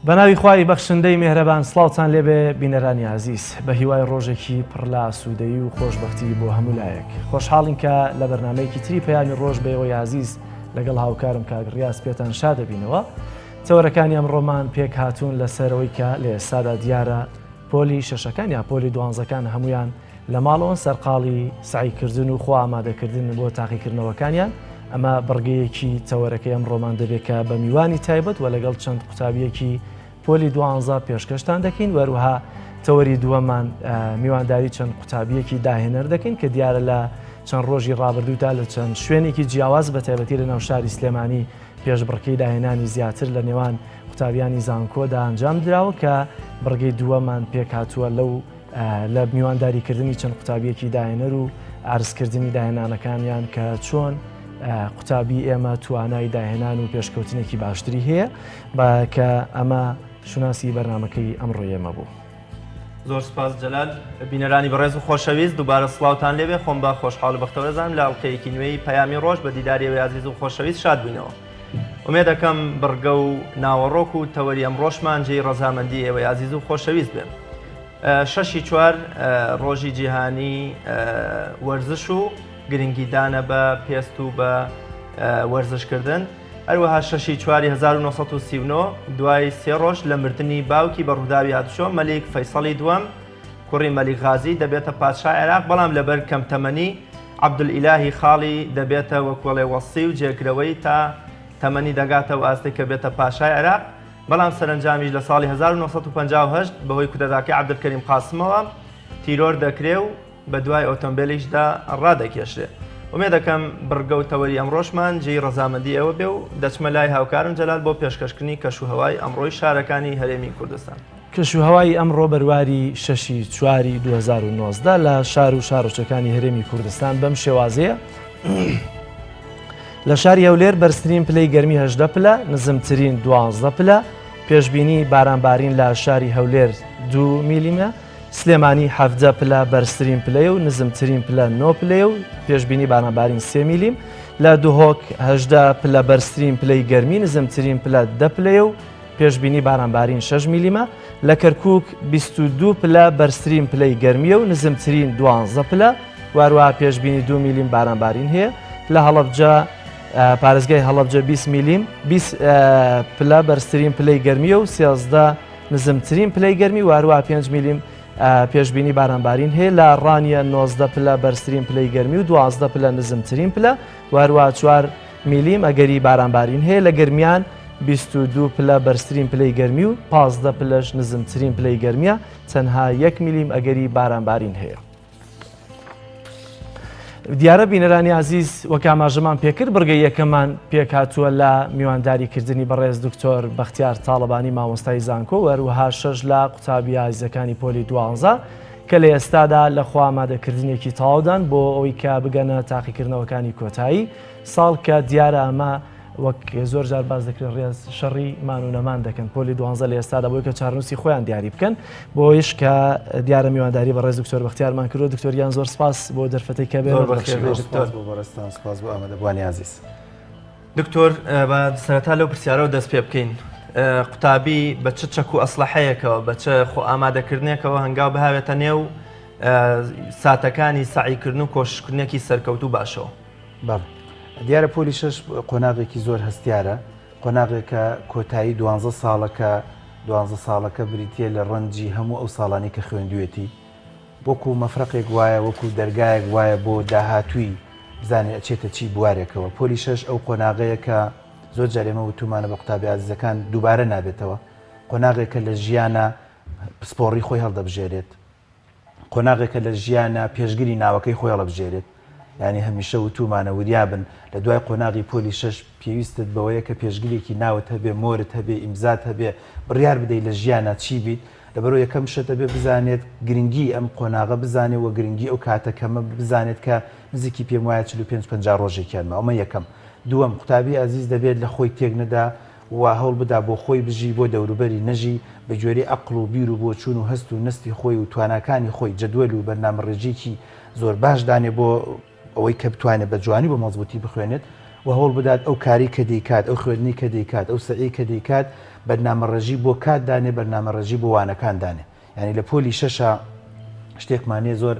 بەناوی خوای بەخشندەی میهرەبان سڵاوتان لێبێ بینەرانی عزیز بە هیوای ڕۆژێکی پڕ لە ئاسوودەیی و خۆشبەختی بۆ هەموو لایەک خۆشحاڵین کە لە بەرنامەیەکی تری پەیامی ڕۆژ بەیەوەی عزیز لەگەڵ هاوکارم کاگڕیاس پێتان شا دەبینەوە. تەوەرەکانی ئەمڕۆمان پێک هاتوون لەسەرەوەی کە لە ئێستادا دیارە پۆلی شەشەکان یا پۆلی دوانزەکان هەمویان لە ماڵەوەن سەرقاڵی سعیکردن و خۆ ئامادەکردن بۆ تاقیکردنەوەکانیان. ئەمە بڕگەیەکی تەوەرەکەی ئەمڕۆمان دەبێت کە بە میوانی تایبەت و لەگەڵ چەند قوتابیەکی پۆلی دوانزە پێشکەشتان دەکەین. وەروها تەوەری دووەمان میوانداری چەند قوتابیەکی داهێنەر دەکەین کە دیارە لە چەند ڕۆژی ڕابردوودا لە چەند شوێنێکی جیاواز بە تایبەتی لە ناو شاری سلێمانی پێشبڕکەی داهێنانی زیاتر لە نێوان قوتابیانی زانکۆدا ئەنجام دراوە کە بڕگەی دووەمان پێک هاتووە لەو لە میوانداریکردنی چەند قوتابیەکی داهێنەر و ئارزکردنی داهێنانەکانیان کە چۆن قوتابی ئێمە توانای داهێنان و پێشکەوتنێکی باشتری هەیە کە ئەمە شوناسی بەرنمەکەی ئەمڕۆ ئێمە بوو. زۆر سپاس جەلال بینەرانی بەڕێز و خۆشەویست دووبارە سڵاوتان لێبێ خۆم بە خۆشحاڵ بەختەوەرەزانم لە ئەڵقەیەکی نوێی پەیامی ڕۆژ بە دیداریەوەی عزیز و خۆشەویست شاد بووینەوە. ئومێد دەکەم بڕگە و ناوەڕۆک و تەوەری ئەمڕۆژمان جێی ڕەزامەندی ئێوەی عزیز و خۆشەویست بێن. شەشی چوار ڕۆژی جیهانی وەرزش و گرنگیدانە بە پێست و بە وەرزشکردن. هەروەها شەشی چواری 1939 دوای سێ ڕۆژ لە مردنی باوکی بە ڕووداوی هاتوچۆ مەلیک فەیسەڵی دووەم کوڕی مەلیک غازی دەبێتە پادشای عێراق، بەڵام لەبەر کەمتەمەنی عەبدولئیلاهی خاڵی دەبێتە وەکوڵێ وەسی و جێگرەوەی تا تەمەنی دەگاتە و ئاستی کە بێتە پاشای عێراق. بەڵام سەرنجامیش لە ساڵی 1958 بەهۆی کودەتاکەی عەبدولکەریم قاسمەوە تیرۆر دەکرێ و بە دوای ئۆتۆمبیلیشدا ڕادەکێشرێ. ئومێد دەکەم بڕگە و تەوەری ئەمڕۆژمان جێی ڕەزامەندی ئەوە بێ و دەچمە لای هاوکارم جەلال بۆ پێشکەشکردنی کەشوهەوای ئەمڕۆی شارەکانی هەرێمی کوردستان. کەشوهەوای ئەمڕۆ بەرواری شەشی چواری 2019 لە شار و شارۆچەکانی هەرێمی کوردستان بەم شێوازەیە. لە شاری هەولێر بەرزترین پلەی گەرمی 18 پلە، نزمترین 12 پلە، پێشبینی بارانبارین لە شاری هەولێر 2 میلیمە، سلێمانی 17 پلە بەرزترین پلەیە و نزمترین پلە 9 پلەیە و پێشبینی بارانبارین 3 میلیم، لە دوهۆک 18 پلە بەرزترین پلەی گەرمی، نزمترین پلە 10 پلەیە و پێشبینی بارانبارین 6 میلیمە، لە کەرکووک 22 پلە بەرزترین پلەی گەرمیە و نزمترین 12 پلە، واروها پێشبینی 2 میلیم بارانبارین هەیە، لە هەڵەبجە پارێزگای هەڵەبجە 20 میلیم 20 پلە بەرزترین پلەی گەرمیە و 13 نزمترین پلەی گەرمی، واروها 5 میلیم پێشبینی بارانبارین هەیە، لە ڕانیە 19 پلە بەرزترین پلەی گەرمی و 12 پلە نزمترین پلە، واروها 4 میلیم ئەگەری بارانبارین هەیە، لە گەرمیان 22 پلە بەرزترین پلەی گەرمی و 15 پلەش نزمترین پلەی گەرمیە، تەنها 1 میلیم ئەگەری بارانبارین هەیە. دیارە بینەرانی عزیز وەک ئاماژەمان پێکرد بڕگەی یەکەمان پێک هاتووە لە میوانداریکردنی بەڕێز دکتۆر بەختیار تاڵەبانی مامۆستای زانکۆ، وەروها 6 لە قوتابی عزیزەکانی پۆلی دوانزە کە لە ئێستادا لە خوا ئامادەکردنێکی تەواودان بۆ ئەوەی کە بگەنە تاقیکردنەوەکانی کۆتایی ساڵ کە دیارە ئەمە وەک زۆر جار باز دەکرێت ڕێز شەڕی مانونەمان دەکەن پۆلی دوانزە لە ئێستادا بۆی کە چارنووسی خۆیان دیاری بکەن بۆیش کە دیارە میوانداری بە ڕێز دکتۆر بەختیارمان کردو. دکتۆریان زۆر سپاس بۆ دەرفەتەی کە بەڕێستان عزیز. دکتۆر سەرەتا لەو پرسیارەوە دەست پێ بکەین، قوتابی بە چ چەک و ئەسلحەیەکەوە بە چ خۆ ئامادەکردنێکەوە هەنگاو بهاوێتە نێو ساتەکانی سعیکردن و کۆشکردنێکی سەرکەوتوو باشەوە؟ دیارە پۆلی شەش قۆناغێکی زۆر هەستیارە، قۆناغێکە کۆتایی 12 ساڵەکە بریتە لە ڕەنجی هەموو ئەو ساڵانی کە خوێندوێتی، وەکو مەفرەقێک وایە وەکو دەرگایەک وایە بۆ داهاتووی بزانێت ئەچێتە چی بوارێکەوە. پۆلی شەش ئەو قۆناغەیە کە زۆر جارێمە وتومانە بە قوتابی عزیزەکان دووبارە نابێتەوە، قۆناغێکە لە ژیانە پسپۆڕی خۆی هەڵدەبژێرێت، قۆناغێکە لە ژیانە پێشگیری ناوەکەی خۆی هەڵەبژێرێت. یعنی هەمیشە وتومانە وریابن لە دوای قۆناغی پۆلی شەش پێویستت بەوەیە کە پێشگیرێکی ناوت هەبێ، مۆرت هەبێ، ئیمزات هەبێ، بڕیار بدەیت لە ژیانە چی بیت، لەبەرەوە یەکەم شتە بێ بزانێت گرنگی ئەم قۆناغە بزانێت و گرنگی ئەو کاتەکەمە بزانێت کە نزیکی پێم وایە 45-50 ڕۆژێکیانمە. ئەمە یەکەم. دووەم قوتابی عزیز دەبێت لە خۆی تێک نەدا و هەوڵ بدا بۆ خۆی بژی، بۆ دەوروبەری نەژی، بە جۆرەی عەقڵ و بیر و بۆ چوون و هەست و نستی خۆی و تواناکانی خۆی جەدوەل و بەرنامەڕێژێکی زۆر باش دانێ بۆ ئەوەی کە بتوانێت بە جوانی بە مەزبوطی بخوێنێت و هەوڵ بدات ئەو کاری کە دەیکات ئەو خوێندنی کە دەیکات ئەو سعی کە دەیکات بەرنامەڕێژی بۆ کاتدانێ بەرنامەڕێژی بۆ وانەکاندانێ ینی لە پۆلی شەشە شتێکمانێ زۆر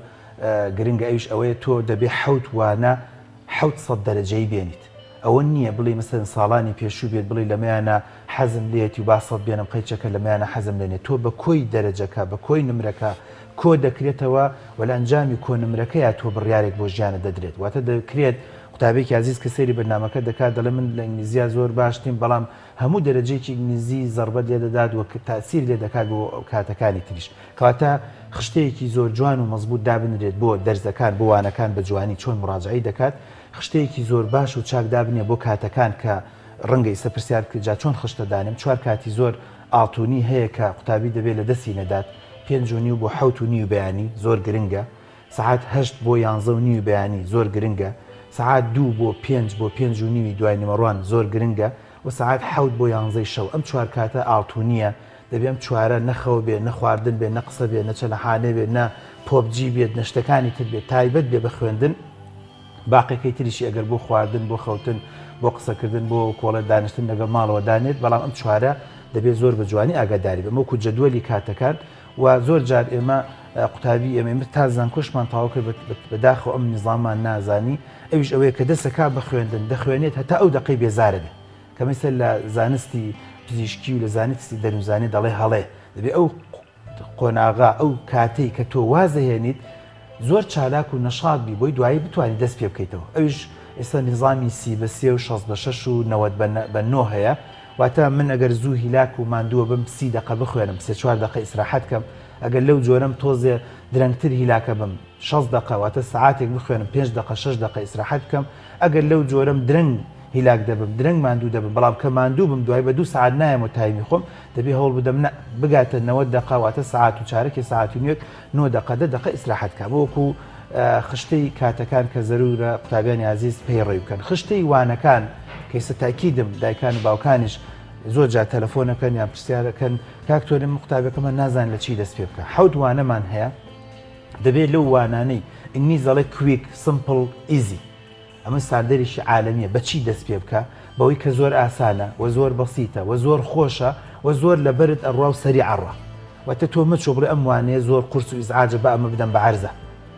گرنگە ئەوش ئەوەیە تۆ دەبێ حەوت وانە 700 دەرەجەی بێنیت ئەوە نییە بڵێ مەسەن ساڵانی پێشوو بێت بڵێ لەمەیانە حەزم لێتی و باسەڵ بێنم قەیچەکە لەمەیانە حەزم لێنێت تۆ بە کۆی دەرەجەکە بە کۆی نمرەکە کۆ دەکرێتەوە وە لە ئەنجامی کۆ نمرەکە یا تۆ بڕیارێک بۆ ژیانە دەدرێت واتە دەکرێت قوتابێکی عزیز کە سەیری بەرنامەکە دەکات دەڵێ من لە ئینگلیزیە زۆر باشتیم بەڵام هەموو دەرەجەیەکی ئینگلیزی زەربەت لێ دەدات و تاسیر لێ دەکات بۆ کاتەکانی تریش کەواتە خشتەیەکی زۆر جوان و مەزبوط دابنرێت بۆ دەرزەکان بۆ وانەکان بە جوانی چۆن مڕاجعی دەکات خشتەیەکی زۆر باش و چاک دابنێ بۆ کاتەکان کە ڕەنگە ئیسە پرسیار جا چۆن خشتە دانم چوار کاتی زۆر ئاڵتونی هەیە کە قوتابی دەبێت لە دەستی نەدات 5:30 بۆ 7:30 بەیانی زۆر گرنگە سعات 8 بۆ 11:30 بەیانی زۆر گرنگە سعات 2 بۆ 5 بۆ 5:30 دوای نمەڕوان زۆر گرنگە و سعات 7 بۆ 11 شەو ئەم چوار کاتە ئاڵتونیە دەبێ ئەم چوارە نەخەوە بێ نەخواردن بێ نەقسە بێ نەچەلەحانە بێ نە پۆبجی بێت نەشتەکانی تر بێت تایبەت بێ بە خوێندن باقیەکەی تریشی ئەگەر بۆ خواردن بۆ خەوتن بۆ قسەکردن بۆ کۆڵە دانیشتن لەگەڵ ماڵەوە دانێت بەڵام ئەم چوارە دەبێت زۆر بە جوانی ئاگاداری بێ وەکو جەدوەلی کاتەکان و زۆر جار ئێمە قوتابی ئێمە تا زانکۆشمان تەواو کرد بەداخەوە ئەم نیزامان نازانی ئەویش ئەوەیە کە دەسەکا بە خوێندن دەخوێنێت هەتا ئەو دەقەی بێزارە بێ کە مەسەر لە زانستی پزیشکی و لە زانستی دەروزانێ دەڵێ هەڵێ دەبێت ئەو قۆناغا ئەو کاتەی کە تۆ وازەهێنیت زۆر چالاک و نەشاد بی بۆی دوایی بتوانانی دەست پێ بکەیتەوە ئەوش ئێستا نظامی 30 و 66 و 90 هەیە واتە من ئەگەر زوو هیلاک و ماندووە بم 30 دقە بخوێنم 3-4 دقە ئیسراحەت کەم ئەگەر لەو جۆرەم تۆزێ درەنگتر هیلاکە بم 6 دقە واتە سعاتێک بخوێنم 5 دقە 6 دقە ئیسراحەت بکەم ئەگەر لەو جۆرەم درەنگ هیلاک دەبم درەنگ ماندوو دەبم بەڵام کە ماندوو بم دوای بە 2 ساعت نایەم و تایمی خۆم دەبێ هەوڵ بدەم بگاتە 90 دقە واتە ساعت و چارەکی ساعتی نوێک 9 دقە 10 دقە ئیسراحەت کە بۆکو خشتەی کاتەکان کە زەرورە قوتابیانی عزیز پێی ڕێ بکەن خشتەی وانەکان کە ئێستا تاکیدم دایکان و باوکانیش زۆر جار تەلەفۆنەکەن یا پرسیارەکەن کاکتۆری من قوتابەکەمە نازان لە چی دەست پێ بکە حەوت وانەمان هەیە دەبێت لەو وانانەی ئینگلیزی کویک سمپل ئیزی ئەمە ساردەریشی عالەمیە بەچی دەست پێ بکە بەوەی کە زۆر ئاسانە و زۆر بەسیتە و زۆر خۆشە و زۆر لە بەرت ئەڕوا و سەری عڕە واتە تۆ مەچۆ بڵێ ئەم وانەیە زۆر قورس و ئیزعاجە بە ئەمە بدەم بە عەرزە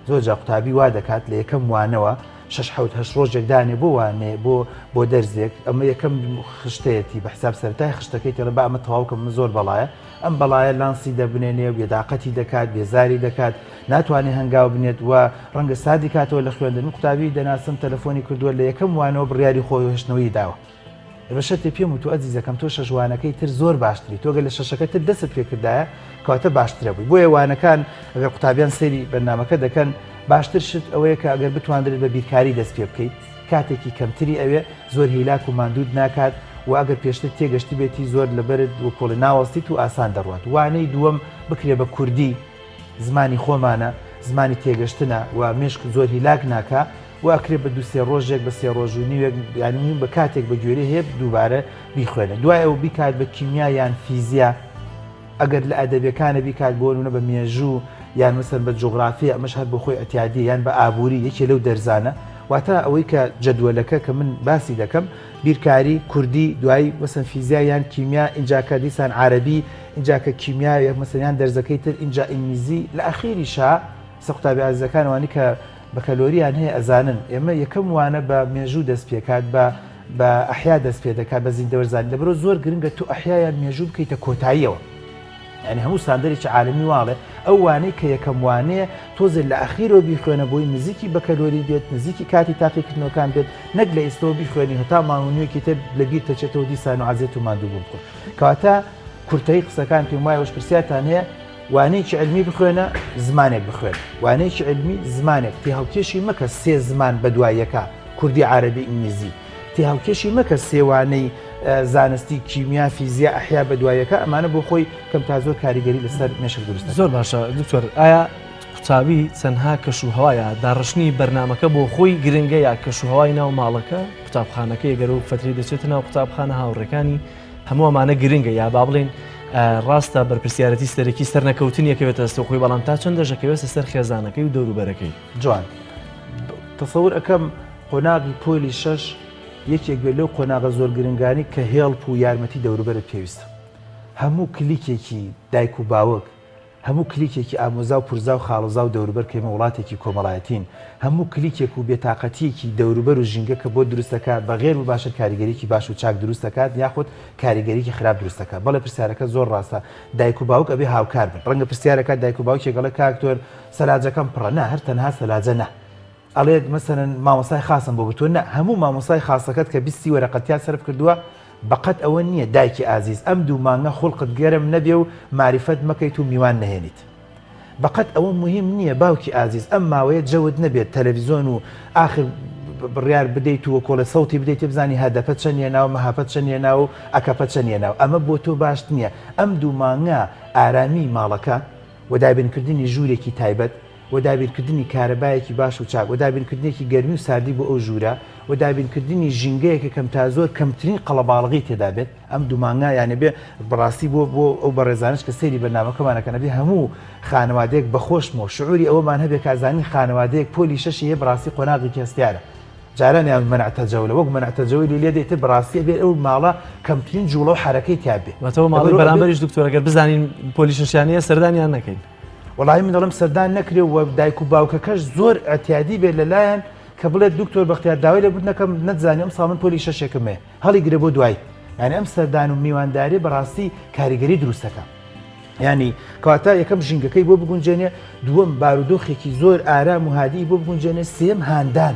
زۆر جا قوتابی وا دەکات لە یەکەم وانەوە 6-7 ڕۆژێک دانێ بۆ وانێ بۆ دەرزێک ئەمە یەکەم خشتەیەتی بە حساب سەرەتای خشتەکەی تێڵە بە ئەمە تەواوکەم زۆر بەڵایە ئەم بەڵایە لانسی دەبنێنێ و بێداقەتی دەکات بێزاری دەکات ناتوانێت هەنگاو بنێت و ڕەنگە سادی کاتەوە لە خوێندن قوتابی دەناسم تەلەفۆنی کردووە لە یەکەم وانەوە بڕیاری خۆی هێشتنەوەی داوە بەشەتی پێم و تو ئەزیزەکەم تۆ شەژوانەکەی تر زۆر باشتری تۆگە لە شەشەکە تر دەست پێکردایە کەواتە باشترە بووی بۆیە وانەکان ئەگەر قوتابیان سەیری بەرنامەکە دەکەن باشتر شت ئەوەیە کە ئەگەر بتوانێت بە بیرکاری دەست پێ بکەیت کاتێکی کەمتری ئەوێ زۆر هیلاک و ماندوود ناکات و ئەگەر پێشتر تێگەشتی بێتی زۆر لەبەرت و کۆڵی ناوەستیت و ئاسان دەڕوات وانەی دووەم بکرێ بە کوردی زمانی خۆمانە زمانی تێگەشتنە و مێشک زۆر هیلاک ناکە و ئەکرێ بە 2-3 ڕۆژێک بە 3 ڕۆژ و نیوێک یانی بە کاتێک بە گوێرە هەیە دووبارە بیخوێنێت دوای ئەو بیکات بە کیمیا یان فیزیا ئەگەر لە ئەدەبیەکانە بیکات بۆ نمونە بە مێژوو یان مەسەن بە جوغرافیا ئەمەش هەر بۆ خۆی ئەتیادی یان بە ئابووری یەکێ لەو دەرزانە واتە ئەوەی کە جەدوەلەکە کە من باسی دەکەم بیرکاری کوردی دوای مەسەن فیزیا یان کیمیا اینجاکە دیسان عەرەبی اینجاکە کیمیا یەک مەسەن دەرزەکەی تر اینجا ئینگلیزی لە ئەخیریشا قوتابی عەزیزەکانوانی کە بە کەلۆریان هەیە ئەزانن ئێمە یەکەم وانە بە مێژوو دەست پێکات بە ئەحیا دەست پێ دەکات بە زیندەوەرزانی لەبەرەوە زۆر گرنگە تو ئەحیایان مێژوو بکەیتە کۆتاییەوە یعنی هەموو ساندەرێکی عالەمی واڵێ ئەو وانەی کە یەکەم وانەیە تۆزێ لە ئەخیرەوە بیخوێنە بۆی نزیکی بە کەلۆری بێت نزیکی کاتی تاقیکردنەوەکان بێت نەک لە ئێستەوە بیخوێنی هەتا مانگونیوەکی تر لەبیر دەچێتەوە دیسان و عەزیێت و ماندوو بوو بکۆ کەواتە کورتەی قسەکان پێم وایە وەش پرسیارتان هەیە وانەیەکی علمی بخوێنە زمانێک بخوێن وانەیەکی علمی زمانێک تێ هەڵکێشی مەکە 3 زمان بە دواییەکە کوردی عەرەبی ئینگلیزی تێ هەڵکێشی مەکە 3 وانەی زانستی کیمیا فیزیا ئەحیا بە دواییەکە ئەمانە بۆ خۆی کەم تا زۆر کاریگەری لەسەر مێشک دروستە زۆر باشە دکتۆر ئایا قوتابی چەندها کەشوهەوایە داڕشتنی بەرنامەکە بۆ خۆی گرنگە یا کەشوهەوای ناو ماڵەکە قوتابخانەکە ئەگەر و فتری دەچێتە ناو قوتابخانە هاوڕێکانی هەموو ئەمانە گرنگە یا با بڵێن ڕاستە بەرپرسیارەتی سەرەکی سەرنەکەوتنیەکەوێتە دەستەخۆی بەڵام تا چەندە ژەکەوێتە سەر خێزانەکەی و دەوروبەرەکەی جوان تەسەور ئەەکەم قۆناغی پۆلی 6 یەکێک بێت لەو قۆناغە زۆر گرنگانی کە هێڵپ و یارمەتی دەوروبەرت پێویستە. هەموو کلیکێکی دایک و باوک، هەموو کلیکێکی ئامۆزا و پورزا و خاڵۆزا و دەوروبەر کەمە وڵاتێکی کۆمەڵایەتین، هەموو کلیکێک و بێتاقەتیەکی دەوروبەر و ژینگە کە بۆ دروستەکات بەغێر و باشە کاریگەریکی باش و چاک دروستەکات یاخود کاریگەریکی خراپ دروستەکات. بەڵێ پرسیارەکە زۆر ڕاستە، دایک و باوک ئەبێ هاوکار بن. ڕەنگە پرسیارەکە دایک و باوکێک گەڵێ کاکتۆر سەلاجەکەم پڕە، نا هەر تەنها سەلاجە نە. ئەڵێت مەسەرەن مامۆسای خاسم بۆ بتوە، نە هەموو مامۆسای خاسەکەت کە 20 وەرەقەتیان سەرف کردووە بەقەت ئەوە نییە دایکی ئازیز ئەم دوو مانگە خوڵقت گەرم نەبێ و معریفەت مەکەیت و میوان نەهێنیت. بەقەت ئەوە مهم نییە باوکی ئازیز ئەم ماوەیە جەوت نەبێت تەلەڤیزۆن و ئاخر بڕیار بدەیت و کۆڵە سەوتی بدەیت بزانی هەدەفە چەندە ناو مەهاپەت چەندە ناو و ئەکەپە چەندە ناو. ئەمە بۆ تۆ باش نییە. ئەم دوو مانگە ئارامی ماڵەکە و دابینکردنی ژوورێکی تایبەت و دابینکردنی کارەبایەکی باش و چاک و دابینکردنێکی گەرمی و ساردی بۆ ئەو ژوورە و دابینکردنی ژینگەیەکە کەم تا زۆر کەمترین قەڵەباڵغی تێدا بێت. ئەم دوومانگە یانە بێ بڕاستی بۆ ئەو بەڕێزانش کە سەیری بەرنامەکەمانەکەنە بێ هەموو خانەوادەیەک بەخۆشمەوە شعوری ئەوەمان هەبێ کازانی خانەوادەیەک پۆلی شەشی هەیە بڕاستی قۆناغێکی هەستیارە. جاران یان منعتەجەولە وەک منعتەجەولی لێ دێتە بڕاستی بێ ئەو ماڵە کەمترین جوڵە و حرەکەی تیابێ. واتەوە ماڵی بەرامبەریش دکتۆرەگەر بزانین پۆلی شەشیانەیە سەردانیان نەکەین. وڵی من دەڵم سەردان نەکرێ و دایک و باوکەکەش زۆر ئەتیادی بێت لەلایەن کە بڵێت دکتۆر بەختیار داوای لە بودنەکەم نەتزانانی ئەم ساڵ من پۆلی شەشێکم هەیە هەڵی گرێ بۆ دوای. یعنی ئەم سەردان و میوانداری بەڕاستی کاریگەری دروستەکە. ینی کەواتە یەکەم ژینگەکەی بۆ بگونجێنێ، دووەم بارودۆخێکی زۆر ئارام و هادی بۆ بگونجێنێ، سێم هاندان.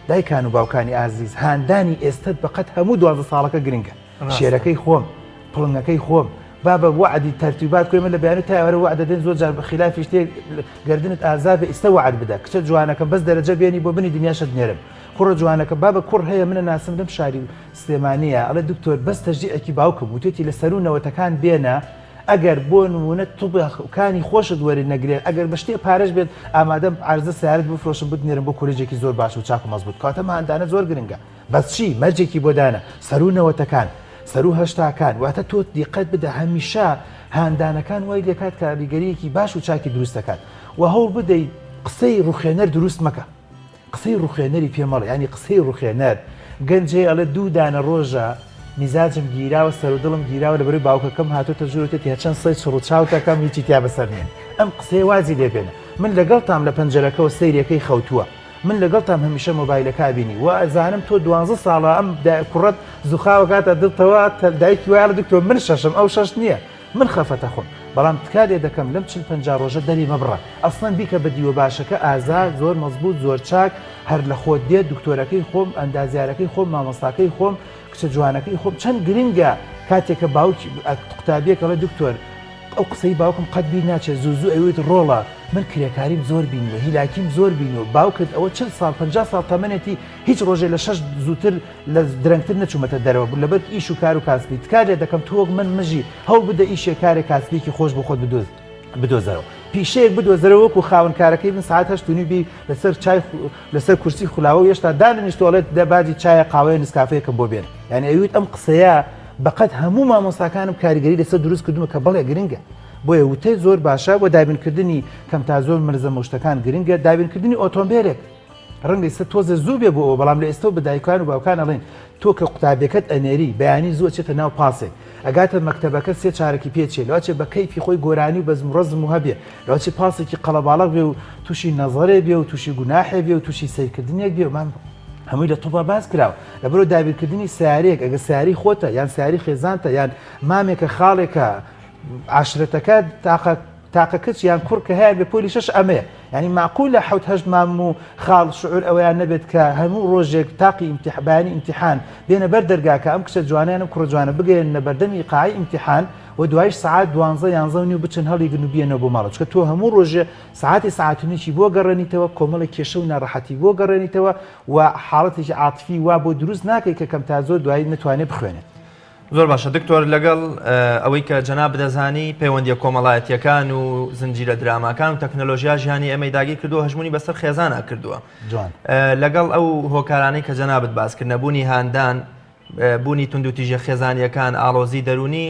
دایکان و باوکانی ئازیز هاندانی ئێستت بەقەت هەموو 12 ساڵەکە گرنگە. شێرەکەی خۆم، پڵنگەکەی خۆم، بابە وعدی تەرتیبات کوێمە لە بەیان و تاوەرە وعدە دێن زۆر جار بەخلافی شتێک گردنت ئازابە ئێستا وعد بدە، کچە جوانەکە بەس دەرەجە بێنی بۆ بنی دنیاشت نێرم، کوڕە جوانەکە بابە کوڕ هەیە منە ناسم لەم شاری سلێمانیە، ئەڵێ دکتۆر بەس تەژدیعێکی باوکم وتێتی لە سەرونەوەتەکان بێنە ئەگەر بۆ نمونە توبەکانی خۆشت وەری نەگرێت ئەگەر بە شتێ پارەش بێت ئامادەم عرزە سیارەت بفرۆشم بنێرم بۆ کۆلێجێکی زۆر باش و چاک و مەزبوط. کاتە ماهاندانە زۆر گرنگە. بەس چی مەرجێکی بۆ دانە سەرونەوەتەکان سەرو هەشتاکان واتە تۆ دیقەت بدە هەمیشە هاندانەکان وای لێکات کاریگەریەکی باش و چاکی دروستەکات و هەوڵ بدەیت قسەی ڕوخێنەر دروست مەکە. قسەی ڕوخێنەری پێمەڵە ینی قسەی ڕوخێنەر گەنجێ ئەڵێ دوو دانە ڕۆژە میزاجم گیراوە سەرودڵم گیراوە لەبەروی باوکەکەم هاتۆتە ژوورێتی هەچەند سەی چڕوچاوتەکەم هیچی تیا بەسەر نێن. ئەم قسەی وازی لێبێنە. من لەگەڵتام لە پەنجەرەکەەوە سەیرەکەی خەوتووە. من لەگەڵتام هەمیشە مۆبایلەکە بینی و ئەزانم تۆ 12 ساڵە ئەم کوڕەت زوخاوەکاتە دڵتەوە دایکی وایە دکتۆر من شەشم ئەو شەش نییە من خەفەتە خۆم بەڵام تکارێ دەکەم لەم 40-50 ڕۆژە دەری مەبڕە ئەسڵەن بیکە بە دیوە باشەکە ئازاد زۆر مەزبوط زۆر چاک هەر لە خۆت دێت دکتۆرەکەی خۆم ئەندازیارەکەی خۆم مامۆستاکەی خۆم کچە جوانەکەی خۆم چەند گرنگە کاتێککە باوکی قوتابیەکەڵە دکتۆر ئەو قسەی باوکم قەت بیر ناچێت زوو ئەوێت ڕۆڵە من کرێکاریم زۆر بینوە هیلاکیم زۆر بینوە باوکت ئەوە 40 ساڵ 50 ساڵ تەمەنێتی هیچ ڕۆژێ لە 6 زووتر لە درەنگتر نەچوومەتە دەرەوە لەبەر ئیش و کار و کاسبی تکارێ دەکەم تۆک من مژی هەوڵ بدە ئیشێ کارێک کاسبیکی خۆش بۆ خۆت بدۆزەرەوە پیشەیەک بدۆزەرەوە وەکو خاوەن کارەکەی من ساعت 8 بی لەسەر کورسی خولاوە و هێشتا دانیشتۆڵێت دەبادی چایە قاوەیە نسکافەیەکەم بۆ بێن یعنی ئەویت ئەم قسەیە بەقەت هەموو مامۆستاکانم کاریگەری لەسەر دروست کردومە کە بەڵێ گرنگە بۆیە وتەی زۆر باشە بۆ دابینکردنی کەم تا زۆر مرزە مشتەکان گرنگە دابینکردنی ئۆتۆمبیلێک ڕەنگە ئێستا تۆزە زوو بێ بۆ ئەوە بەڵام لە ئێستا بە دایکان و باوکان ئەڵێن تۆ کە قوتابیەکەت ئەنێری بەیانی زوو چێتە ناو پاسێک ئەگاتە مەکتەبەکە سێ چارەکی پێچێ لەواچێ بە کەیفی خۆی گۆرانی و بەزم ڕزم و هەبێ لەواچێ پاسێکی قەڵەباڵغ بێ و تووشی نەزەرێ بێ و تووشی گوناحێ بێ و تووشی سیرکردنێک بێ ومان هەمووی لە تۆپە باز کراوە لەبەرەوە دابینکردنی سیارەیەک ئەگە سیاری خۆتە یان سیاری خێزانتە یان مامێکە خاڵێکە عاشرەتەکە تاقە کچ یان کوڕ کە هەیە بێ پۆلی شەش ئەمەیە ینی معقول لە حوت هەشت مام و خاڵ شعور ئەوەیان نەبێت کە هەموو ڕۆژێک تاقی بەیانی ئیمتیحان بێنە بەر دەرگاکە ئەم کچە جوانیانم کوڕە جوانە بگەێنە بەردەمی قاعی ئیمتیحان و دوایش سعات 12-11 بچن هەڵیگرن و بێنە بۆ ماڵە چکە تۆ هەموو ڕۆژێ سعاتی ساعتونێکی بۆ گەڕێنیتەوە کۆمەڵی کێشە و ناڕەحەتی بۆ گەڕێنیتەوە و حاڵەتێکی عاتفی وا بۆ دروست ناکەی کە کەم تا زۆر دوایی نتوانێت بخوێنێت زۆر باشە دکتۆر لەگەڵ ئەوەی کە جەناب بدەزانی پەیوەندیە کۆمەڵایەتیەکان و زنجیرە دراماکان و تەکنۆلۆژیا ژیانی ئەمەی داگیر کردووە هەژمونی بەسەر خێزانە کردووە لەگەڵ ئەو هۆکارانەی کە جەنابت باسکرد نەبوونی هاندان بوونی تونند و تیژە خێزانیەکان ئاڵۆزی دەرونی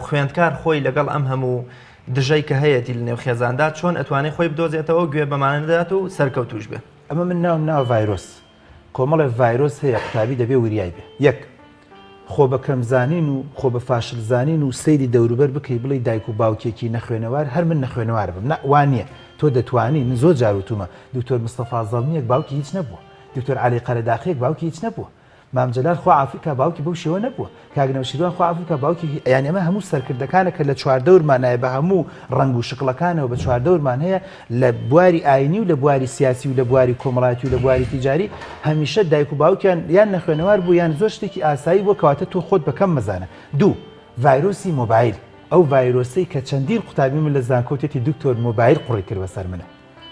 خوێندکار خۆی لەگەڵ ئەم هەموو دژەی کە هەیەی لە نێو خێزاندا چۆن ئەتوانێت خۆی بدۆزێتەوە گوێ بەمانەدات و سەرکەوتوش بێ ئەمە من ناو ڤایرۆس کۆمەڵێ ڤایرۆس هەیە قوتابی دەبێ وریای بێ یەک خۆ بە کەمزانین و خۆ بە فاشلزانین و سەیری دەوروبەر بکەی بڵێ دایک و باوکێکی نەخوێنەوار هەر من نەخوێنەوار بم وانە تۆ دەتوانین زۆر جاروتومە دکتۆر مستەفا زەڵمیەک باوکی هیچ نەبووە دکتۆر علی قەرەداخیەک باوکی هیچ نەبووە مامجلال خوا ئافریقا باوکی بەو شێوە نەبووە کاگنەوشیروان خوا ئافریقا باوکی یان ئەمە هەموو سەرکردەکانە کە لە چواردەورمانایە بە هەموو ڕنگ و شقلەکانەوە بە چواردەورمان هەیە لە بواری ئاینی و لە بواری سیاسی و لە بواری کۆمەڵایەتی و لە بواری تیجاری هەمیشە دایک و باوکیان یان نەخوێنەوار بوو یان زۆر شتێکی ئاسایی بۆ کەواتە تۆ خۆت بەکەم مەزانە دوو ڤایرۆسی مۆبایل ئەو ڤایرۆسەی کە چەندین قوتابی من لە زانکۆتێتی دکتۆر مۆبایل قوڕی کرد بەسەر منە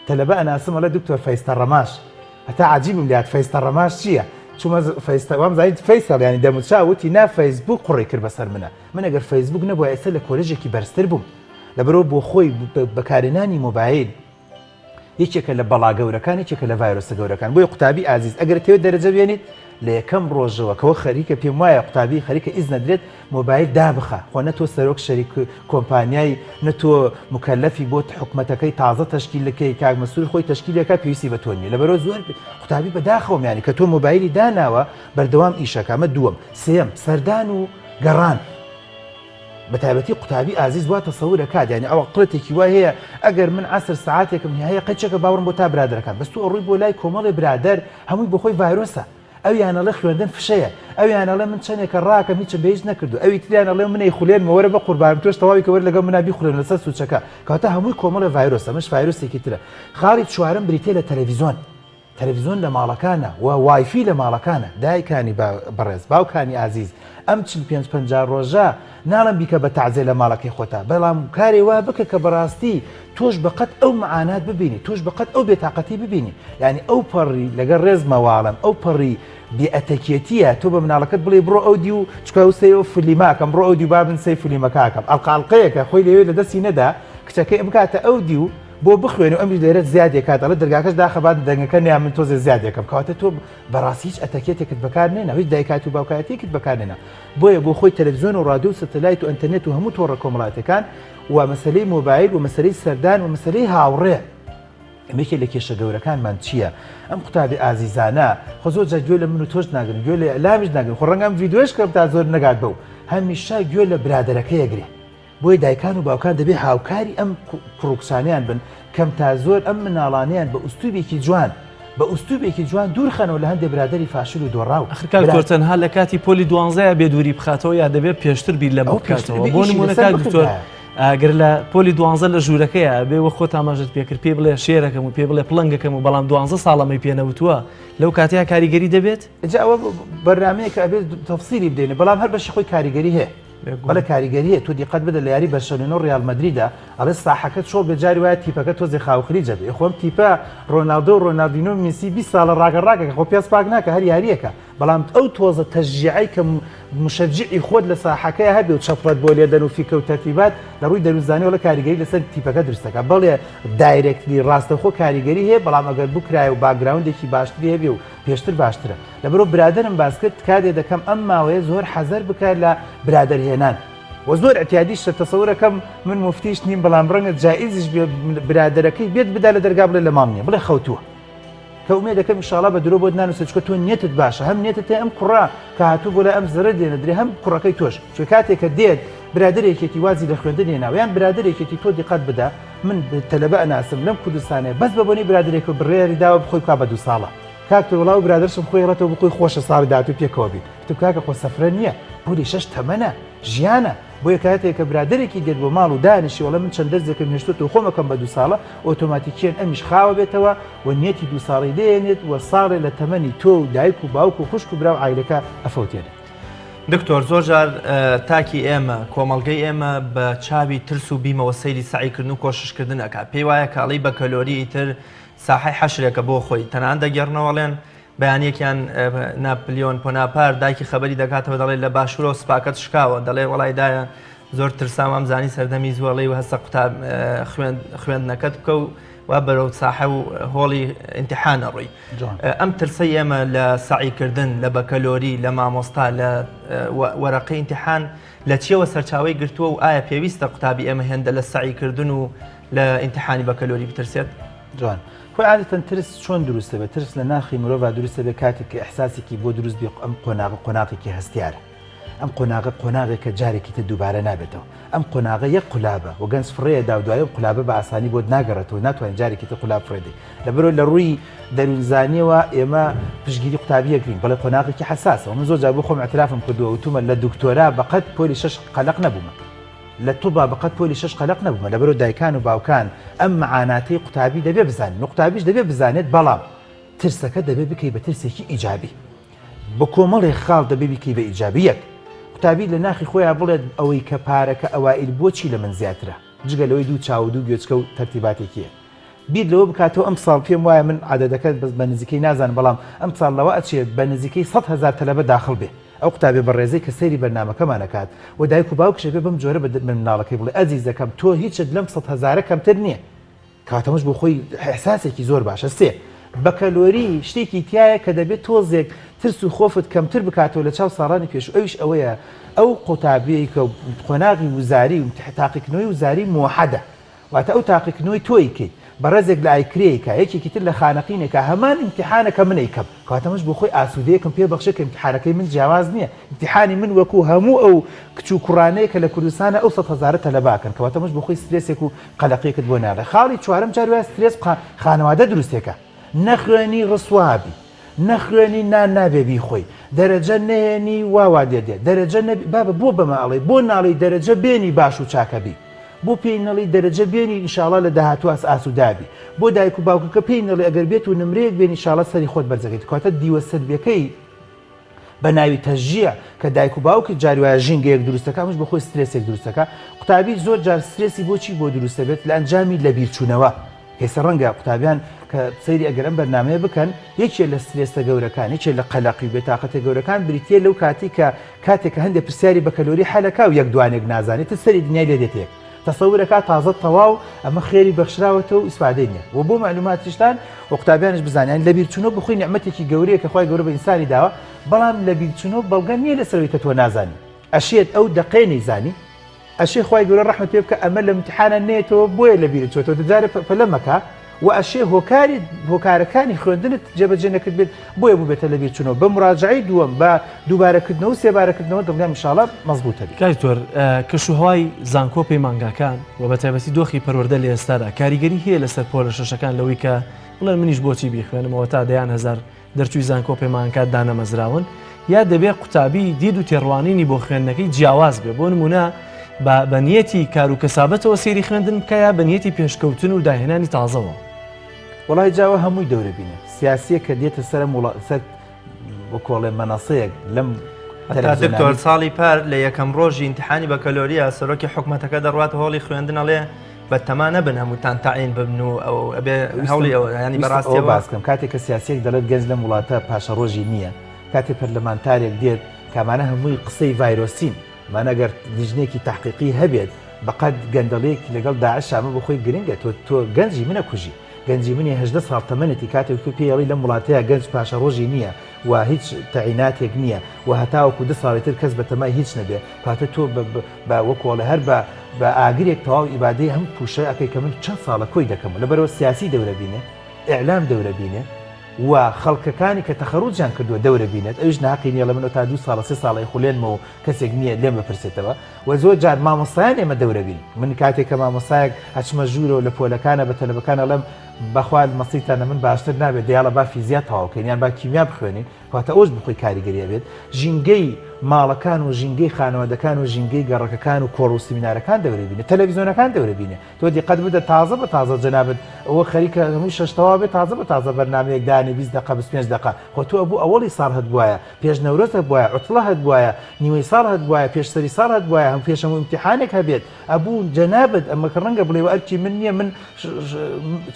تەلەبە ئەناسمە لە دکتۆر فەیستە ڕەماش هەتا عەجیبم لات فەیستە ڕەماش چییە چوومە فەیستەوام زانیت فەیسەڵ ینی دەموچاوتی نا فەیسبوک قوڕی کرد بەسەر منە من ئەگەر فەیسبوک نەبووە ئێستا لە کۆلێژێکی بەرزتر بووم لەبەرەوە بۆ خۆی بەکارهێنانی مۆبایل یەکێکە لە بەڵا گەورەکان یەکێکە لە ڤایرۆسە گەورەکان بۆی قوتابی ئازیز ئەگەر تێوێت دەرەجە بێنیت لە یەکەم ڕۆژەوە کەەوە خەریکە پێم وایە قوتابی خەریکە ئیز نەدرێت مۆبایل دابخە خۆ نە تۆ سەرۆک شەریک کۆمپانیای نە تۆ مکەلەفی بۆ حکومەتەکەی تازە تەشکیلەکەی کاک مەسوول خۆی تەشکیلەکە پێویستی بە تۆ نیە لەبەرەوە زۆر قوتابی بەداخەوە میانی کە تۆ مۆبایلی داناوە بەردەوام ئیشەکە ئەمە دووەم سێم سەردان و گەڕان بەتایبەتی قوتابی ئازیز وا تەسەورەکات یعنی ئەوە قڵەتێکی وای هەیە ئەگەر من 10 ساعاتێکم هەیە قەچێکە باوەڕم بۆ تا برادەکان بەس تو ڕووی بۆ لای کۆمەڵی برادەر هەمووی بۆ خۆی ڤایرۆسە ئەو یانەڵە خوێندن فشەیە ئەو یانەڵە من چەندێکە ڕاکەم هیچ بێژ نەکردو ئەوی تریانەڵێ منەی خولێن وەرە بە قوربانم تۆش تەواوی کە وەر لەگەڵ منابی خوڵێن لەسەر سوچەکە کەواتە هەمووی کۆمەڵە ڤایرۆسە مش ڤایرۆسێکی ترە خاڵی چوارەم بریتێ لە تەلەڤیزۆن لە ماڵەکانە و وایفی لە ماڵەکانە دایکانی بەڕێز باوکانی ئازیز ئەم 550 ڕۆژە ناڵم بیکە بە تەعزیە لە ماڵەکەی خۆتا بەڵام کارێ وا بکە کە بەڕاستی تۆش بەقەت ئەو معانات ببینی تۆش بەقەت ئەو بێتاقەتی ببینی یعنی ئەو پەڕی لەگەڵ ڕێز مەواڵم ئەو پەڕی بێئەتەکێتیە تۆ بە مناڵەکەت بڵێ بڕۆ ئەو دی و چکەوسێ و فلیماکەم بڕۆ ئەو دی با بن سەی فلیمەکەکەم ئەڵقاڵقەیەکە خۆی لەوێ لە دەستی نەدا کچەکەی ئەمکاتە ئەو دی و بۆ بخوێن و ئەمری لێرە زیادێک کاتەڵە دەرگاکەش داخەبات دەنگەکە نیان من تۆزێ زیادێکم کەواتە تۆ بەڕاستی هیچ ئەتەکێتێکت بەکار نێنە هیچ دایکات و باوکایەتێکت بەکار نێنە بۆیە بۆ خۆی تەلەڤیزۆن و ڕادیۆ و سەتەلایت و ئەنتەرنێت و هەموو تۆڕە کۆمەڵاتەکان و مەسەلەی مۆبایل و مەسەلەی سەردان و مەسەلەی هاوڕێ ئەمەکێ لە کێشە گەورەکانمان چییە؟ ئەم قوتابی ئازیزانە خۆ زۆر جا گوێ لە من و تۆش ناگرن گوێ لە ئەلامیش ناگرن خۆ ڕەنگەم ڤیدیۆش کەم تا زۆر نەگات بەو هەمیشە گوێ لە برادەرەکە یەگرێ بۆی دایکان و باوکان دەبێ هاوکاری ئەم کوڕکسانیان بن کەم تا زۆر ئەم مناڵانیان بە ئوستوبێکی جوان بە ئوستوبێکی جوان دوورخەنەوە لە هەندێک برادری فاشل و دۆڕاو ئەخرکار تەنها لە کاتی پۆلی 12 بێ دووری بخاتەوە یا دەبێت پێشتر بیر لە بکاتەوە بۆ نمونەکە دکتۆر ئەگەر لە پۆلی 12 لە ژوورەکەیە بێوە خۆ تاماژت پێکرد پێ بڵێ شێرەکەم و پێ بڵێ پڵنگەکەم و بەڵام 12 ساڵەمەی پێنەوتووە لەو کاتەیە کاریگەری دەبێت جا ئەوە بەرنامەیەکە ئەبێت تەفسیری بدەینە بەڵام هەر بەشی خۆی کاریگەری هەیە بەڵە کاریگەریە تۆ دیقەت بدە لە یاری بەرشەلۆنە و ڕیال مەدریدا ئەڵێ ساحەکەت شۆ بێجاری وایە تیپەکە تۆزی خاوخری جەبێ خۆم تیپە ڕۆناڵدۆ و ڕۆناڵدینۆ میسی 20 ساڵە ڕاگەڕاکە خۆ پێس پاک ناکە هەر یاریەکە بەڵام ئەو تۆزە تەشجیعی کە مشجعی خۆت لە ساحەکەی هەبێ و چەپڕەت بۆ لێدەن و فیکە و تەرتیبات لە ڕووی دەروزانیەوە لە کاریگەری لەسەر تیپەکە دروستەکە بەڵێ دایرێکتلی ڕاستەخۆ کاریگەری هەیە بەڵام ئەگەر بکرایە و باگراوندێکی باشتری هەبێ و پێشتر باشترە لەبەرۆ برادرم باس کرد کاتێ دەکەم ئەم ماوەیە زۆر حەزەر بکات لە برادەرهێنان و زۆر ئەتیادیش تەسەورەکەم من مفتیش نیم بەڵام ڕەنگە جائیزش برادەرەکەی بێت بدا لە دەرگا بڵێ لە مام نییە بڵێ خەوتووە کە ئومێ دەکەم ئینشاڵڵا بە درۆ بۆ نانووسە چکە تۆ نیەتت باشە هەم نێتت ئەم کوڕا کە هاتوو بۆ لە ئەم زەرە دێنە درێ هەم کوڕەکەی تۆش چۆ کاتێککە دێت برادێکێتی وازی لە خوێندن هێناویان برادێکێتی تۆ دیقەت بدا من تەلەبە ئەناسم لەم کوردستانەیە بەس بەبوونی برادێک و بڕێری داوە بخۆی کا بە 2 ساڵە کاکتۆ وڵاو برادرشم خۆی ڕێتەوە بخۆی خۆشە ساڵی داهاتوو پێکەوە بیت تو کاکە خۆ سەفرە نییە پولی 6 تەمەنە ژیانە بۆ کاتێک کە برادێکی دێت بۆ ماڵ و دانیشی وڵە من چەند دەرزێکم هێشتۆ و خۆمەکەم بە 2 ساڵە ئۆتۆماتیکیان ئەمیش خاوە بێتەوە و نیەتی 2 ساڵی دێنێت و ساڵێ لە تەمەنی تۆ و دایک و باوک و خوشک و براو عیلەکە ئەفەوتێنێت دکتۆر زۆر جار تاکی ئێمە کۆمەڵگەی ئێمە بە چاوی ترس و بیمەوە سەیری سعیکردن و کۆششکردن ئەکا پێی وایە کاڵی بە کەلۆری تر ساحی حەشرێکە بۆ خۆی تەنان دەگەڕنەوەڵێن بەیانێکیان ناپلیۆن پۆناپار دایکی خەبەری دەکاتەوە دەڵێ لە باشوورەوە سپاکەت شکاوە دەڵێ وەڵایدایە زۆر ترسام ئەم زانی سەردەمی زوەڵی و هەستە قوتاب خوێندنەکەت بکە و وا بەرەو ساحە و هۆڵی ئیمتیحانە ڕووی ئەم ترسەی ئێمە لە سعیکردن لە بەکەلۆری لە مامۆستا لە وەرەقەی ئیمتیحان لە چیەوە سەرچاوی گرتووە و ئایا پێویستە قوتابی ئێمە هێندە لە سعیکردن و لە ئیمتیحانی بەکەلۆری بترسێت؟ جوان خۆی عادەتەن ترس چۆن دروستە بێت ترس لە ناخی مرۆڤ دروستە بێت کاتێک کە ئەحساسێکی بۆ دروست بێ ئەم قۆناغێکی هەستیارە ئەم قۆناغێکە جارێکی تر دووبارە نابێتەوە ئەم قۆناغە یەک قولابە و گەنج فڕەیە داودایە و قولابە بە ئاسانی بۆ ناگەڕێتەوە ناتوانین جارێکی تر قولاب فڕێدی لەبەرەوە لە ڕووی دەروونزانیەوە ئێمە پشگیری قوتابی یەکرین بەڵێ قۆناغێکی حساسە من زۆر جار بۆ خۆم اعترافم کردووە وتومە لە دکتۆرا بەقەت پۆلی 6 قەلق نەبوومە لە تووبا بەقەت پۆلی 6 قەلق نەبوومە لەبەرەوە دایکان و باوکان ئەم معاناتەی قوتابی دەبێ بزانین و قوتابیش دەبێ بزانێت بەڵام ترسەکە دەبێ بکەی بە ترسێکی ئیجابی بە کۆمەڵی خاڵ دەبێ بکەی بە ئیجابیەک قوتابی لە ناخی خۆیان بڵێت ئەوەی کە پارەکە ئەوائل بۆچی لە من زیاترە جگە لەوەی دوو چاو و دوو گوێچکە و تەرتیباتێکیە بیر لەوە بکاتەوە ئەم ساڵ پێم وایە من عادەدەکە بە نزیکەی نازان بەڵام ئەم ساڵ لەوە ئەچێت بە نزیکەی 100,000 تەلەبە داخل بێ ئەو قوتابێ بە ڕێزەی کە سەیری بەرنامەکەمانەکات و دایک و باوکشە بێ بەم جۆرە بە مناڵەکەی بڵێ ئەزیزەکەم تۆ هیچت لەم 100,000 کەمتر نییە کاتەمەش بۆ خۆی احساسێکی زۆر باشە سێ بە کەلۆری شتێکی تایە کە دەبێت تۆزێک ترس و خۆفت کەمتر بکاتەوە لە چاو ساڵانی پێش ئەویش ئەوەیە ئەو قوتابیەی کە قۆناغی وزاری و تاقیکردنەوەی وزاری موحەدە واتە ئەو تاقیکردنەوەی تۆی کرد بە ڕێزێک لە ئایکرەیەکە یەکێکی تر لە خانەقینێکە هەمان ئیمتیحانەکە من ئەیکەم کاتەمەش بۆ خۆی ئاسوودەیەکم پێ بەخشە کە ئیمتیحانەکەی من جیاواز نییە ئیمتیحانی من وەکو هەموو ئەو کچ و کوڕانەیە کە لە کوردستانە ئەو 100,000 تەلەباکەن کەواتەمەش بۆ خۆی سترێسێک و قەلەقێکت بۆ ناڕێ خاڵی چوارەم جار وایە سترێس خانەوادە دروستێکە نەخوێنی ڕسوابی نەخوێنی نان نابێبی خۆی دەرەجە نێنی واوا دێدێ دەرەجە بابە بۆ بەماڵی بۆ ناڵی دەرەجە بێنی باش و چاکەبی بۆ پێی نەڵی دەرەجە بێنی ئینشاڵە لە داهاتوو ئاسوودابی بۆ دایک و باوکەکە پێی نەڵی ئەگەر بێت و نمرەیەک بێنی ئینشاڵە سەری خۆت بەرزەکەیت کاتە دیوە سەربیەکەی بە ناوی تەژیە کە دایک و باوکی جاری وایە ژینگەیەک دروستەکە مش بەخۆی سترێسێک دروستەکە قوتابی زۆر جار سترێسی بۆچی بۆ دروستە بێت لە ئەنجامی لە بیرچوونەوە هێستا ڕەنگە قوتابیان کە سەیری ئەگەرم بەرنامەیە بکەن یەکێ لە سترێسە گەورەکان یەکێ لە قەلەقی بێتاقەتە گەورەکان بریتە لەو کاتی کە کاتێکە هەندێک پرسیاری بە کەلۆری حەلەکە و یەک دوانێک نازانێت سەری دنیای لێ دێتێک تەسەورەکە تازە تەواو ئەمە خێری بەخشراوەتەوە و ئیسپادەی نییە و بۆ معلوماتیشتان و قوتابیانش بزانیان لە بیرچوونەوە بخۆی نعمەتێکی گەورەیە کە خۆی گەورە بە ئینسانی داوە بەڵام لە بیرچوونەوە بەڵگە نییە لەسەرەوەی کە تۆ نازانی ئەشێت ئەو دەقەی نەیزانی ئەشێ خۆی گەورە ڕەحمەت پێ بکە ئەمە لە امتحانە نێتەوە بۆیە لە بیرت چۆتەوە دەجارە پەلەمەکە و ئەشێ هۆکارەکانی خوێندنت جێبەجێ نەکرد بێت بۆیە بوو بێتە لە بیرچوونەوە بە مراجعی دووەم بە دووبارەکردنەوە و سێبارەکردنەوە دڵنیام ئینشاڵڵا مەزبووتە بێت. کاکتۆر کەشوهەوای زانکۆپی مانگاکان و بە تایبەتی دۆخی پەروەردە لە ئێستادا کاریگەری هەیە لەسەر پۆلە شەشەکان لەوەی کە بڵێن منیش بۆچی بیخوێنمەوە تا دەیان هەزار دەرچووی زانکۆپی مانگات دانەمەزراون یا دەبێت قوتابی دید و تێڕوانینی بۆ خوێندنەکەی جیاواز بێ بۆ نمونە بە نیەتی کار و کەسابەتەوە سێری خوێندن بکایە بە نیەتی پێشکەوتن و داهێنانی تازەوە. وڵای جاوە هەمووی دەورە بینێ سیاسیە کە دێتە سەر سەر بۆ کۆڵێ مەناسەیەک لەم دکتۆر ساڵی پار لە یەکەم ڕۆژی ئیمتیحانی بە کەلۆریە سەرۆکی حکوومەتەکە دەڕواتە هۆڵی خوێندنەڵێ بە تەمانە بن هەمووتان تاعین ببن و ئەو ئەبێ هەوڵی ئەوە ینی بەڕاستی باسکەم کاتێک کە سیاسیەک دەڵێت گەنج لەم وڵاتە پاشە ڕۆژی نییە کاتێک پەرلەمانتارێک دێت کامانە هەمووی قسەی ڤایرۆسین مانەگەر لیژنێکی تحقیقی هەبێت بەقەت گەندەڵەیەکی لەگەڵ داعش شامە بخۆی گرنگە تۆ گەنجی منە کوژی گەنجی منی 18 ساڵ تەمەنێتی کاتێک تو پێڵی لەم وڵاتەیە گەنج پاشە ڕۆژی نییە و هیچ تەعیناتێک نییە و هەتاوەکو 2 ساڵی تر کەس بە تەمای هیچ نەبێ کاتە تۆ بە وەکۆڵە هەر بە ئاگرێک تەواو ئیبادەی هەم پوشە ئەەکەی کە من چەند ساڵە کۆی دەکەم لەبەرەوە سیاسی دەورە بینێ ئیعلام دەورە بینێ و خەڵکەکانی کە تەخەڕوجیان کردووە دەورە بینێت ئەوش ناقی نیە لە منەوە تا 2 ساڵە 3 ساڵی خولێنمەوە کەسێک نییە لێم بپرسێتەوە و زۆر جار مامۆستایان ئێمە دەورە بین من کاتێک کە مامۆستایەک هەچمە ژوورەوە لە پۆلەکانە بە تەلەبەکانە لەم بەخوال مەسیتانە من باشتر نابێت دیاڵە با فیزیات تەواوکەین یان با کیمیا بخوێنین کاتە ئەوش بخۆی کاریگەریە بێت ژینگەی ماڵەکان و ژینگەی خانەوەدەکان و ژینگەی گەڕەکەکان و کۆڕ و سیمینارەکان دەورە بینێ تەلەڤیزۆنەکان دەورە بینێ تۆ دیقەت بدە تازە بە تازە جەنابەت ئەوە خەریکە هەمووی شەشتەوا بێت تازە بە تازە بەرنامەیەک دانی 20 دقیقە 25 دقیقە خۆ تۆ ئەبوو ئەوڵی ساڵ هەت بواە پێش نەورۆز هەت بواە عوتڵە هەت بواە نیوەی ساڵ هەت بواە پێش سەری ساڵ هەت بواە هەم پێش هەموو ئیمتیحانێک هەبێت ئەبوو جەنابەت ئەمە کە ڕەنگە بڵێ ئەرکی من نییە من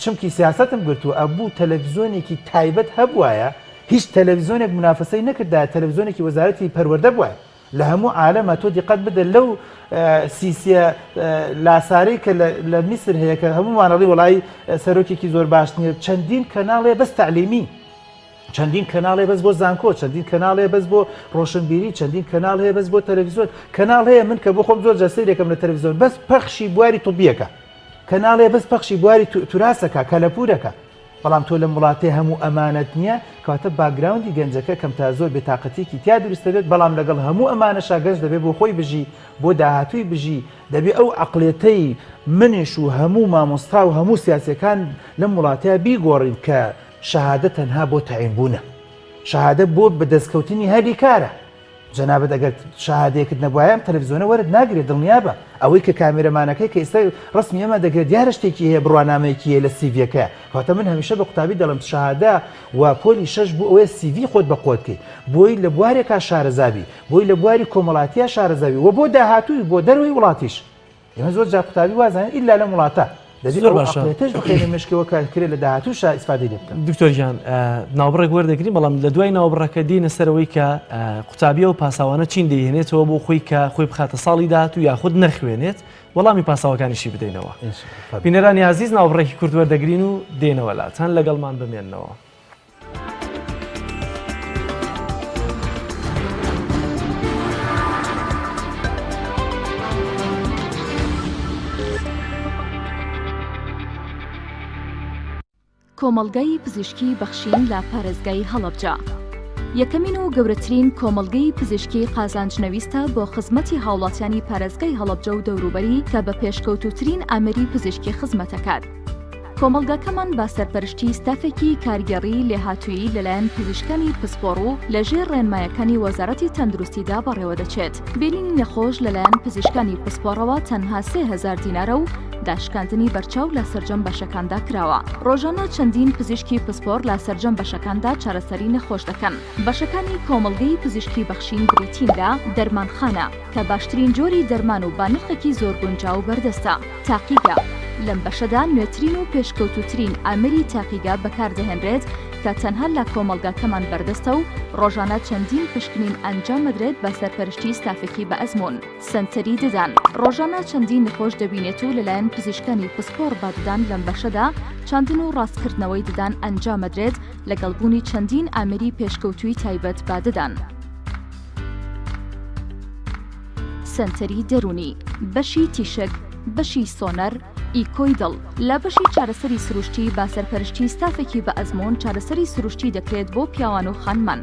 چمکی سیاستم گرتووە ئەبوو تەلەڤیزۆنێکی تایبەت هەبوایە هیچ تەلەڤیزۆنێک منافسەی نەکردا تەلەڤیزۆنێکی وەزارەتی پەروەردە بووە لە هەموو عالەمە تۆ دیقەت بدە لەو سیسیە لاسارەی کە لە میسر هەیە کە هەمووانەڵی وڵی سەرۆکێکی زۆر باش نییە چەندین کەناڵێ بەس تعلیمی چەندین کەناڵێ بەس بۆ زانکۆ چەندین کەناڵێ بەس بۆ ڕۆشنبیری چەندین کەناڵ هەیە بەس بۆ تەلەڤیزۆن کەناڵ هەیە من کە بۆ خۆم زۆر جەسەیرێکم لە تەلەڤیزۆن بەس پەخشی بواری توبیەکە کە ناڵێ بەس پەخشی بواری توراسەکە کەلەپورەکە بەڵام تۆ لە وڵاتی هەموو ئەمانەت نییە کەواتە باگراوندی گەنجەکە کەم تا زۆر بێتاقەتێکی تیا دروستە بێت بەڵام لەگەڵ هەموو ئەمانەشا گەنج دەبێت بۆ خۆی بژی بۆ داهاتووی بژی دەبێت ئەو عقلێتەی منیش و هەموو مامۆستا و هەموو سیاسەکان لەم وڵاتەیە بیگۆڕین کە شەهادە تەنها بۆ تەعینبوونە شەهادە بۆ بەدەستکەوتنی هەری کارە جەنابەت ئەگەر شەهادەیەکت نەبووایە تەلەڤیزیۆنە وەرت ناگرێت دڵنیا بە ئەوەی کە کامێرەمانەکەی کە ئێستا ڕسمی ئەمە دەگرێت دیارە شتێکی هەیە بڕوانامەیەکی هەیە لە سیڤەکە کەواتە من هەمیشە بە قوتابی دەڵم شەهادە و پۆلی 6 بوو ئەوەیە سیڤی خۆت بە قۆتکەی بۆی لە بوارێکا شارەزابی بۆی لە بواری کۆمەڵاتیە شارەزاوی و بۆ داهاتووی بۆ دەروی وڵاتیش ئێمە زۆر جا قوتابی وازانێت ئیلا لەم وڵاتە دەبێت بخێنە مشکەوە کارکرێت لە داهاتووشە ئیسفادەی لێ بکەن. دکتۆرجان ناوبڕێک وەردەگرین بەڵام لە دوای ناوبڕەکە دینە سەرەوەی کە قوتابیە و پاساوانە چین دەیهێنێتەوە بۆ خۆی کە خۆی بخاتە ساڵی داهاتوو یاخود نەخوێنێت وەڵامی پاساوەکانیشی بدەینەوە. بینەرانی عزیز ناوبڕێکی کورد وەردەگرین و دێنەوە لاتان لەگەڵمان بمێننەوە. کۆمەڵگەی پزیشکی بەخشین لە پارێزگای هەڵەبجە یەکەمین و گەورەترین کۆمەڵگەی پزیشکی قازانجنەویستە بۆ خزمەتی هاوڵاتیانی پارێزگای هەڵەبجە و دەوروبەری کە بە پێشکەوتوترین ئامەری پزیشکی خزمەتەکات. کۆمەڵگەکەمان با سەرپەرشتی ستافێکی کارگەڕی لێهاتوویی لەلایەن پزیشکانی پسپۆڕ و لەژێر ڕێنمایەکانی وەزارەتی تەندروستیدا بەڕێوە دەچێت. بینینی نەخۆش لەلایەن پزیشکانی پسپۆڕەوە تەنها 3000 دینارە و داشکاندنی بەرچاو لە سەرجەم بەشەکاندا کراوە. ڕۆژانە چەندین پزیشکی پسپۆڕ لە سەرجەم بەشەکاندا چارەسەری نەخۆش دەکەن. بەشەکانی کۆمەڵگەی پزیشکی بەخشین بریتین لە دەرمانخانە کە باشترین جۆری دەرمان و بانرخێکی زۆر گونجاو بەردەستە. تاقیگا لەم بەشەدا نوێترین و پێشکەوتوترین ئامەری تاقیگا بەکاردەهێنرێت کە تەنها لە کۆمەڵگاکەمان بەردەستە و ڕۆژانە چەندین پشکنین ئەنجام بدرێت بە سەرپەرشتی ستافێکی بە ئەزمون. سنتەری ددان ڕۆژانە چەندین نەخۆش دەبینێت و لەلایەن پزیشکانی پسپۆڕ باددان لەم بەشەدا چاندن و ڕاستکردنەوەی ددان ئەنجامەدرێت لەگەڵبوونی چەندین ئامەری پێشکەوتووی تایبەت باددان. سنتەری دەرونی بەشی تیشک بەشی سۆنەر ئیکۆی دڵ لە بەشی چارەسەری سروشتی با سەرپەرشتی ستافێکی بە ئەزمۆن چارەسەری سروشتی دەکرێت بۆ پیاوان و خانمان.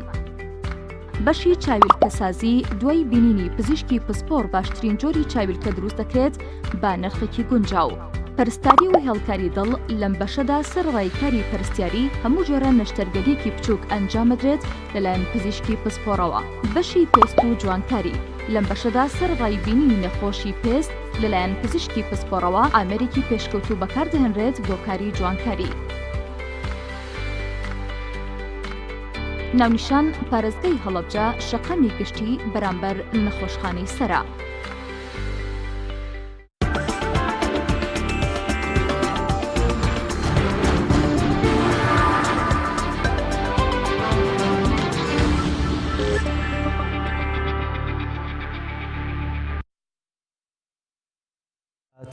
بەشی چاویلکەسازی دوای بینینی پزیشکی پسپۆڕ باشترین جۆری چاویلکە دروست دەکرێت با نرخێکی گونجاو. پەرستاری و هێڵکاری دڵ لەم بەشەدا سەرڕایکاری پەرستیاری هەموو جۆرە نەشتەرگەلێکی بچووک ئەنجامەدرێت لەلایەن پزیشکی پسپۆڕەوە. بەشی پێست و جوانکاری لەم بەشەدا سەرڕایبینی نەخۆشی پێست لەلایەن پزیشکی پسپۆڕەوە ئامەرێکی پێشکەوتوو بەکاردەهێنرێت بۆ کاری جوانکاری. ناونیشان پارێزگای هەڵەبجە شەقامی گشتی بەرامبەر نەخۆشخانەی سەرە.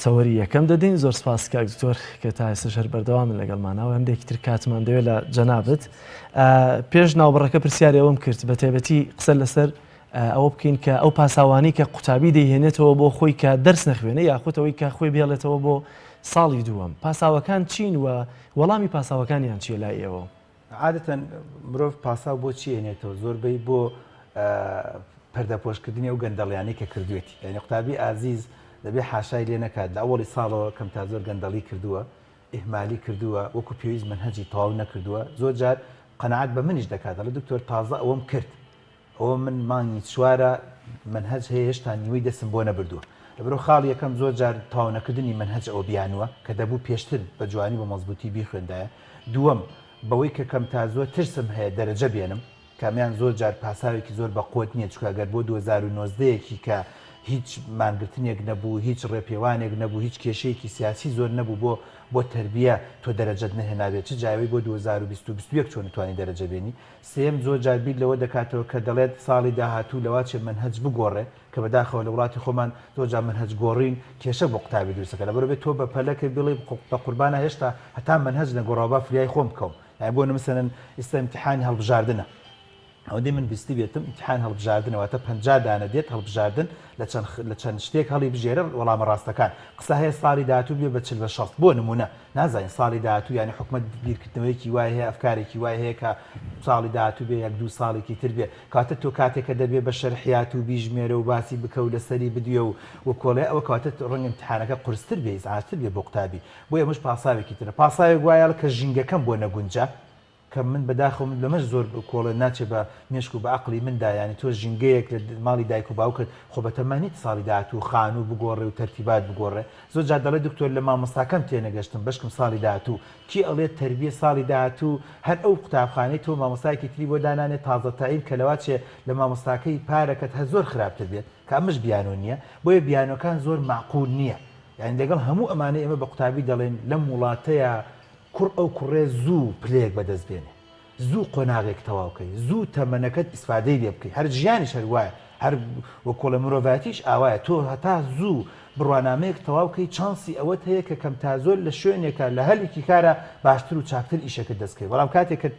تەوەری یەکەم دەدەین زۆر سپاس کاک دکتۆر کە تا ئێستا هەر بەردەوامن لەگەڵمانەوە هەندێکی تر کاتمان دەوێت لە جەنابەت. پێش ناوبڕەکە پرسیاری ئەوم کرد بە تایبەتی قسە لەسەر ئەوە بکەین کە ئەو پاساوانی کە قوتابی دەیهێنێتەوە بۆ خۆی کە دەرس نەخوێنێ یاخۆتەوەی کە خۆی بێڵێتەوە بۆ ساڵی دووەم پاساوەکان چین و وەڵامی پاساوەکانیان چیە لای ئێوە؟ عادەتەن مرۆڤ پاساو بۆ چی هێنێتەوە زۆربەی بۆ پەردەپۆشکردنی ئەو گەندەڵیانەی کە کردوێتی یعنی قوتابی ئازیز دەبێ حاشای لێ نەکات لە ئەوڵی ساڵەوە کەم تا زۆر گەندەڵی کردووە ئیهمالی کردووە وەکو پێویست منهەجی تەواو نەکردووە زۆر جار قەنەعەت بە منیش دەکات دەڵێ دکتۆر تازە ئەوەم کرد ئەوە من مانگی چوارە منهەج هەیە هێشتا نیوەی دەستم بۆ نەبردووە لەبەرەوە خاڵ یەکەم زۆر جار تەواو نەکردنی منهەج ئەوە بیانوە کە دەبوو پێشتر بە جوانی بە مەزبوطی بیخوێندایە دووەم بەوەی کە کەم تا زۆر ترسم هەیە دەرەجە بێنم کامیان زۆر جار پاساوێکی زۆر بە قوت نییە چکە گەر بۆ 2019یەکی کە هیچ مانگرتنێک نەبوو هیچ ڕێپێوانێک نەبوو هیچ کێشەیەکی سیاسی زۆر نەبوو بۆ تربیە تۆ دەرەجەت نەهێنابێت چ جاوی بۆ 2021 چۆن توانی دەرەجە بێنی سێم زۆر جار بیر لەوە دەکاتەوە کە دەڵێت ساڵی داهاتوو لەواچێ منهەج بگۆڕێ کە بەداخەوە لە وڵاتی خۆمان زۆر جار منهەج گۆڕین کێشە بۆ قوتابی دروستەکە لەبەرەوە بێت تۆ بە پەلەکە بڵێ بە قوربانە هێشتا هەتا منهەج نەگۆڕاوە فریای خۆم بکەم یعنی بۆ مثلەن ئێستا ئیمتیحانی هەڵبژاردنە ئەوەندەی من بیستی بێتم ئیمتیحان هەڵبژاردنەوەتە 50 دانە دێت هەڵبژاردن لە چەند شتێک هەڵی بژێرە وەڵامە ڕاستەکان قسە هەیە ساڵی داهاتوو بێ بە 40 بۆ نمونە نازانین ساڵی داهاتوو یعنی حکومەت بیرکردنەوەیکی وای هەیە ئەفکارێکی وای هەیە کە ساڵی داهاتوو بێ 1-2 ساڵێکی تر بێ کاتە تۆ کاتێکە دەبێ بە شەرحیات و بیژمێرە و باسی بکەو لەسەری بدوێ و کۆڵێ ئەوە کاتە ڕەنگە ئیمتیحانەکە قورستر بێ ئیزعاجتر بێ بۆ قوتابی بۆ ئەمەش پاساوێکی ترە پاساوێک وایە کە ژینگەکەم بۆ نەگونجە کە من بەداخەوم لەمەش زۆر کۆڵە ناچێت بە مێشک و بە عقلی مندا ینی تۆ ژینگەیەک لە ماڵی دایک و باوکرد خۆ بەتەمانیت ساڵی داهاتوو خان و بگۆڕێ و تەرتیبات بگۆڕێ زۆر جار دەڵێ دکتۆر لە مامۆستاکەم تێنەگەشتم بەشکم ساڵی داهاتوو کی ئەڵێت تەربیە ساڵی داهاتوو هەر ئەو قوتابخانەی تۆ مامۆستایەکی تری بۆ دانانێت تازەترین کە لەواتچێ لە مامۆستاکەی پارەکەت هە زۆر خراپتر بێت کە ئەمەش بیانۆ نییە بۆیە بیانەکان زۆر معقول نییە یعنی لەگەڵ هەموو ئەمانەی ئێمە بە قوتابی دەڵێن لەم وڵاتەیە کوڕ ئەو کوڕێ زوو پلەیەک بەدەست بێنێ زوو قۆناغێک تەواوکەی زوو تەمەنەکەت ئیسفادەی لێ بکەی هەر ژیانی شەر وایە هەر وە کۆڵە مرۆڤاتیش ئاوایە تۆ هەتا زوو بڕوانامەیەک تەواوکەی چانسی ئەوەت هەیە کە کەم تا زۆر لە شوێنێکە لە هەلێکی کارە باشتر و چاکتر ئیشەکە دەستکەی بەڵام کاتێکە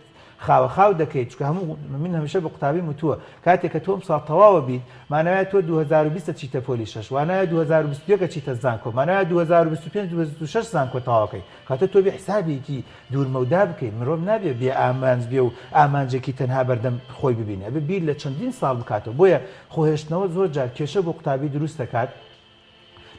خاوەخاو دەکەیت چکە هەموو من هەمیشە بە قوتابی وتووە کاتێککە تۆم ساڵ تەواوە بیت مانەوێت تۆ 2020 چیتە پۆلی شەش وانایە 2021 چیتە زانکۆ مانایە 2025 زانکۆ تەواوەکەی کاتە تۆ بێ حسابێکی دوورمەودا بکەیت مرۆڤ نابێ بێ ئامانج بێ و ئامانجێکی تەنها بەردەم خۆی ببینێ بە بیر لە چەندین ساڵ بکاتەوە بۆیە خۆهێشتنەوە زۆر جار کێشە بۆ قوتابی دروست دەکات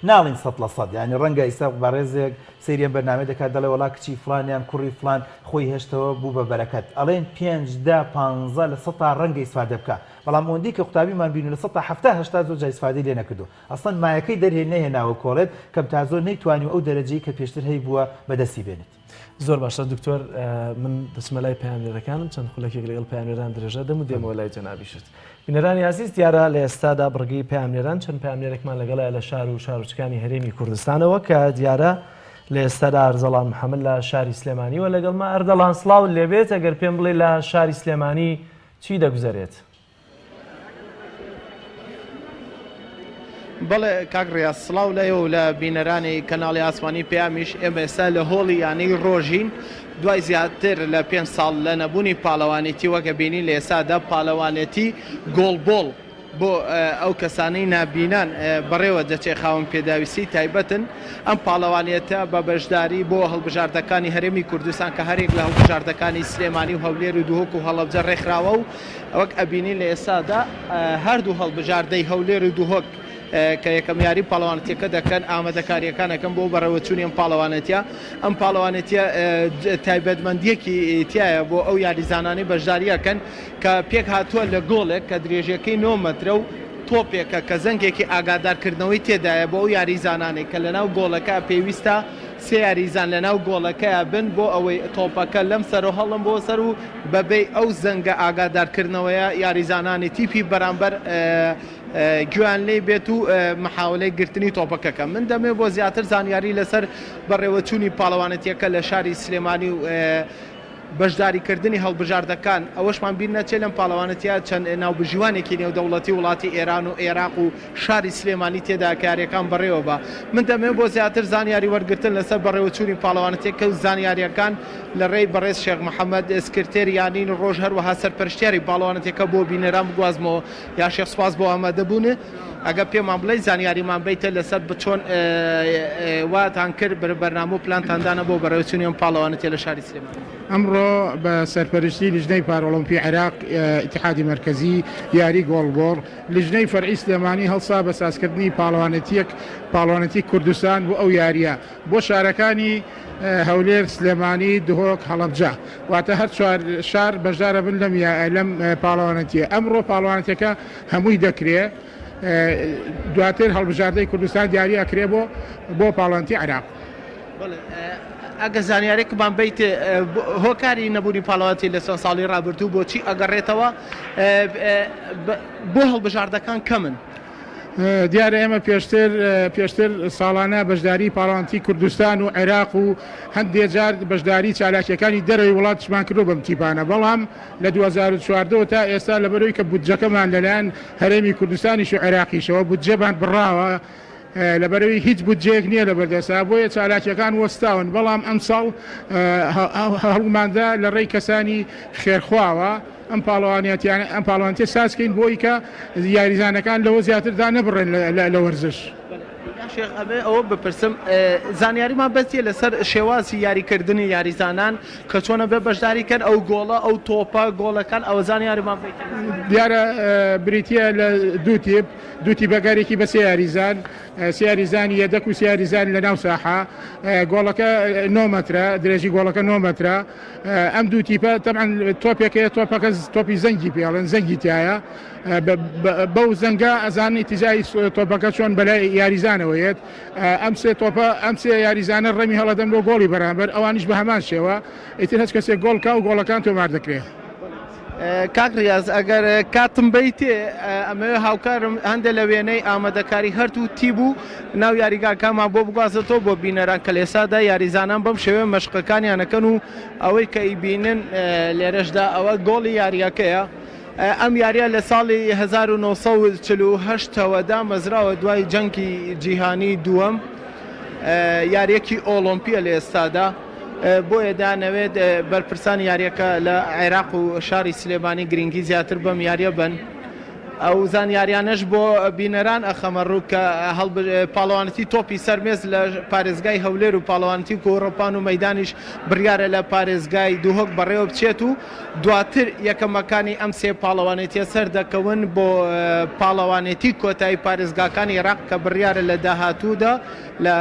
ناڵین 100% ینی ڕەنگە ئیسا بەڕێزێک سریان بەرنامە دەکات دەڵێ وڵا کچی فلانیان کوڕی فلان خۆی هێشتەوە بوو بە بەرەکەت ئەڵێن 5-15 لە 100 ڕەنگە ئیسفادە بکە بەڵام ئەوەندەی کە قوتابیمان بینو لە 170 زۆر جا ئیسفادەی لێ نەکردو ئەسڵەن مایەکەی دەرهێ نەهێناوە کۆڵێت کەم تا زۆر نەیتوانی ئەو دەرەجەی کە پێشتر هەی بووە بەدەستی بێنێت زۆر باشە دکتۆر من دەچمە لای پەیامێرەکانم چەند خولەکێک لەگەڵ پەیامێران درێژە دەم و دێمەوە لای جەنابیشت بینەرانی عزیز دیارە لە ئێستادا بڕگەی پەیامێران چەند پەیامێرێکمان لەگەڵایە لە شار و شارچکانی هەرێمی کوردستانەوە کە دیارە لە ئێستادا ئەرزەڵان محەممەد لە شاری سلێمانیوە لەگەڵما ئەردەڵان سڵاو لێبێت ئەگەر پێم بڵێ لە شاری سلێمانی چی دەگوزارێت؟ بەڵێ کاکڕیا سڵاو لەیە و لە بینەرانی کەناڵی ئاسمانی پێیامیش ئێمە ئێستا لە هۆڵی یانەی ڕۆژین دوای زیاتر لە 5 ساڵ لە نەبوونی پاڵەوانێتی وەکە بینی لە ئێستادا پاڵەوانێتی گۆڵبۆڵ بۆ ئەو کەسانەی نابینان بەڕێوە دەچێ خاوەن پێداویستی تایبەتن ئەم پاڵەوانێتە بە بەشداری بۆ هەڵبژاردەکانی هەرێمی کوردستان کە هەرێک لە هەڵبژاردەکانی سلێمانی و هەولێر و دووهۆک و هەڵەبجە ڕێکخراوە و ئەوەک ئەبینی لە ئێستادا هەردوو هەڵبژاردەی هەولێر و دووهۆک کە یەکەم یاری پاڵەوانەتیەکە دەکەن ئامادەکاریەکانەکەن بۆ بەڕێوەچوونی ئەم پاڵەوانێتیە ئەم پاڵەوانێتیە تایبەتمەندیەکی تایە بۆ ئەو یاریزانانی بەشداریەکەن کە پێک هاتووە لە گۆڵێک کە درێژەکەی 9 مەترە و تۆپێکە کە زەنگێکی ئاگادارکردنەوەی تێدایە بۆ ئەو یاریزانانی کە لەناو گۆڵەکە پێویستە سێ یاریزان لەناو گۆڵەکەیە بن بۆ ئەوەی تۆپەکە لەم سەر و هەڵم بۆ سەر و بەبێ ئەو زەنگە ئاگادارکردنەوەیە یاریزانانی تیپی بەرامبەر گویان لێ بێت و محاولەی گرتنی تۆپەکەکە من دەمێ بۆ زیاتر زانیاری لەسەر بەڕێوەچوونی پاڵەوانەتیەکە لە شاری سلێمانی و بەشداریکردنی هەڵبژاردەکان ئەوەشمان بیر نەچێت لەم پاڵەوانەتیە چەند ناوبژیوانێکی نێودەوڵەتی وڵاتی ئێران و عێراق و شاری سلێمانی تێدا کاریەکان بەڕێوە بە من دەمێ بۆ زیاتر زانیاری وەرگرتن لەسەر بەڕێوەچوونی پاڵەوانەتیەکە و زانیاریەکان لە ڕێی بەڕێز شێخ محەممەد سکرتێریانین ڕۆژ هەروەها سەرپەرشتیاری پاڵەوانەتیەکە بۆ بینەران بگوازمەوە یا شێخ سوپاس بۆ ئامادەبوون ئەگە پێمان بڵێ زانیاریمان بیتە لەسەر بچۆن واتان کرد بەرنامە و پلانتاندانە بۆ بەڕێوەچوونی ئەم پاڵەوانەتیە لە شاری سلێمانی ئەمڕۆ بە سەرپەرشتی لیژنەی پارۆڵمپی عێراق ئیتحادی مرکزی یاری گۆڵبۆڵ لیژنەی فەرعی سلێمانی هەڵسا بە سازکردنی پاڵەوانەتی کوردستان بۆ ئەو یاریە بۆ شارەکانی هەولێر سلێمانی دوهۆک هەڵەبجە واتە هەر شار بەشدارە بن لەم پاڵەوانەتیە ئەمڕۆ پاڵەوانەتەکە هەمووی دەکرێت دواتر هەڵبژاردەی کوردستان دیاری ئەکرێ بۆ پاڵەوانەتی عێراق ئەگە زانیارێکمان بیت هۆکاری نەبوونی پاڵەوانەتی لە ساڵی ڕابردوو بۆچی ئەگەڕێتەوە بۆ هەڵبژاردەکان کەمن دیارە ئێمە پێشتر ساڵانە بەشداری پاڵەوانەتی کوردستان و عێراق و هەندێک جار بەشداری چالاکیەکانی دەرەوەی وڵاتشمان کردو بەم تیپانە بەڵام لە 2014 تا ئێستا لەبەرەوەی کە بودجەکەمان لەلایەن هەرێمی کوردستانیش و عێراقیشەوە بودجەمان بڕاوە لەبەرەوەی هیچ بودجەیەک نییە لە بەردەسا بۆیە چالاکیەکان وەستاون بەڵام ئەم ساڵ هەڵماندا لە ڕێی کەسانی خێرخواوە ئەم پاڵەوانیە سازکەین بۆی کە یاریزانەکان لەوە زیاتردا نەبڕێن لە وەرزش. شێخ ئەبێ ئەوە بپرسم زانیاریمان بەستیە لەسەر شێوازی یاریکردنی یاریزانان کە چۆنە بێ بەشداری کرد ئەو گۆڵە ئەو تۆپە گۆڵەکان ئەوە زانیاریمان دیارە بریتە لە دووتی بەگارێکی بە سێ یاریزان سیاریزانی یەدەک و سیاریزان لە ناو ساحە گۆڵەکە 9 مەترە درێژی گۆڵەکە 9 مەترە ئەم دوو تیپە تەمان تۆپێکەیە تۆپەکە تۆپی زەنگی پێڵێن زەنگی تایە بەو زەنگە ئەزانی تیجای تۆپەکە چۆن بەلای یاریزانەوەیێت ئەم سێ یاریزانە ڕێمی هەڵەدەن بۆ گۆڵی بەرامبەر ئەوانیش بە هەمان شێوە ئیتر هەچ کەسێک گۆڵکا و گۆڵەکان تۆمار دەکرێت. کاک ریاز ئەگەر کاتم بیتێ ئەمەوێ هاوکارم هەندێک لە وێنەی ئامادەکاری هەردوو تی بوو ناو یاریگاکانمان بۆ بگوازێتەوە بۆ بینەران کە لێسادا یاریزانان بەم شێوێ مەشقەکانیانەکەن و ئەوەی کە ئیبینن لێرەشدا ئەوە گۆڵی یاریەکەیە. ئەم یاریە لە ساڵی 1948ەوەدا مەزراوە دوای جەنگی جیهانی دووەم یاریەکی ئۆلۆمپیە لە ئێستادا بۆیە دانەوێت بەرپرسانی یاریەکە لە عێراق و شاری سلێمانی گرنگی زیاتر بەم یاریە بن. ئەو زانیاریانەش بۆ بینەران ئەخەمە ڕوو کە پاڵەوانەتی تۆپی سەرمێز لە پارێزگای هەولێر و پاڵەوانەتی کۆڕۆپان و مەیدانیش بڕیارە لە پارێزگای دووهۆک بەڕێوە بچێت و دواتر یەکەمەکانی ئەم سێ پاڵەوانێتیە سەر دەکەون بۆ پاڵەوانێتی کۆتایی پارێزگاکانی عێراق کە بڕیارە لە داهاتوودا لە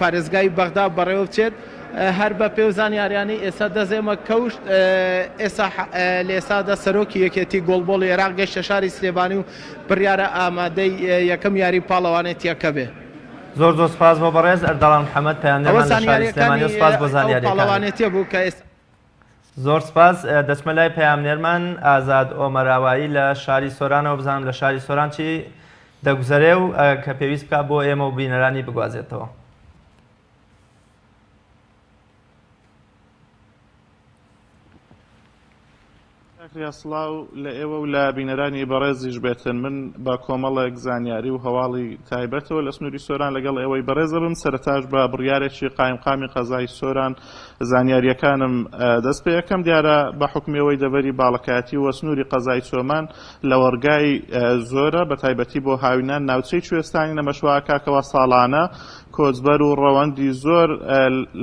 پارێزگای بەغدا بەڕێوە بچێت. هەر بە پێوزانیاریانی ئێستا دەزێمە کەوشت لە ئێستادا سەرۆکی یەکێتی گۆڵبۆڵ عێراق گەشتە شاری سلێمانی و بڕیارە ئامادەی یەکەم یاری پاڵەوانێتیەکە بێ. زۆر سپاس بۆ بەڕێز ئەردەڵان محەممەد پەیامنەرمان لە شاری سلێمانی و سپاس بۆ پاڵەوانێتیە بوو کە ئێستا زۆر سپاس دەچمە لای پەیامنەرمان ئازاد ئۆمەراوایی لە شاری سۆرانەوە بزانم لە شاری سۆران چی دەگوزەرێ و کە پێویست بکات بۆ ئێمە و بینەرانی بگوازێتەوە. سڵاو لە ئێوە و لە بینەرانی بەڕێزیش بێتن من بە کۆمەڵێک زانیاری و هەواڵی تایبەتەوە لە سنووری سۆران لەگەڵ ئێوەی بەڕێزە بم سەرەتاش بە بڕیارێکی قایمقامی قەزای سۆران زانیاریەکانم دەست پێ یەکەم دیارە بە حکومیەوەی دەبەری باڵەکاتی و سنووری قەزای سۆمان لە وەرگای زۆرە بە تایبەتی بۆ هاوینان ناوچەی کوێستانی نەمەشواکاکەوە ساڵانە کۆچبەر و ڕەوەندی زۆر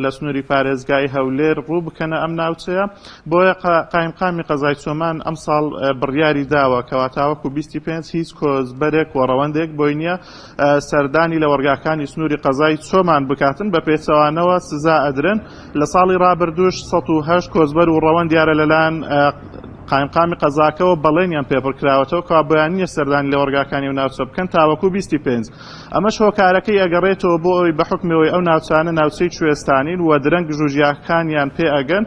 لە سنووری پارێزگای هەولێر ڕوو بکەنە ئەم ناوچەیە بۆیە قایمقامی قەزای سۆمان ئەم ساڵ بڕیاری داوە کەواتاوەکو 25 هیچ کۆچبەرێک و ڕەوەندێک بۆی نییە سەردانی لە وەرگاکانی سنووری قەزای سۆمان بکاتن بە پێچەوانەوە سزا ئەدرن لە ساڵی ڕابردووش 108 کۆچبەر و ڕەوەند دیارە لەلایەن قایمقامی قەزاکەەوە بەڵێنیان پێپڕکراوەتەوە کا بۆیانە سەردانی لە وەرگاکانی و ناوچە بکەن تاوەکو 25 ئەمەش هۆکارەکەی ئەگەڕێتەوە بۆ ئەوی بە حکمەوەی ئەو ناوچانە ناوچەی کوێستانین و درەنگ گژوجیاکانیان پێ ئەگەن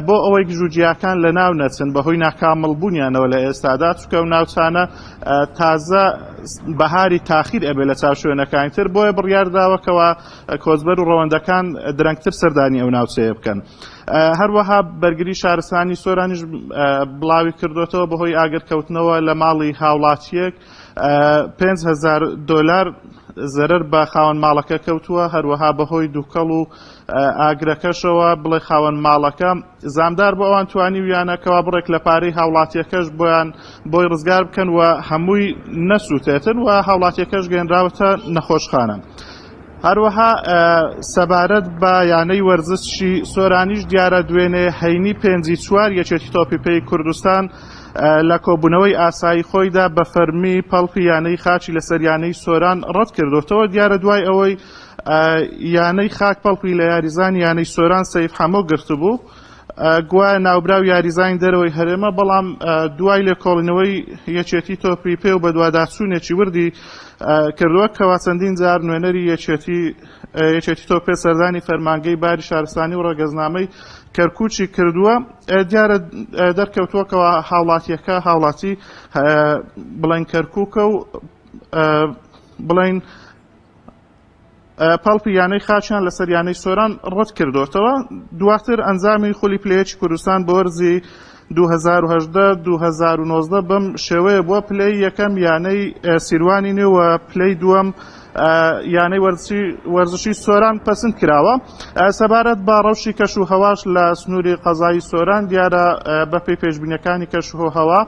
بۆ ئەوەی گژوجیاکان لە ناو نەچن بەهۆی ناکامەڵبوونیانەوە لە ئێستادا چونکە ئەو ناوچانە تازە بەهاری تاخیر ئەبێ لە چاوشوێنەکانی تر بۆیە بڕیارداوەکەوە کۆچبەر و ڕەوەندەکان درەنگتر سەردانی ئەو ناوچەیە بکەن. هەروەها بەرگری شارستانی سۆرانیش بڵاوی کردوێتەوە بەهۆی ئاگرکەوتنەوە لە ماڵی هاوڵاتیەک 5,000 دۆلار زەرەر بە خاوەن ماڵەکە کەوتووە هەروەها بەهۆی دووکەڵ و ئاگرەکەشەوە بڵێ خاوەن ماڵەکە زامدار بۆ ئەوان توانی ویانەکەەوە بڕێک لە پارەی هاوڵاتیەکەش بۆی ڕزگار بکەن و هەمووی نەسووتێتن و هاوڵاتیەکەش گەێنراوەتە نەخۆشخانە. هەروەها سەبارەت بە یانەی وەرزشی سۆرانیش دیارە دوێنێ هەینی 5/4 یەکێتی تۆپیپەی کوردستان لە کۆبوونەوەی ئاسایی خۆیدا بە فەرمی پەڵپی یانەی خاچی لەسەر یانەی سۆران ڕەت کردوتەوە دیارە دوای ئەوەی یانەی خاک پەڵپی لە یاریزان یانەی سۆران سەیف حەمۆ گرتبوو گوایە ناوبراو یاریزانی دەرەوەی هەرێمە بەڵام دوای لێکۆڵینەوەی یەکێتی تۆپیپێ و بە دوواداچوونێکی وردی کردووە کەوا چەندین جار نوێنەری یەکێتی تۆپێ سەردانی فەرمانگەی باری شارستانی و ڕێگەزنامەی کەرکوچی کردووە دیارە دەرکەوتووەکەوە هاوڵاتیەکە هاوڵاتی بڵێن کەرکووکە و بڵێن پەڵپی یانەی خاچیان لەسەر یانەی سۆران ڕەت کردوتەوە دواتر ئەنجامی خولی پلەیەکی کوردستان بە وەرزی 2010-2019 بەم شێوەیە بووە پلەی یەکەم یانەی سیروانی نوێوە پلەی دووەم یانەی وەرزشی سۆران پەسەند کراوە. سەبارەت بە ڕەوشی کەش و هەواش لە سنووری قەزایی سۆران دیارە بەپێی پێشبینیەکانی کەش و هەوا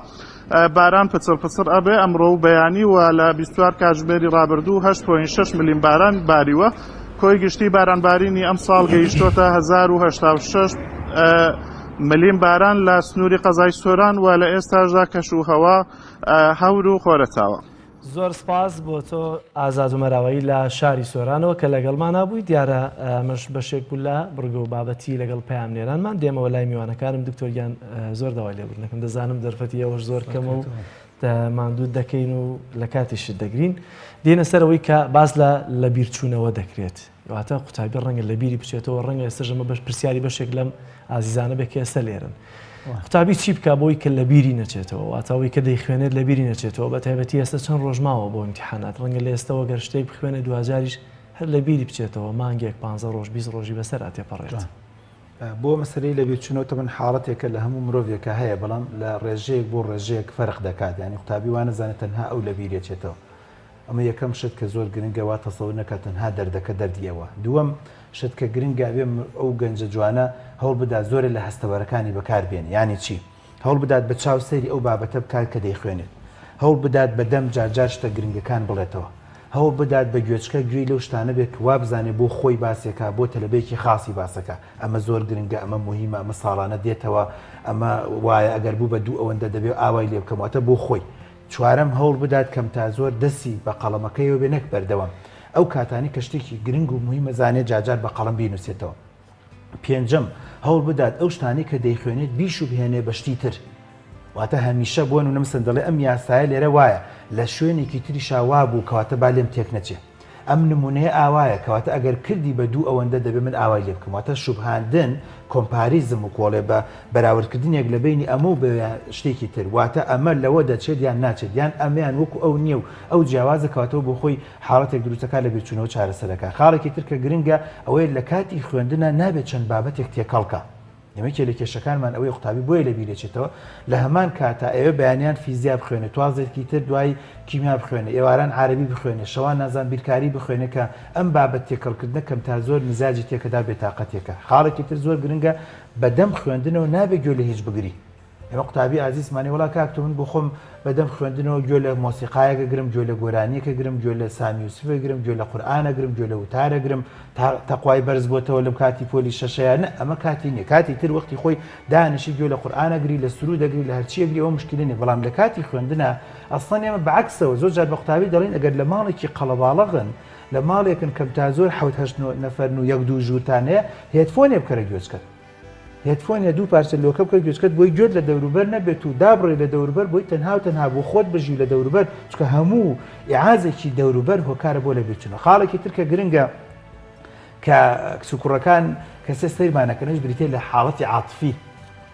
باران پچڕ ئەبێ ئەمڕۆ و بەیانی و لە 24 کاتژمێری ڕابردوو 8.6 ملیم باران باریوە. کۆی گشتی بارانبارینی ئەم ساڵ گەیشتۆتە 1086 ملیم باران لە سنووری قەزای سۆران و لە ئێستاژدا کەش و هەوا هەور و خۆرەتاوە. زۆر سپاس بۆ تۆ ئازاد و مەراوایی لە شاری سۆرانەوە کە لەگەڵمان نبووی دیارە ئەمەش بەشێک بوو لە بڕگە و بابەتی لەگەڵ پەیامنێرانمان دێمەوە لای میوانەکانم دکتۆریان زۆر داوای لێبوونەکەم دەزانم دەرفەتی ئەوەش زۆر کەمە و ماندوو دەکەین و لە کاتیشت دەگرین دێنە سەرەوەی کە باز لە بیرچوونەوە دەکرێت واتە قوتابی ڕەنگە لە بیری بچێتەوە ڕەنگە ئێستاژەمە بەش پرسیاری بەشێک لەم ئازیزانە بێک ئێستا لێرن قوتابی چی بکە بۆی کە لە بیری نەچێتەوە واتەوەی کە دەیخوێنێت لە بیری نەچێتەوە بە تایبەتی ئێستا چەند ڕۆژماوە بۆ ئیمتیحانات ڕەنگە لە ئێستاەوە گەر شتێک بخوێنێت دوجاریش هەر لە بیری بچێتەوە مانگێک 15 ڕۆژ 20 ڕۆژی بەسەر ئاتێپەڕێت بۆ مەسەرەی لە بیرچوونەوە من حاڵەتێکە لە هەموو مرۆڤێکە هەیە بەڵام لە ڕێژەیەک بۆ ڕێژەیەک فەرق دەکات ینی قوتابی وانەزانێت تەنها ئەو لە بیرێچێتەوە ئەمە یەکەم شت کە زۆر گرنگە وا تەسەوور نەکات تەنها دەردەکە دەردیەوە دووەم شت کە گرنگە بێ ئەو گەنجە جوانە هەوڵ بدات زۆرە لە هەستەوەرەکانی بەکاربێن یانی چی هەوڵ بدات بە چاوسەری ئەو بابەتە بکات کە دەیخوێنێت هەوڵ بدات بەدەم جارجار شتە گرنگەکان بڵێتەوە هەوڵ بدات بە گوێچکە گوێی لەو شتانە بێت وا بزانێت بۆ خۆی باسێکە بۆ تەلەبەیەکی خاصی باسەکە ئەمە زۆر گرنگە ئەمە مهمە ئەمە ساڵانە دێتەوە ئەمە وایە ئەگەر بوو بە دوو ئەوەندە دەبێت ئاوای لێ بکەمەوەتە بۆ خۆی چوارەم هەوڵ بدات کەم تا زۆر دەستی بە قەڵەمەکەیەوە بێ نەک بەردەوام ئەو کاتانی کە شتێکی گرنگ و مهمە زانێت جارجار بە قەڵەم بینوسێتەوە پێنجەم هەوڵ بدات ئەو شتانی کە دەیخوێنێت بیش و بهێنێ بەشتی تر واتە هەمیشە بۆن و نەمسن دەڵێ ئەم یاسایە لێرە وایە لە شوێنێکی تریشا وا بوو کەواتە با لێم تێک نەچێت ئەم نمونەیە ئاوایە کەواتە ئەگەر کردی بە دوو ئەوەندە دەبێت من ئاوای لێ بکەم واتە شوبهاندن کۆمپاریزم و کۆڵێ بە بەراوردکردنێک لە بینی ئەمە و بە شتێکی تر واتە ئەمە لەوە دەچێت یان ناچێت یان ئەمیان وەکو ئەو نییە و ئەو جیاوازە کەواتەوە بۆ خۆی حاڵەتێک دروستەکە لە بێچوونەوە چارەسەرەکە خاڵێکی تر کە گرنگە ئەوەیە لە کاتی خوێندنە نابێت چەند بابەتێک تێکەڵکە یەمەکێ لە کێشەکانمان ئەوەی قوتابی بۆیە لە بیرێچێتەوە لە هەمان کاتا ئێوە بەیانیان فیزیا بخوێنێت توازێکی تر دوای کیمیا بخوێنێت ئێواران عەربی بخوێنێت شەوان نازان بیرکاری بخوێنێت کە ئەم بابەت تێکەڵکردنە کەم تا زۆر مزاجی تێکەدا بێتاقەتێکە خاڵێکی تر زۆر گرنگە بەدەم خوێندنەوە نابێت گوێ لە هیچ بگری ئێمە قوتابی ئازیزمانی وڵا کاکتۆ من بۆ خۆم بەدەم خوێندنەوە گوێ لە مۆسیقایەکە گرم گوێ لە گۆرانیەکە گرم گوێ لە سامی یوسفە گرم گوێ لە قورئانە گرم گوێ لە وتارە گرم تەقوای بەرز بۆتەوە لەم کاتی پۆلی شەشەیانە ئەمە کاتی نییە کاتی تر وەختی خۆی دانیشی گوێ لە قورئانە گری لە سرود دەگری لە هەرچیەگری ئەوە مشکلی نیە بەڵام لە کاتی خوێندنە ئەسڵەن ئێمە بەعکسەوە زۆر جار بە قوتابی دەڵێن ئەگەر لە ماڵێکی قەڵەباڵەغن لە ماڵێکن کەم تا زۆر 7-8 نەفەرن و یەک دوو ژوورتانەیە هێدفۆنێ بکەرە گوێچکەت هێدفۆنە دوو پارچە لۆکە بکە گوێچکەت بۆی گوێت لە دەوروبەر نەبێت و دابڕێ لە دەوروبەر بۆی تەنها و تەنها بۆ خۆت بژی لە دەوروبەر چکە هەموو ئیعازێکی دەوروبەر هۆکارە بۆ لە بێچونە خاڵێکی تر کە گرنگە کە سوکوڕەکان کەسە سەیرمانەکەنش بریتێ لە حاڵەتی عاتفی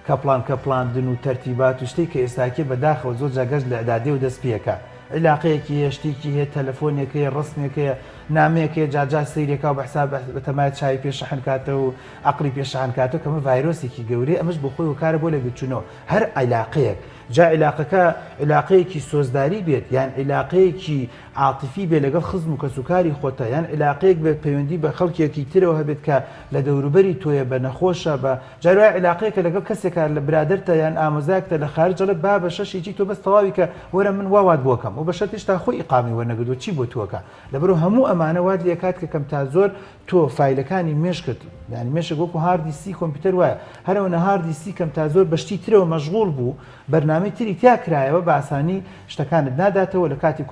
کە پڵاندن و تەرتیبات و شتێک کە ئێستاکێ بەداخەوە زۆر جاگەشت لە ئەدادێ و دەست پێەکە علاقەیەکی هەیە شتێکی هەیە تەلەفۆنێکەیە ڕسمێکەیە نامەیەکەیە جاجار سەیرێکا و بەحساب بەتەمایە چای پێشەحن کاتەوە و عەقڵی پێشەحن کاتەوە کەمە ڤایرۆسێکی گەورەیە ئەمەش بۆ خۆی هۆکارە بۆ لە بچوونەوە هەر عیلاقەیەک جا عیلاقەکە عیلاقەیەکی سۆزداری بێت یان عیلاقەیەکی عاتیفی بێ لەگەڵ خزم و کەسوکاری خۆتە یان عیلاقەیەک بێت پەیوەندی بە خەڵکێکی ترەوە هەبێت کە لە دەوروبەری تۆیە بە نەخۆشە بە جاروای عیلاقەیەکە لەگەڵ کەسێکە لە برادرتە یان ئامۆزایەکتە لە خارجەڵێت با بە شەشێکی تۆ بەس تەواوی کە وەرە من وات بۆکەم و بە شەرتیش تا خۆی ئیقامی وەرنەگرتووە چی بۆ تۆکە لەبەرەوە هەموو ئەمانە وات لێ کات کە کەم تا زۆر تۆ فایلەکانی مێش کرد یعنی مێشە وەکو هاردی سی کۆمپیوتەر وایە هەرەوەنە هاردی سی کەم تا زۆر بەشتی ترەوە مەشغوڵ بوو بەرنامەی تری تیا کرایەوە بە ئاسانی شتەکانت ناداتەوە لە کاتی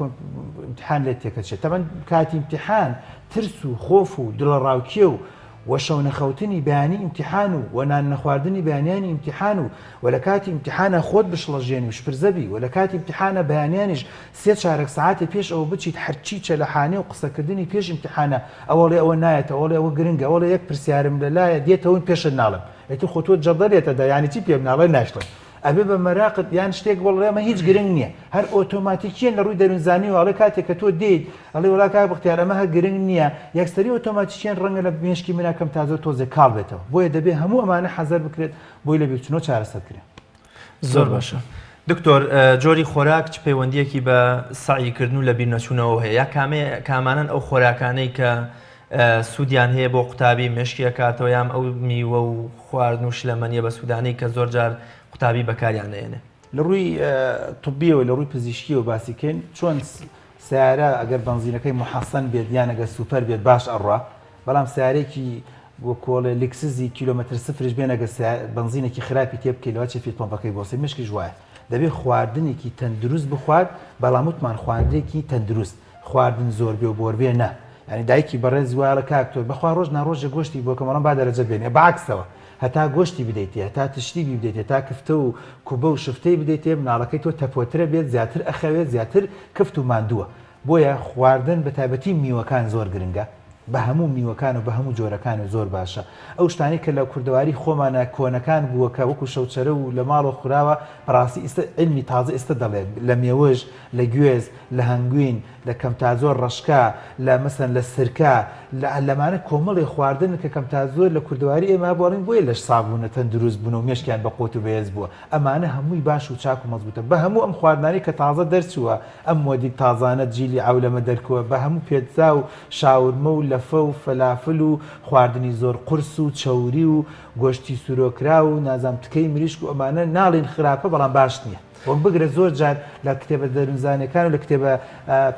ئیمتیحان لێت تێکەچێت تەمەەن کاتی ئیمتیحان ترس و خۆف و دڵەڕاوکیە و شەو نەخەوتنی بەیانی ئیمتیحان و وەنان نەخواردنی بەیانیانی ئیمتیحان و لە کاتی ئیمتیحانە خۆت بشڵەژێنی و شپرزەبی و لە کاتی ئیمتیحانە بەیانیانیش 3 چارەک سەعاتێ پێش ئەوە بچیت هەرچی چەلەحانێ و قسەکردنی پێش ئیمتیحانە ئەوەڵێ ئەوە نایەتە ئەوڵێ ئەوە گرنگە ئەوڵێ یەک پرسیارم لەلایە دێتەوە پێشت ناڵم ئەیتر خۆ تۆ جەبەرێتەدا یانی چی پێ بناڵێ ناشڵێ ئەبێ بە مەراقت یان شتێک وەڵێمە هیچ گرنگ نییە هەر ئۆتۆماتیکیان لە ڕووی دەروونزانی و ئەڵێ کاتێک کە تۆ دێیت ئەڵێ وڵا کاک بەختیار ئەمە هەر گرنگ نییە یەکسەری ئۆتۆماتیکیان ڕەنگە لە مێشکی مناکەم تازە تۆزێ کاڵ بێتەوە بۆیە دەبێ هەموو ئەمانە حەزەر بکرێت بۆی لە بێچونەوە چارەسەر کرێت زۆر باشە دکتۆر جۆری خۆراک چ پەیوەندیەکی بە سعیکردن و لە بیر نەچوونەوە هەیە یا کامانن ئەو خۆراکانەی کە سوودیان هەیە بۆ قوتابی مشکی ئەکاتەوە یان ئەو میوە و خواردن و شلەمەنیە بە سوودانەی کە زۆر جار قوتابی بەکاریان دێنێ لە ڕووی تبیەوە لە ڕووی پزیشکیەوە باسیکەین چۆن سیارە ئەگەر بنزینەکەی محەسەن بێت یان ئەگەر سوپەر بێت باش ئەڕوا بەڵام سیارێکی بۆ کۆڵێ لکسزی کیلۆمەتر سفرش بێن ئەگەر بنزینێکی خراپی تێ بکەیتەوە چ فیت پۆمپەکەی بۆسی مشکی ژوایە دەبێت خواردنێکی تەندروست بخوارد بەڵام وتمان خواردنێکی تەندروست خواردن زۆر بێ و بۆربێ نە ینی دایکی بەڕێز وایە کاکتۆر بەخوا ڕۆژ ناڕۆژە گۆشتی بۆ کەمەڵام با دەرەجە بێنێ بەعکسەوە هەتا گۆشتی بدەیتێ هەتا تشتی بدەیتێ تا کفتە و کوبە و شفتەی بدەیتێ مناڵەکەی تۆ تەپۆترە بێت زیاتر ئەخەوێت زیاتر کفت و ماندووە بۆیە خواردن بە تایبەتی میوەکان زۆر گرنگە بە هەموو میوەکان و بە هەموو جۆرەکان و زۆر باشە ئەو شتانی کە لە کوردەواری خۆمانە کۆنەکان بووە کە وەکو شەوچەرە و لە ماڵ و خوراوە بەڕاستی علمی تازە ئێستا دەڵێت لە مێوەژ لە گوێز لە هەنگوین لە کەمتازۆر ڕەشکا لە مەسەن لە سرکا لەمانە کۆمەڵی خواردن کە کەمتازۆر لە کوردەواری ئێمە بۆڵین بۆیە لەش سابوونە تەندروست بوون و مێشکیان بە قوت و بەهێز بووە ئەمانە هەمووی باش و چاک و مەزبوطە بە هەموو ئەم خواردنانی کە تازە دەرچووە ئەم مۆدی تازانە جیلی عەولەمە دەرکەوە بە هەموو پێتزا و شاورمە و لەفە و فەلافل و خواردنی زۆر قورس و چەوری و گۆشتی سورۆکرا و نازام تکەی مریشک و ئەمانە ناڵین خراپە بەڵام باش نییە وەک بگرە زۆر جار لە کتێبە دەروونزانەکان و لە کتێبە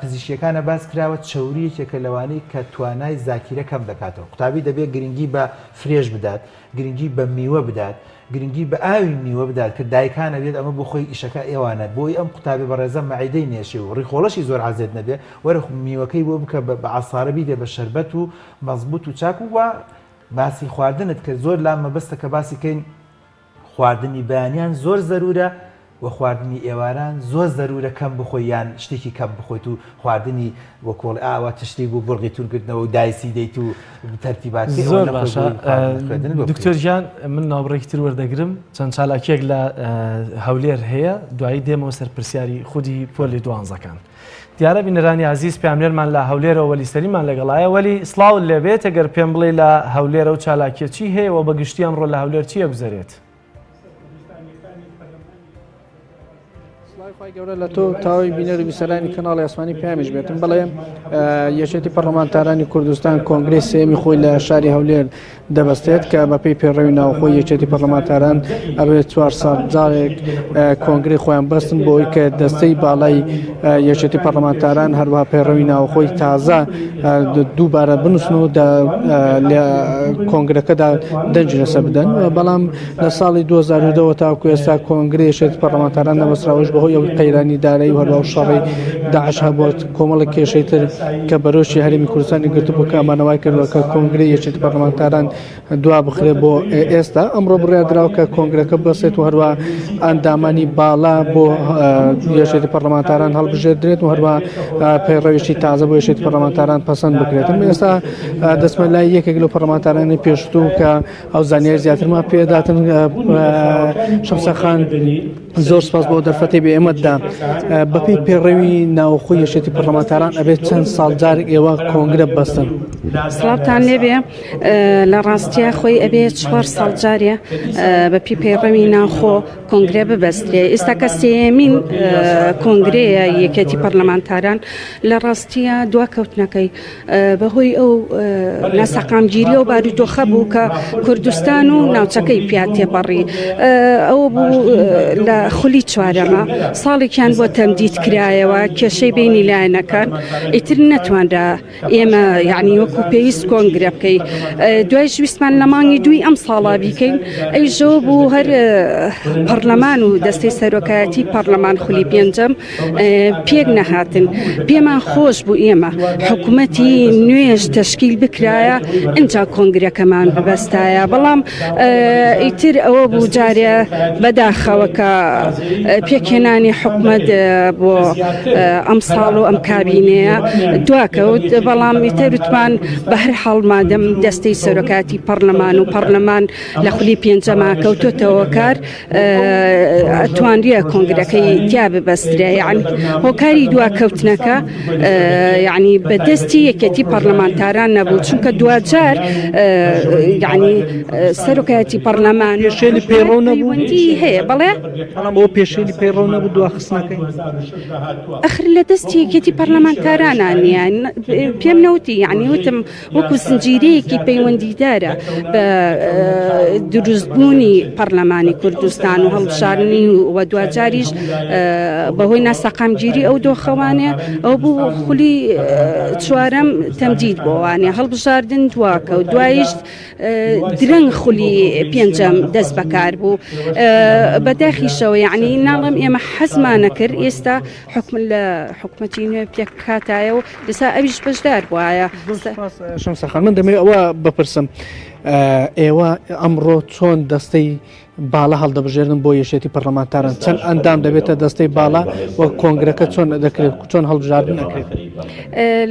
پزیشکیەکانە باس کراوە چەوریەکێکە لەوانەی کە توانای زاکیرە کەم دەکاتەوە قوتابی دەبێت گرنگی بە فرێژ بدات گرنگی بە میوە بدات گرنگی بە ئاوی میوە بدات کە دایکانە بێت ئەمە بۆ خۆی ئیشەکە ئێوانە بۆی ئەم قوتابی بەڕێزە مەعیدەی نێشێ و ڕیخۆڵەشی زۆر عازێت نەبێ وەرە میوەکەی بۆ بکە بە عەسارە بیدێ بە شەربەت و مەزبوط و چاک و باسی خواردنت کە زۆر لام مەبەستە کە باسی کەین خواردنی بەیانیان زۆر زەرورە و خواردنی ئێواران زۆر زەرورە کەم بخۆیان شتێکی کەم بخۆیت و خواردنی وە کۆڵ ئاوا تشتی بوو بڕغی تونکردنەوە و دایسی دەیت و تەرتیباتی زۆر باشە دکتۆر گیان من ناوبڕێکی تر وەردەگرم چەند چالاکیەک لە هەولێر هەیە دوایی دێمەوە سەر پرسیاری خودی پۆلی دوانزەکان دیارە بینەرانی عزیز پامێرمان لە هەولێرەوە وەلیسەریمان لەگەڵایە وەلی سڵاو لێبێت ئەگەر پێم بڵێ لە هەولێرە و چالاکیە چی هەیە و بەگشتی ئەمڕۆ لە هەولێر چیە گوزارێت گەورە لە تۆ تاوای بینەری بیسەرانی کەناڵی ئاسمانی پامیش بێتم بڵێم یەکێتی پەرلەمانتارانی کوردستان کۆنگرێ سێمی خۆی لە شاری هەولێر دەبەستێت کە بە پێی پێڕەوی ناوخۆی یەکێتی پەرلەمانتاران ئەوێت 4 ساڵ جارێک کۆنگرێ خۆیان بەستن بۆ ئەوەی کە دەستەی باڵای یەکێتی پەرلەمانتاران هەروەها پێڕەوی ناوخۆی تازە دووبارە بنووسنەوە لە کۆنگرەکەدا دەنجی لەسەر بدەن بەڵام لە ساڵی 2010 تاوەکو ئێستا کۆنگرێ یەکێتی پەرلەمانتاران نەبەستراوەش بەهۆی ئەو قەیرانی دارایی و هەروەها شەڕی داعش هەبووە کۆمەڵێک کێشەی تر کە بەرۆشی هەرێمی کوردستانی گرتبوو کە ئەمانەوای کردووە کە کۆنگرێ یەکێتی پەرلەمانتاران دوا بخرێت بۆ ئێستا ئەمڕۆ بڕیاردراوە کە کۆنگرەکە بەسێت و هەروە ئەندامانی باڵا بۆ یەکێتی پەرلەمانتاران هەڵبژێردرێت و هەروە پەیڕەویشتی تازە بۆ یەکێتی پەرلەمانتاران پەسەند بکرێتن ئێستا دەستمە لای یەکێک لەو پەرلەمانتارانی پێشوو کە ئەو زانیاری زیاترمان پێداتن شەمسەخان زۆر سپاس بۆ دەرفەتی بە ئێمەدا بەپێی پێڕەوی ناوخۆی یەکێتی پەرلەمانتاران ئەبێت چەند ساڵ جارێک ئێوە کۆنگرە بەستن سڵاوتان لێبێ لە ڕاستیە خۆی ئەبێت 4 ساڵ جارێ بەپی پێڕەوی ناوخۆ کۆنگرێ ببەسترێ ئێستا کە سێمین کۆنگرەیە یەکێتی پەرلەمانتاران لە ڕاستیە دواکەوتنەکەی بەهۆی ئەو ناسەقامگیری و بارودۆخە بوو کە کوردستان و ناوچەکەی پیا تێپەڕی ئەوە بوو لە خولی چوارەمە ساڵێکیان بۆ تەمدید کرایەوە کێشەی بینی لایەنەکان ئیتر نەتوانرا ئێمە یعنی وەکو پێویست کۆنگرە بکەین دوای ویستمان لە مانگی دوی ئەم ساڵا بیکەین ئەیژۆ بوو هەر پەرلەمان و دەستەی سەرۆکایەتی پەرلەمان خولی پێنجەم پێک نەهاتن پێمان خۆش بوو ئێمە حکوومەتی نوێژ تەشکیل بکرایە ئەنجا کۆنگرەکەمان ببەستایە بەڵام ئیتر ئەوە بوو جارێ بەداخەوە کە پێکهێنانی حکوومەت بۆ ئەم ساڵ و ئەم کابینەیە دواکەوت بەڵام ئیتەروتمان بە هەر حاڵ مادەم دەستەی سەرۆکاتی پەرلەمان و پەرلەمان لە خولی پێنجەما کەوتۆتەوە کار ئەتوانریە کۆنگرەکەی تیا ببەسترێ یعنی هۆکاری دواکەوتنەکە یعنی بەدەستی یەکێتی پەرلەمانتاران نەبوو چونکە دوجار یعنی سەرۆکایەتی پەرلەمان شێلی پێڕۆ نەبوو هەیە بەڵێ بەڵام ئەو پێشێنی پەیڕەو نەبوو دواخستنەکەی ئەخر لە دەستی یەکێتی پەرلەمانتارانانیان پێم نەوتی یعنی وتم وەکو زنجیرەیەکی پەیوەندیدارە بە دروستبوونی پەرلەمانی کوردستان و هەڵبژاردننی و دوجاریش بەهۆی ناسەقامگیری ئەو دۆخەوانێ ئەو بوو خولی چوارەم تەمدید بۆوانێ هەڵبژاردن دواکە و دوایش درەنگ خولی پێنجەم دەست بەکار بوو بەداخیشەوە یعنی ناڵم ئێمە حەزمانە کرد ئێستا حکم لە حکومەتی نوێ پێکاتایە و لەسا ئەویش بەشدار بواە شەمسەخان من دەمەوێت ئەوە بپرسم ئێوە ئەمڕۆ چۆن دەستەی باڵا هەڵدەبژێرن بۆ یەشێتی پەرلەمانتارن چەند ئەندام دەبێتە دەستەی باڵا و کۆنگرەکە چۆن دەکرێت چۆن هەڵبژاردن ئەکرێت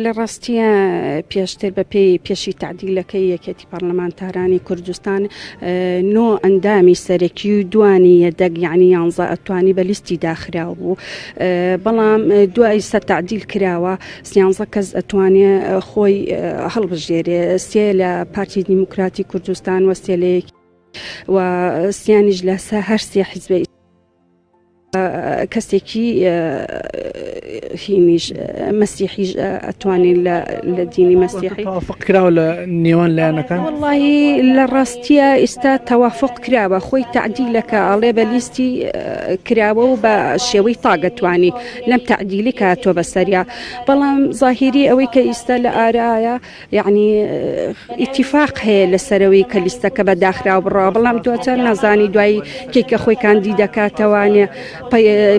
لە ڕاستیە پێشتر بە پێی پێشی تعدیلەکەی یەکێتی پەرلەمانتارانی کوردستان نۆ ئەندامی سەرەکی و دوانی یەدەگ یعنی 11 ئەتوانی بە لیستی داخراو بوو بەڵام دوای سە تعدیل کراوە 11 کەس ئەتوانێ خۆی هەڵبژێرێ سێ لە پارتی دیموکراتی کوردستان و سێ لە و سیانیش لە هەر سێ حیزبە کەسێکی هینیش مەسیحیش ئەتوانێت لە دینی مەسیحی کراوە لە نێوان لایەنەکان واللهی لە ڕاستیە ئێستا تەوافق کراوە خۆی تعدیلەکە ئەڵێ بە لیستی کراوە و بە شێوەی تاگەتوانی لەم تعدیلی کاتۆ بەسەریا بەڵام زاهیری ئەوەی کە ئێستا لە ئارایە یعنی ئیتیفاق هەیە لەسەرەوەی کە لیستەکە بەداخرا بڕەوە بەڵام دوجار نازانی دوای کێکە خۆی کاندی دەکاتەوانێ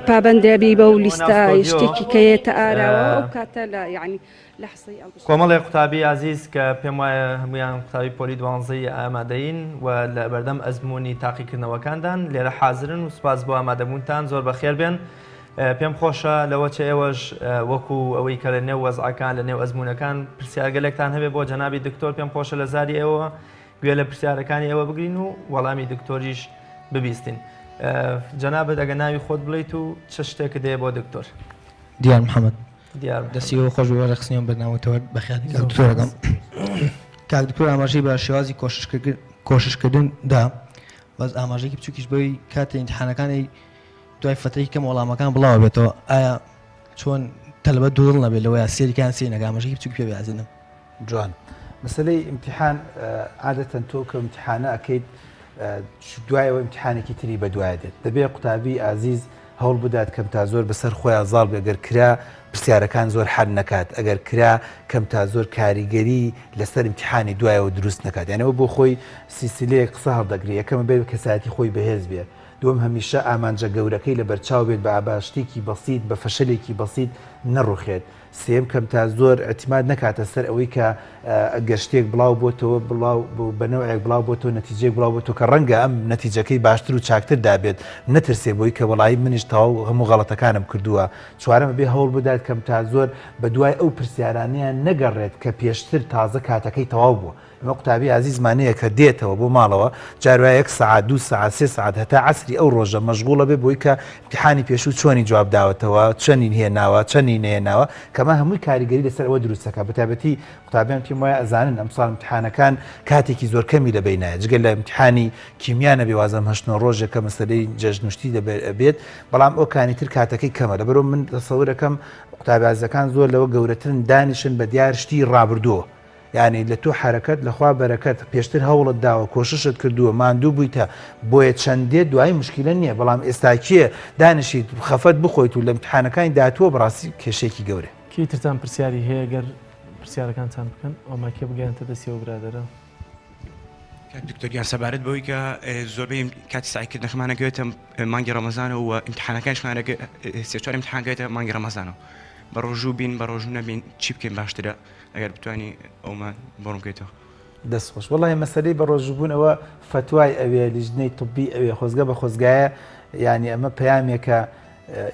پابندرەبی بە و لیستە شتێکی کەیێتە ئاراوە ئەو کاتە لە یعنی لە حسەی کۆمەڵی قوتابی عزیز کە پێم وایە هەمویان قوتابی پۆلی دوانزەی ئامادەین و لە بەردەم ئەزمموی تاقیکردنەوەکاندان لێرە حازرن و سپاس بۆ ئامادەبوونتان زۆر بەخێر بێن پێم خۆشە لەوە چ ئێوەش وەکو ئەوەی کە لە نێو وەزعەکان لە نێو ئەزممونەکان پرسیارگەلێکتان هەبێ بۆ جەنابی دکتۆر پێم خۆشە لە زاری ئێوە گوێ لە پرسیارەکانی ئێوە بگرین و وەڵامی دکتۆریش ببیستین. جەنابەت ئەگە ناوی خۆت بڵیت و چ شتێکە دێ بۆ دکتۆر دیار محەممەد دیار دەستیەوە خۆش وەرەخسنیان بەناوەتەوە بەخیاتی دکتۆرەکەم کاک دکتۆر ئاماژەی بە شێوازی کۆششکردندا بەس ئاماژەیەکی بچووکیش بۆی کاتی ئیمتحانەکانی دوای فترەی کەم وەڵامەکان بڵاو بێتەوە ئایا چۆن تەلبەت دووڵ نەبێت لەوەیە سێریکان سێنەکە ئاماژەیەکی بچووک پێ بازینم جوان مەسەلەی ئیمتحان عادەتەن تۆ کە ئیمتحانە ئەکەیت دوایەوە ئیمتحانێکی تری بە دوایە دێت دەبێت قوتابی ئازیز هەوڵ بدات کەم تا زۆر بەسەر خۆیان زاڵ بێ ئەگەر کرا پرسیارەکان زۆر حەد نەکات ئەگەر کرا کەم تا زۆر کاریگەری لەسەر ئیمتحانی دوایەوە دروست نەکات یانەوە بۆ خۆی سیسیلەیە قسە هەڵدەگری یەکەمە بێت کەساتی خۆی بەهێز بێت دوم هەمیشە ئامانجە گەورەکەی لە بەرچاو بێت بە ئاباشتێکی بەسیط بە فەشەلێکی بەسیط نەڕوخێت سێم کەم تا زۆر ئەتیماد نەکاتە سەر ئەوەی کە گەشتێک بڵاو بۆتەوە بڵاو بەنەوەیەک بڵاو بۆتەوە نەتیجەیەک بڵاو بۆتەوە کە ڕەنگە ئەم نەتیجەکەی باشتر و چاکتر دابێت نەترسێ بۆی کە وەڵایی منیش تەواو هەموو غەڵەتەکانم کردووە چوارەمە بێ هەوڵ بدات کەم تا زۆر بە دوای ئەو پرسیارانیان نەگەڕێت کە پێشتر تازە کاتەکەی تەواو بووە ئەمە قوتابی عزیزمانەیە کە دێتەوە بۆ ماڵەوە جاروای 1 ساعت 2 ساعت 3 ساعت هەتا عەسری ئەو ڕۆژە مەشغوڵە بێ بۆی کە امتحانی پێشوو چۆنی جواب داوەتەوە چەندین هێناوە چەندی نێناوە کەمە هەمووی کاریگەری لەسەر ئەوە دروستەکە بەتابەتی قوتابیان پێم وایە ئەزانن ئەمساڵ امتحانەکان کاتێکی زۆر کەمی لەبینایە جگەل لە امتحانی کیمیانە بێوازم هەشتنەوە ڕۆژێکە مەسەلەی جەژنوشتی دەبێت بەڵام ئەو کانی تر کاتەکەی کەمە لەبەرەوە من تەسەوورەکەم قوتابیازەکان زۆر لەوە گەورەترن دانیشن بە دیار شتی ڕابردووە یعنی لە تۆ حرەکەت لەخوا بەرەکەت پێشتر هەوڵت داوە کۆششت کردووە ماندوو بوویتە بۆیە چەندێت دوای مشکلە نییە بەڵام ئێستاکیە دانیشیت خەفەت بخۆیت و لە امتحانەکانی داتووە بەڕاستی کێشێکی گەورە کیترتان پرسیاری هەیە گەر پرسیارەکانتان بکەن ئەوماکە بگەیانتە دەستیەوە برادەرە دکتۆریان سەبارەت بەوەی کە زۆربەی کاتی سایکردنەکەمانە گوێتە مانگی ڕەمەزانەوە و امتحانەکانشمانە سێ-چوار امتحان گوێتە مانگی ڕەمەزانەوە بە ڕۆژوو بین بە ڕۆژوو نەبین چی بکەین باشترە ئەگەر بتوانی ئەومان بۆڕم بکەیتەوە دەستخۆش وەڵی مەسەلەی بە ڕۆژبوونەوە فتوای ئەوێ لیژنەی طبی ئەوێ خۆزگە بە خۆزگایە ینی ئەمە پەیامێکە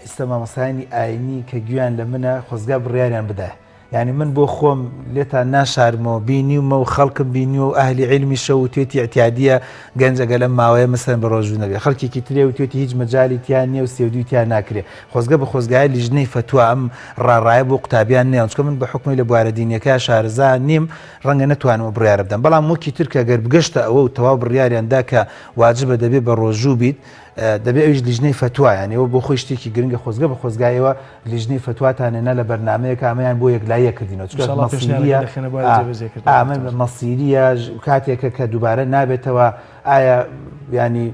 ئێستا مامەسایانی ئاینی کە گویان لە منە خۆزگا بڕیاریان بدە یعنی من بۆ خۆم لێتان ناشارمەوە بینیمە و خەڵکم بینی و ئەهلی علمی شە و توێتی ئەتیادیە گەنجەگە لەم ماوەیە مەسەن بە ڕۆژوو نەبێ خەڵکێکی ترێ و توێتی هیچ مەجای تیان نییە و سێودویتیان ناکرێ خۆزگە بە خۆزگای لیژنەی فتووە ئەم ڕاڕایە بۆ قوتابیان نێ چکە من بە حکمی لە بوارە دینیەکە شارەزا نیم ڕەنگە نەتوانەوە بڕیارە بدەم بەڵام وەکی ترکە گەر بگەشتە ئەوە و تەواو بڕیاریاندا کە واجبە دەبێت بە ڕۆژوو بیت دەبێت ئەویش لیژنەی فتووە یانەوە بۆ خۆی شتێکی گرنگە خۆزگە بە خۆزگایەوە لیژنەی فتواتانێنە لە بەرنمەیە ئەمەیان بۆ یەکلایە کردینەوە مەسیریە کاتێکە کە دووبارە نابێتەوە ئایا ینی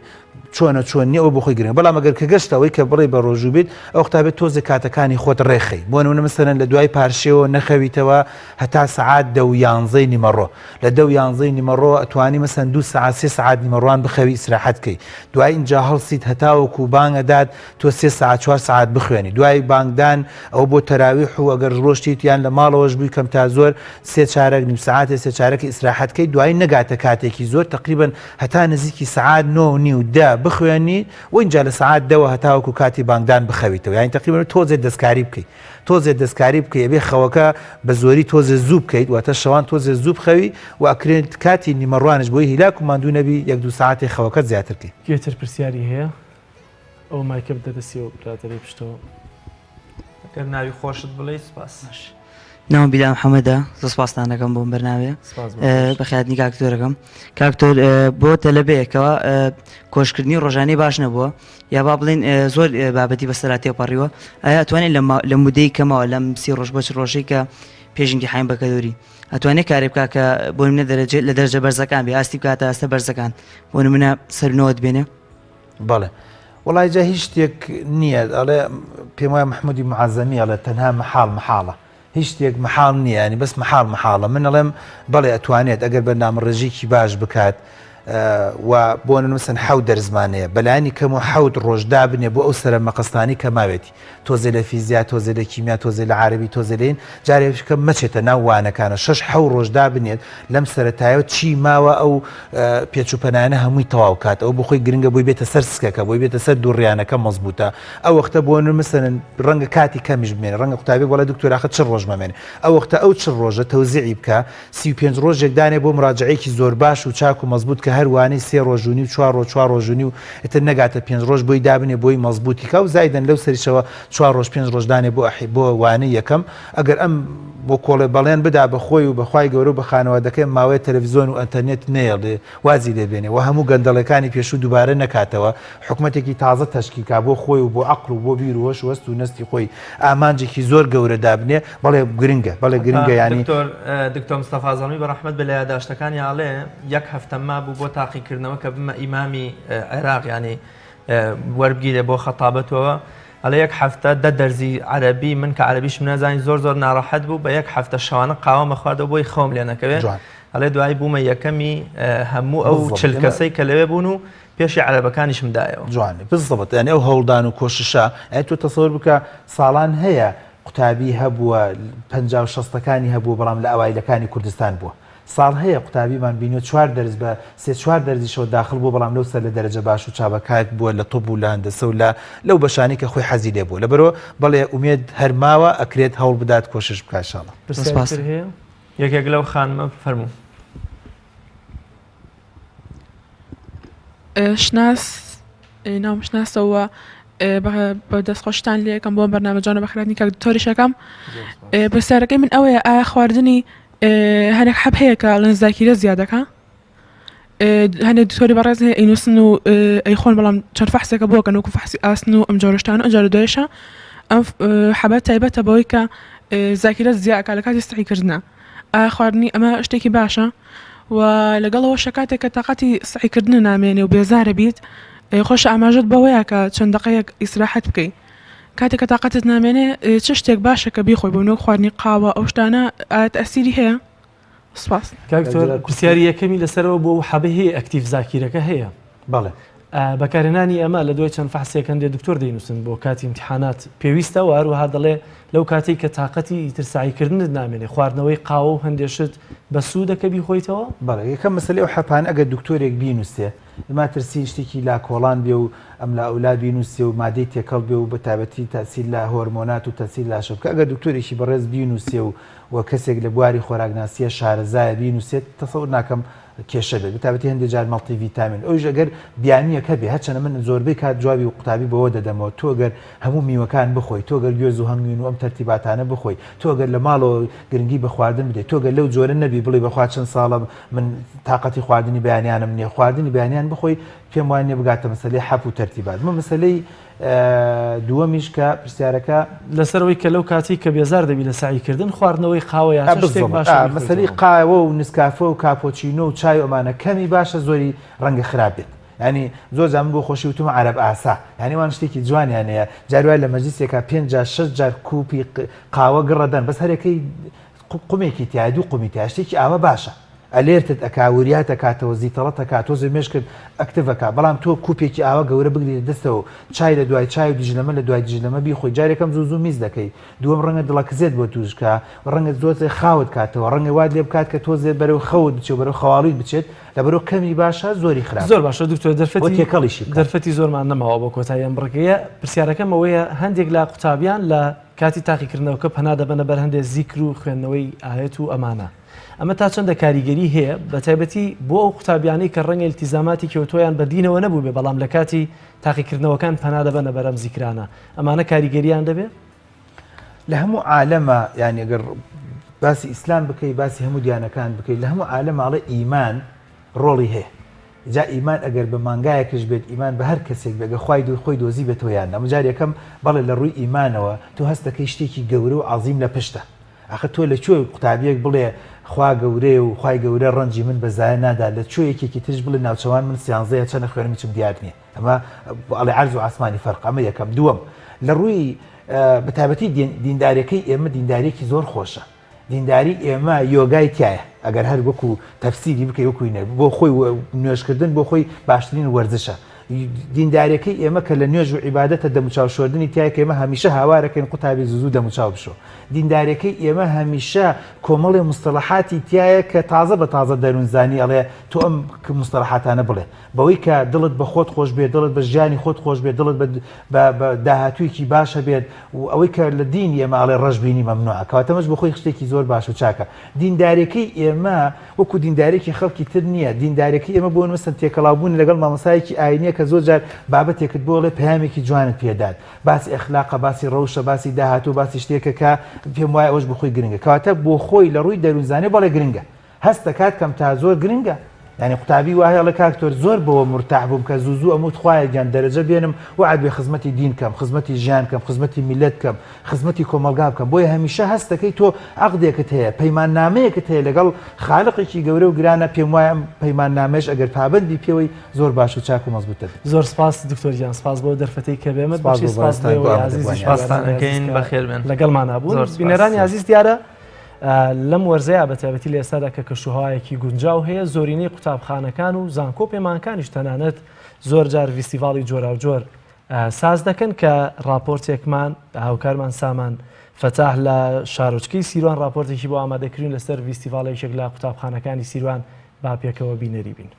چۆن نیە ئەو بۆ خۆی گرنگ بەڵام ئەگەر کە گەشتەوەی کە بڕێ بە ڕۆژوو بیت ئەو قوتابێت تۆزێک کاتەکانی خۆت ڕێخی بۆ نمونە مەسەرەن لە دوای پارشێەوە نەخەویتەوە هەتا سەعات 10 نیمەڕۆ لە 10 نیمەڕۆ ئەتوانی مەسەن 2 ساعت 3 ساعت نیمەڕوان بخەوی ئیسراحەت بکەی دوای اینجا هەڵسیت هەتاوەکو بانگەدات تۆ 3 ساعت 4 ساعت بخوێنی دوای بانگدان ئەو بۆ تەراویح و ئەگەر ڕۆشتیت یان لە ماڵەوەش بووی کەم تا زۆر 3 چارەک نیم ساعتێ 3 چارەکی ئیسراحەتکەی دوای نەگاتە کاتێکی زۆر تقریبا هەتا نزیکی ساعت 9 نیو دا بخوێنی و اینجا لە ساعت دەوە هەتاوەکو کاتی بانگدان بخەویتەوە یانی تقریبا تۆزێ دەستکاری بکەیت تۆزێ دەستکاری بکەی بێ خەوەکە بە زۆری تۆزێ زوو بکەیت واتە شەوان تۆزێ زوو بخەوی و ئەکرێت کاتی نیمەڕوانش بۆی هیلاک و ماندوو نەبی 1-2 ساعتی خەوەکەت زیاترکەی گوێتر پرسیاری هەیە ئەو مایکە بدەدەسیەوە براتەی پشتەوە ئەگەر ناوی خۆشت بڵێ سپاس ناوم بیلا محەممەدە زۆر سپاسان دەکەم بۆم بەرناوێ بەخیاتنی کاکتۆرەکەم کاکتۆر بۆ تەلەبەیەکەوە کۆشکردنی ڕۆژانەی باش نەبووە یا با بڵێن زۆر بابەتی بەسەراتی پەڕیوە ئایا ئەتوانێت لە مودەی کەمەوە لەم 30 ڕۆژ بۆ ڕۆژەی کە پێشنگی حیم بەکەدۆری ئەتوانێت کارێ بکە کە بۆ منە دەرەجێت لە دەرجە بەرزەکان بێ ئاستی بکاتە ئەستە بەرزەکان بۆ منە سەرنەوەت بێنێ بەڵێ وڵای جا هیچ شتێک نییە ئەڵێ پێم وایە مححمودی معزەمی ئەڵێ تەنها محاڵە هیچ شتێک محاڵ نییە ینی بەس محاڵە من ئەڵێم بەڵێ ئەتوانێت ئەگەر بەرنامەڕێژێکی باش بکات و بۆ نووسن حەوت دەرزمانەیە بەلایانی کەم و حەوت ڕۆژدا بنێ بۆ ئەو سەر مەقەستانی کە ماوێتی تۆزێ لە فیزیا تۆزێ لە کیمیا تۆزێ لە عربی تۆزێ لێن جارێککە مەچێتە ناووانەکانە 6 ڕۆژدا بنێت لەم سەرەتایەوە چی ماوە ئەو پێچوپەنانە هەمووی تەواو کات ئەو بخۆی گرنگە بۆی بێتە سەر سکەکە بۆی بێتە سەر دووڕیانەکە مەزبوطە ئەو وەختە بۆ نووسن ڕەنگە کاتی کەمیش بمێنێ ڕەنگە قوتابی وڵای دکتۆراخە چ ڕۆژ مەمێنێ ئەو وەختە ئەو چ ڕۆژە تەوزیعی بکە 35 ڕۆژێک دانێ بۆ مراجعەیەکی زۆر باش و چاک و مەزبوط کە هەروانی 3 ڕۆژونی و 4 ڕۆژونی و ئتر نەگاتە 5 ڕۆژ بۆی دابنێ بۆی مەزبوطیکە و زایدەن لەو سەریشەوە 4 ڕۆژ 5 ڕۆژدانێ بۆ وانەی یەکەم ئەگەر ئەم بۆ کۆڵێ بەڵێن بدا بەخۆی و بەخوای گەورە و بەخانەوەدەکەی ماوەی تەلەڤیزۆن و ئەتەرنێت نێڵێ وازی لێبێنێ و هەموو گەندەڵەکانی پێشوو دووبارە نەکاتەوە حکوومەتێکی تازە تەشکیلکا بۆ خۆی و بۆ عەقڵ و بۆ بیر و هۆش وەست و نستی خۆی ئامانجێکی زۆر گەورە دابنێ بەڵێ گرنگە ینی دکتۆر مستەفا زەڵمی بەڕەحمەت بە لە یادداشتەکانی ئاڵێ یەک هەفتە ما بوو بۆ تاقیکردنەوە کە بمە ئیمامی عێراق ینی وەربگیرێ بۆ خەتابەتەوە ئەلە یەک هەفتە دە دەرزی عەربی من کە عەربیش نازانی زۆر ناڕەحەت بوو بە یەک هەفتە شەوانە قاوە مەخواردەوە بۆی خۆم لێ نەکەوێت ئەلێ دوای بوومە یەکەمی هەموو ئەو چل کەسەی کە لەوێ بوون و پێشی عەرەبەکانیشم دایەوە جوانێ بزڵبەت ئەنێ ئەو هەوڵدان و کۆششە ئەی تۆ تەسەوەر بکە ساڵان هەیە قوتابی هەبووە 50-60ەکانی هەبوو بەڵام لە ئەوایلەکانی کوردستان بووە ساڵ هەیە قوتابیمان بینیوە 4 دەرز بە 3-4 دەرزیشەوە داخل بوو بەڵام لەو سەر لە دەرەجە باش و چابەکات بووە لە تۆپ و لە هەندەسە و لەو بەشانی کە خۆی حەزی لێ بوو لەبەرەوە بەڵێ ئومێد هەرماوە ئەکرێت هەوڵ بدات کۆشش بکات ئینشاڵڵا یەکێک لەو خانمە فەرموو ناوم شناسەوە بە دەستخۆشتان لێ یەکەم بۆ بەرنامەجانە بەخراتنی کاک دکتۆریشەکەم پرسیارەکەی من ئەوەیە ئایا خواردنی هەنێک حەب هەیە کە لەنز زاکیرە زیادەکە هەندێک دکتۆری بەڕێز هەیە ئەینووسن و ئەیخۆن بەڵام چەند فەحسێکە بۆکەن وەکو فەحسی ئاسن و ئەم جۆرەشتانە ئەجارە دوێشە ئەم حەبەت تایبەتە بەوەی کە زاکیرە زیادەکە لە کاتی سەحیکردنە ئایا خواردنی ئەمە شتێکی باشە و لەگەڵەوە شکاتێک کە تااقەتی سەحیکردن نامێنێ و بێزارە بیت خۆش ئاماژت بەوەیە کە چەند دقەیەک ئیسراحەت بکەیت کاتێک کە تااقەتت نامێنێ چ شتێک باشە کە بیخۆی بۆ نۆک خواردنی قاوە ئەو شتانە ئەسیری هەیە سپاس کاکتۆر پرسیاری یەکەمی لەسەرەوە بۆ حەبە هەیە ئەکتیف زاکیرەکە هەیە بەڵێ بەکارهێنانی ئەمە لە دوای چەند فەحسێکەن دێ دکتۆر دەینووسن بۆ کاتی امتحانات پێویستە و هەروەها دەڵێ لەو کاتێک کە تااقەتی ئیتر سعیکردنت نامێنێ خواردنەوەی قاوە و هەندێشت بە سوودەکە بیخۆیتەوە بەڵێ یەکەم مەسلەی ئەو حەپان ئەگەر دکتۆرێک بینووسێ ما ترسی شتێکی لا کۆڵان بێ و ئەم لە ئەولاد بینووسێ و مادەی تێکەڵ بێ و بە تایبەتی تاسیل لە هۆرمۆنات و تەسیل لا شەبکە ئەگەر دکتۆرێکی بەڕێز بینووسێ و کەسێک لە بواری خۆراکناسیە شارەزایە بینووسێت تەسەور ناکەم کێشە بێت بەتابەتی هەندێک جار مەڵتی ڤیتامین ئەوش ئەگەر بیانیەکە بێ هەرچەنە من زۆربەی کات جوابی و قوتابی بەوە دەدەمەوە تۆ گەر هەموو میوەکان بخۆی تۆ گەر گوێز و هەنگوین و ئەم تەرتیباتانە بخۆی تۆ گەر لە ماڵەوە گرنگی بە خواردن بدەیت تۆ گەر لەو جۆرە نەبی بڵێ بەخوا چەند ساڵە من تااقەتی خواردنی بەیانیانم نییە خواردنی بەیانیان بخۆی پێم وانێ بگاتە مەسلەی حەپ و تەرتیبات من مەسلەی دووەمیش کە پرسیارەکە لەسەرەوەی کە لەو کاتی کە بێزار دەبی لە سعیکردن خواردنەوەی قاوە یا مەسلەی قاوە و نسکافە و کاپۆچینۆ و چای ئەمانە کەمی باشە زۆری ڕەنگە خراپ بێت ینی زۆر زمان بۆ خۆشی وتمە عەرەب ئاسا ینی وان شتێکی جوانیانەیە جاروای لە مەجلیسێکە 5 جار کوپی قاوە گڕەدەن بەس هەرێکەی قومێکی تیا دوو قومی تا شتێکی ئاوە باشە ئەلێرتت ئەکاوریاتە کاتەوە زیتەڵەتە کات تۆ زمێش کرد ئەکتڤەکە بەڵام تۆ کوپێکی ئاوە گەورە بگری دەستەوە چای لە دوای چای و دیژلەمە لە دوای دیژلەمە بیخۆی جارێکم زوو میز دەکەی دووەم ڕەنگە دڵەکزێت بۆ توشکە ڕەنگە زۆر خاوت کاتەوە ڕەنگە واد لێ بکات کە تۆ زێ بەرەو خەوت بچێت بەرەو خەواڵیت بچێت لە بەرەو کەمی باشە زۆری خراپ زۆر باشە دکتۆر دەرفەتی دەرفەتی زۆرمان نەماوە بۆ کۆتایی ئەم بڕگەیە پرسیارەکەم ئەوەیە هەندێک لە قوتابیان لە کاتی تاقیکردنەوەکە پەنا دەبەنە بەر هەندێک زیکر و خوێندنەوەی ئاەت و ئەمانە ئەمە تا چەندە کاریگەری هەیە بە تایبەتی بۆ ئەو قوتابیانەی کە ڕەنگە التیزاماتی کەوتۆیان بەدینەوە نەبوو بێ بەڵام لە کاتی تاقیکردنەوەکان پەنا دەبەنە بەرەم زیکرانە ئەمانە کاریگەریان دەبێت لە هەموو عالەمە یعنی ئەگەر باسی ئیسلام بکەی باسی هەموو دیانەکان بکەیت لە هەموو عالەماڵە ئیمان ڕۆڵی هەیە جا ئیمان ئەگەر بە مانگایەکەش بێت ئیمان بە هەر کەسێک بێگە خوای خۆی دۆزی بێتەوە یان ئەمجار یەکەم بەڵێ لە ڕووی ئیمانەوە تۆ هەست دەکەی شتێکی گەورە و عەزیم لە پشتە ئەخە تۆ لە کوێ قوتابیەک بڵێ خوا گەورەیە و خوای گەورە ڕەنجی من بەزایە نادا لە کوێ یەکێکی ترش بڵێ ناوچەوان من سیانزەیە چەنە خوێنمی چم دیار نییە ئەمە ئەڵێ عەرز و ئاسمانی فەرق ئەمە یەکەم دووەم لە ڕووی بەتایبەتی دینداریەکەی ئێمە دینداریەکی زۆر خۆشە دینداری ئێمە یۆگای تایە ئەگەر هەر وەکو تەفسیری بکەی وەکوی نەر بۆ خۆی نوێژکردن بۆ خۆی باشترین وەرزشە دینداریەکەی ئێمە کە لە نوێژ و عیبادەتە دەموچاو شۆردنی تایە کە ئێمە هەمیشە هاوارەکەین قوتابی زوو دەموچاو بشۆ دینداریەکەی ئێمە هەمیشە کۆمەڵی مستەڵەحاتی تایە کە تازە بە تازە دەروونزانی ئەڵێ تۆ ئەم مستەڵەحاتانە بڵێ بەوەی کە دڵت بە خۆت خۆش بێت دڵت بە ژیانی خۆت خۆش بێت دڵت بە داهاتوویەکی باشە بێت و ئەوەی کە لە دینی ئێمە ئەڵێ ڕەشببینی مەمنوعە کەواتەمەش بە خۆی شتێکی زۆر باش و چاکە دینداریەکەی ئێمە وەکو دیندارێکی خەڵکی تر نییە دیندارێکی ئێمە بۆ مەسەن تێکەڵاوبوون لەگەڵ مامۆسایەکی ئاینیە کە زۆر جار بابەتێکت بۆڵێ پەیامێکی جوانت پێدات باسی ئەخلاقە باسی ڕەوشە باسی داهاتوو باسی شتێکە کە پێم وایە ئەوش بخۆی گرنگە کەواتە بۆ خۆی لە ڕووی دەروونزانێ بەڵێ گرنگە هەست دەکات کەم تا زۆر گرنگە یعنی قوتابی وایە لە کاکتۆر زۆر بەوە مرتاح بووم کە زوو ئەموت خوایە گیان دەرەجە بێنم وعد بێ خزمەتی دین کەم خزمەتی ژیان کەم خزمەتی میلەت کەم خزمەتی کۆمەلگا بکەم بۆیە هەمیشە هەست دەکەی تۆ عەقدێکت هەیە پەیمان نامەیەکت هەیە لەگەڵ خالقێکی گەورە و گرانە پێم وایە پەیمان نامەش ئەگەر پابندی پێوەی زۆر باش و چاک و مەزبوطە زۆر سپاس دکتۆر گیان سپاس بۆ دەرفەتەی کە بێمە لەگەڵمان بوون بینەرانی عەزیز دیارە لەم وەرزەیە بەتایبەتی لە ئێستادا کە کەشوهایەکی گونجاو هەیە زۆرینەی قوتابخانەکان و زانکۆ پەیمانکانیش تەنانەت زۆر جار فیستیڤاڵی جۆراوجۆر ساز دەکەن کە راپۆرتێکمان هاوکارمان سامان فەتاح لە شارۆچکەی سیروان راپۆرتێکی بۆ ئامادەکردین لەسەر فیستیڤاڵێکێک لە قوتابخانەکانی سیروان با پێکەوە بینەری بین.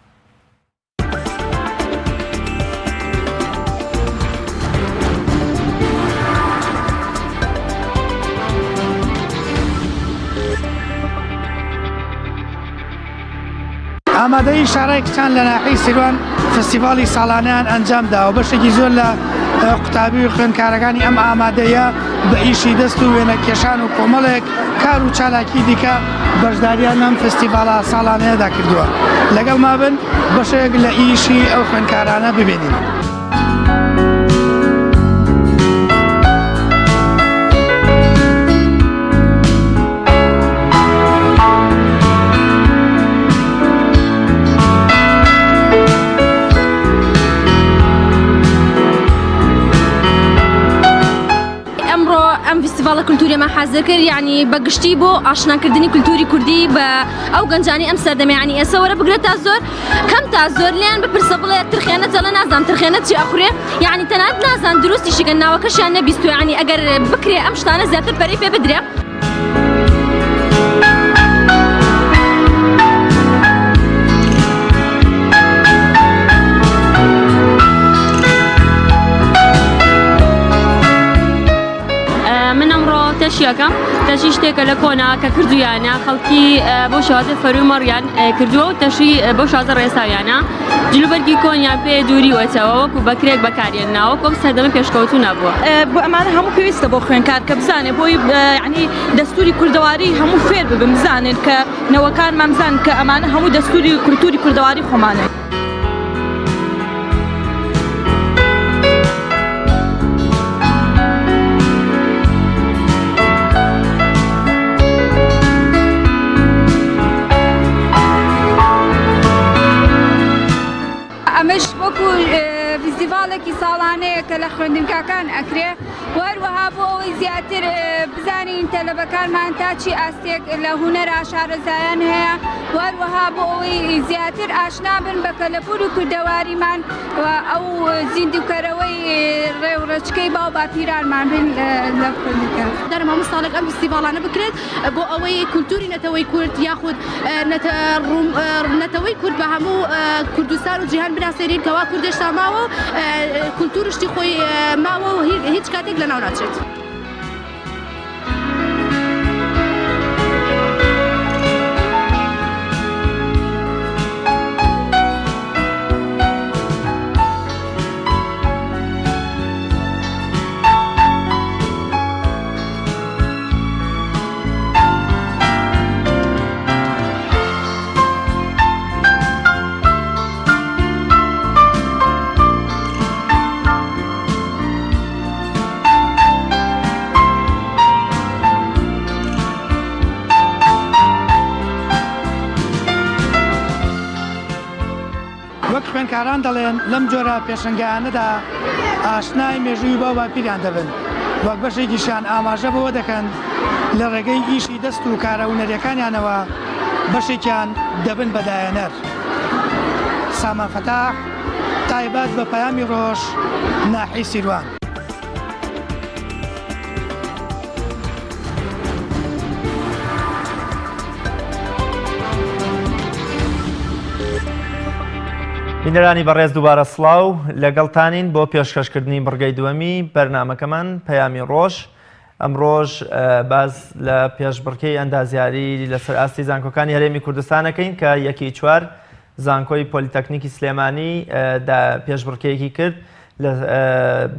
ئامادەی شارای کچان لە ناحیەی سیروان فستیڤاڵی ساڵانیان ئەنجامدا و بەشێکی زۆر لە قوتابی و خوێندکارەکانی ئەم ئامادەیە بە ئیشی دەست و وێنە کێشان و کۆمەڵێک کار و چالاکی دیکە بەشداریان ئەم فستیڤاڵە ساڵانەیەدا کردووە لەگەڵ ما بن بەشێک لە ئیشی ئەو خوێندکارانە ببینین. فستیڤالە کولتوریەمە حازر کرد یعنی بەگشتی بۆ ئاشناکردنی کولتوری کوردی بە ئەو گەنجانی ئەم سەردەمە یعنی ئێستا وەرە بگرێت تا زۆر کەم تا زۆر لیان بپرسە بڵێ ترخێنە جەڵە نازانم ترخێنە چی ئەخورێ یعنی تەنانەت نازان دروستیشی گەناوەکەشیان نەبیست و یعنی ئەگەر بکرێ ئەم شتانە زیاتر پەرەی پێ بدرێ. تەشیەکەم تەشی شتێکە لە کۆنا کە کردویانە خەڵکی بۆ شازە فەرومەڕیان کردووە و تەشی بۆ شازە ڕێساویانە جلوبەرگی کۆنیان پێ دووری وەتەوە وەکو بەکرێک بەکارێن ناوە کۆم سەردەمە پێشکەوتو نەبووە. بۆ ئەمانە هەموو پێویستە بۆ خوێنکار کە بزانێ بۆی ینی دەستوری کوردەواری هەموو فێر ببن بزانێن کە نەوەکانمان بزان کە ئەمانە هەموو دەستوری کولتوری کوردەواری خۆمانە. ئەمەش وەکو فستیڤالێکی ساڵانەیە کە لە خوێندنگاکان ئەکرێ وەروەها بۆ ئەوەی زیاتر بزانین تەلەبەکانمان تا چی ئاستێک لە هونەرە شارەزایان هەیە وەروەها بۆ ئەوەی زیاتر ئاشنا بن بە کەلەپور و کوردەواریمان و ئەو زیندوکەرەوەی ڕێوڕەچکەی باو باپیرانمان بن لە خوێندنگا. دەرم هەموو ساڵێک ئەم فستیڤالانە بکرێت بۆ ئەوەی کولتوری نەتەوەی کورد یاخود نەتەوەی کورد بە هەموو کوردستان و جیهان بناسێنین کەوا کوردێش تا ماوە کولتورشتی خۆی ماوە و هیچ کاتێک لەناو ناچێت. خوێنکاران دەڵێن لەم جۆرە پێشنگیانەدا ئاشنای مێژووی باو باپیریان دەبن وەک بەشێکیشان ئاماژە بەوە دەکەن لە ڕێگەی ئیشی دەست و کارە هونەریەکانیانەوە بەشێکیان دەبن بە دایەنەر. سامان فەتاح تایبەت بە پەیامی ڕۆژ ناحی سیروان. بینەرانی بەڕێز دووبارە سڵاو لەگەڵتانین بۆ پێشکەشکردنی بڕگەی دووەمی بەرنامەکەمان پەیامی ڕۆژ. ئەم ڕۆژ باز لە پێشبڕکەی ئەندازیاری لەسەر ئاستی زانکۆکانی هەرێمی کوردستانەکەین کە 1/4 زانکۆی پۆلیتەکنیکی سلێمانی پێشبڕکەیەکی کرد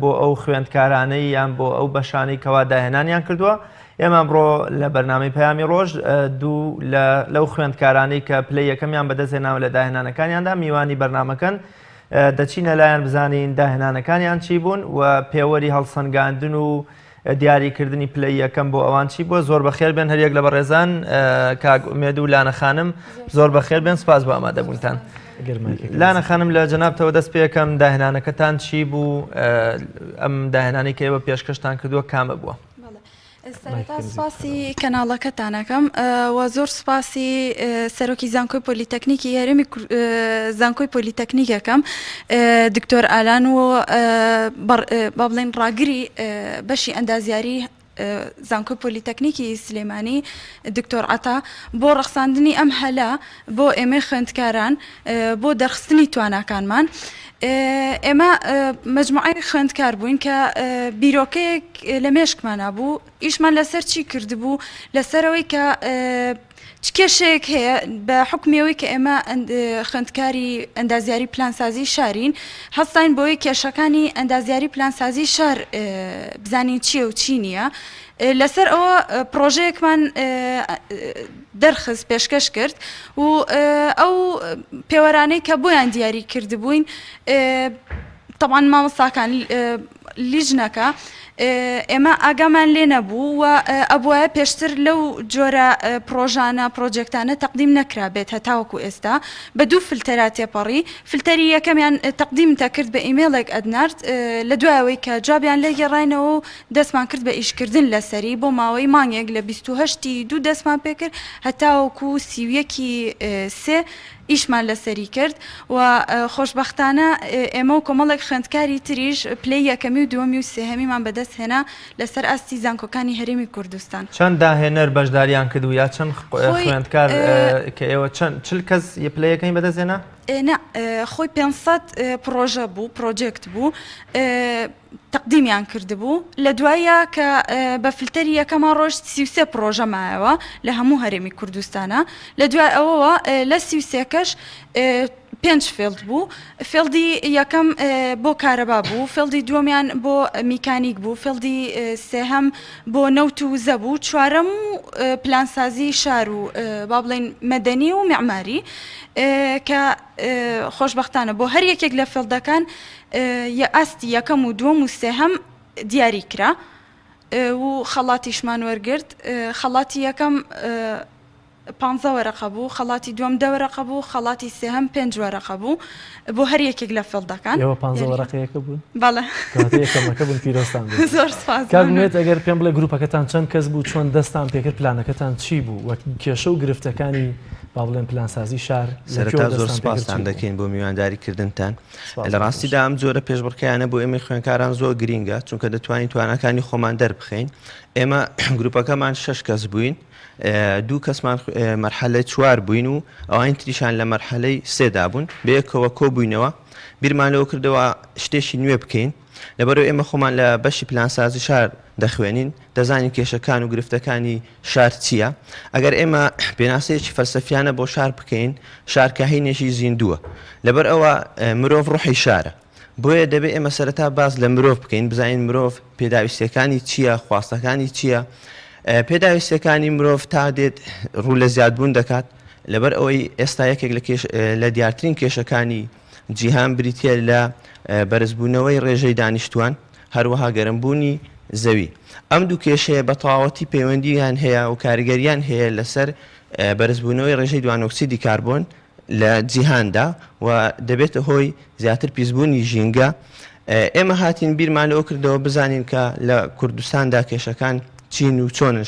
بۆ ئەو خوێندکارانەی یان بۆ ئەو بەشانەی کەوا داهێنانیان کردووە. ئێمە ئەمڕۆ لە بەرنامەی پەیامی ڕۆژ دوو لەو خوێندکارانەی کە پلەی یەکەمیان بەدەستهێناوە لە داهێنانەکانیاندا میوانی بەرنامەکەن دەچینە لایەن بزانین داهێنانەکانیان چی بوون و پێوەری هەڵسەنگاندن و دیاریکردنی پلەی یەکەم بۆ ئەوان چی بووە. زۆر بەخێر بێن هەریەک لە بەڕێزان کاک ئومێد و لانە خانم زۆر بەخێر بێن سپاس بۆ ئامادەبوونتان. لانە خانم لە جەنابتەوە دەست پێکەم داهێنانەکەتان چی بوو ئەم داهێنانی کە ئێوە پێشکەشتان کردووە کامە بووە؟ سەرەتا سپاسی کەناڵەکەتانەکەم و زۆر سپاسی سەرۆکی زانکۆی پۆلیتەکنیکی هەرێمی زانکۆی پۆلیتەکنیکەکەم دکتۆر ئالان و با بڵێن ڕاگری بەشی ئەندازیاری زانکۆی پۆلیتەکنیکی سلێمانی دکتۆر عەتا بۆ ڕەخساندنی ئەم هەلە بۆ ئێمە خوێندکاران بۆ دەرخستنی تواناکانمان. ئێمە مەجموعەی خوێندکار بووین کە بیرۆکەیەک لە مێشکمانە بوو ئیشمان لەسەر چی کردبوو لەسەرەوەی کە چ کێشەیەک هەیە بە حکمەوەی کە ئێمە خوێندکاری ئەندازیاری پلانسازی شارین هەستاین بۆی کێشەکانی ئەندازیاری پلانسازی شار بزانین چیە و چی نییە. لەسەر ئەوە پرۆژەیەکمان دەرخست پێشکەش کرد و ئەو پێوەرانەی کە بۆیان دیاری کردبووین طبعاً مامۆستاکان لیژنەکە ئێمە ئاگامان لێ نەبوو و ئەبواە پێشتر لەو جۆرە پرۆژانە پرۆجێکتانە تەقدیم نەکرابێت هەتاوەکو ئێستا بە دوو فلتەرا تێپەڕی فلتەری یەکەمیان تەقدیمتە کرد بە ئیمێڵێک ئەدنارد لە دوایەوەی کە جوابیان لێگەڕینەوە و دەستمان کرد بە ئیشکردن لەسەری بۆ ماوەی مانگێک لە 28 دوو دەستمان پێکرد هەتاوەکو سیویەکی سێ ئیشمان لەسەری کرد و خۆشببختانە ئێمە و کۆمەڵێک خوێندکاری تریش پلەی یەکەمی و دووەمی و سێهەمیمان بەدەست هێنا لەسەر ئاستی زانکۆکانی هەرێمی کوردستان چەند داهێنەر بەشداریان کردو یا چەند خوێندکار کە ئێوە چل کەس پلەیەکەی بەدەستێنا؟ خۆی 500 پرۆژە بوو پرۆجێکت بوو تەقدیمیان کردبوو لە دوایە کە بە فلتەری یەکەمان ڕۆژ 33 پرۆژە مایەوە لە هەموو هەرێمی کوردستانە لە دوای ئەوەوە لە 33کەش 5 فێلد بوو فێلدی یەکەم بۆ کارەبا بوو فێلدی دووەمیان بۆ میکانیک بوو فێلدی سێهەم بۆ نەوت و زە بوو چوارەم و پلانسازی شار و با بڵێن مەدەنی و معماری کە خۆشببختانە بۆ هەر یەکێک لە فێلدەکان ئاستی یەکەم و دووەم و سێهەم دیاری کرا و خەڵاتیشمان وەرگرت خەڵاتی یەکەم 15 وەرەقە بوو خەڵاتی دووەم 10 وەرەقە بوو خەڵاتی سێهەم 5 وەرەقە بوو بۆ هەر یەکێک لە فێڵدەکان ئێوە 15 وەرەقەیەکە بوون بەڵێ یەکەمەکە بوون پیرۆستان زۆر سپاس کاگوێت ئەگەر پێم بڵێ گروپەکەتان چەند کەس بوو چۆن دەستان پێکرد پلانەکەتان چی بوو وەک کێشە و گرفتەکانی با بڵێن پلانسازی شار سەرەتا زۆر سپاسان دەکەین بۆ میوانداریکردنتان لە ڕاستیدا ئەم جۆرە پێشبڕکەیانە بۆ ئێمە خوێنکاران زۆر گرینگە چونکە دەتوانین توانەکانی خۆمان دەربخەین ئێمە گروپەکەمان 6 کەس بووین دوو کەسمان مەرحەلەی 4 بووین و ئەوان تریشان لە مەرحەلەی 3دا بوون بەیەکەوە کۆ بووینەوە بیرمان لەوە کردەوە شتێکی نوێ بکەین لەبەرەوە ئێمە خۆمان لە بەشی پلانسازی شار دەخوێنین دەزانین کێشەکان و گرفتەکانی شار چییە ئەگەر ئێمە پێناسەیەکی فەلسەفیانە بۆ شار بکەین شارکەهینێکی زیندووە لەبەر ئەوە مرۆڤ ڕوحی شارە بۆیە دەبێت ئێمە سەرەتا باز لە مرۆڤ بکەین بزانین مرۆڤ پێداویستەکانی چییە خواستەکانی چییە پێداویستەکانی مرۆڤ تا دێت ڕوو لە زیادبوون دەکات لەبەر ئەوەی ئێستا یەکێک لە دیارترین کێشەکانی جیهان بریتە لە بەرزبوونەوەی ڕێژەی دانیشتوان هەروەها گەرمبوونی زەوی ئەم دوو کێشەیە بە تەواوەتی پەیوەندیان هەیە و کاریگەریان هەیە لەسەر بەرزبوونەوەی ڕێژەی دوانۆکسیدی کاربۆن لە جیهاندا و دەبێتە هۆی زیاتر پیسبوونی ژینگە ئێمە هاتین بیرمان لەوە کردەوە بزانین کە لە کوردستاندا کێشەکان چین و چۆنن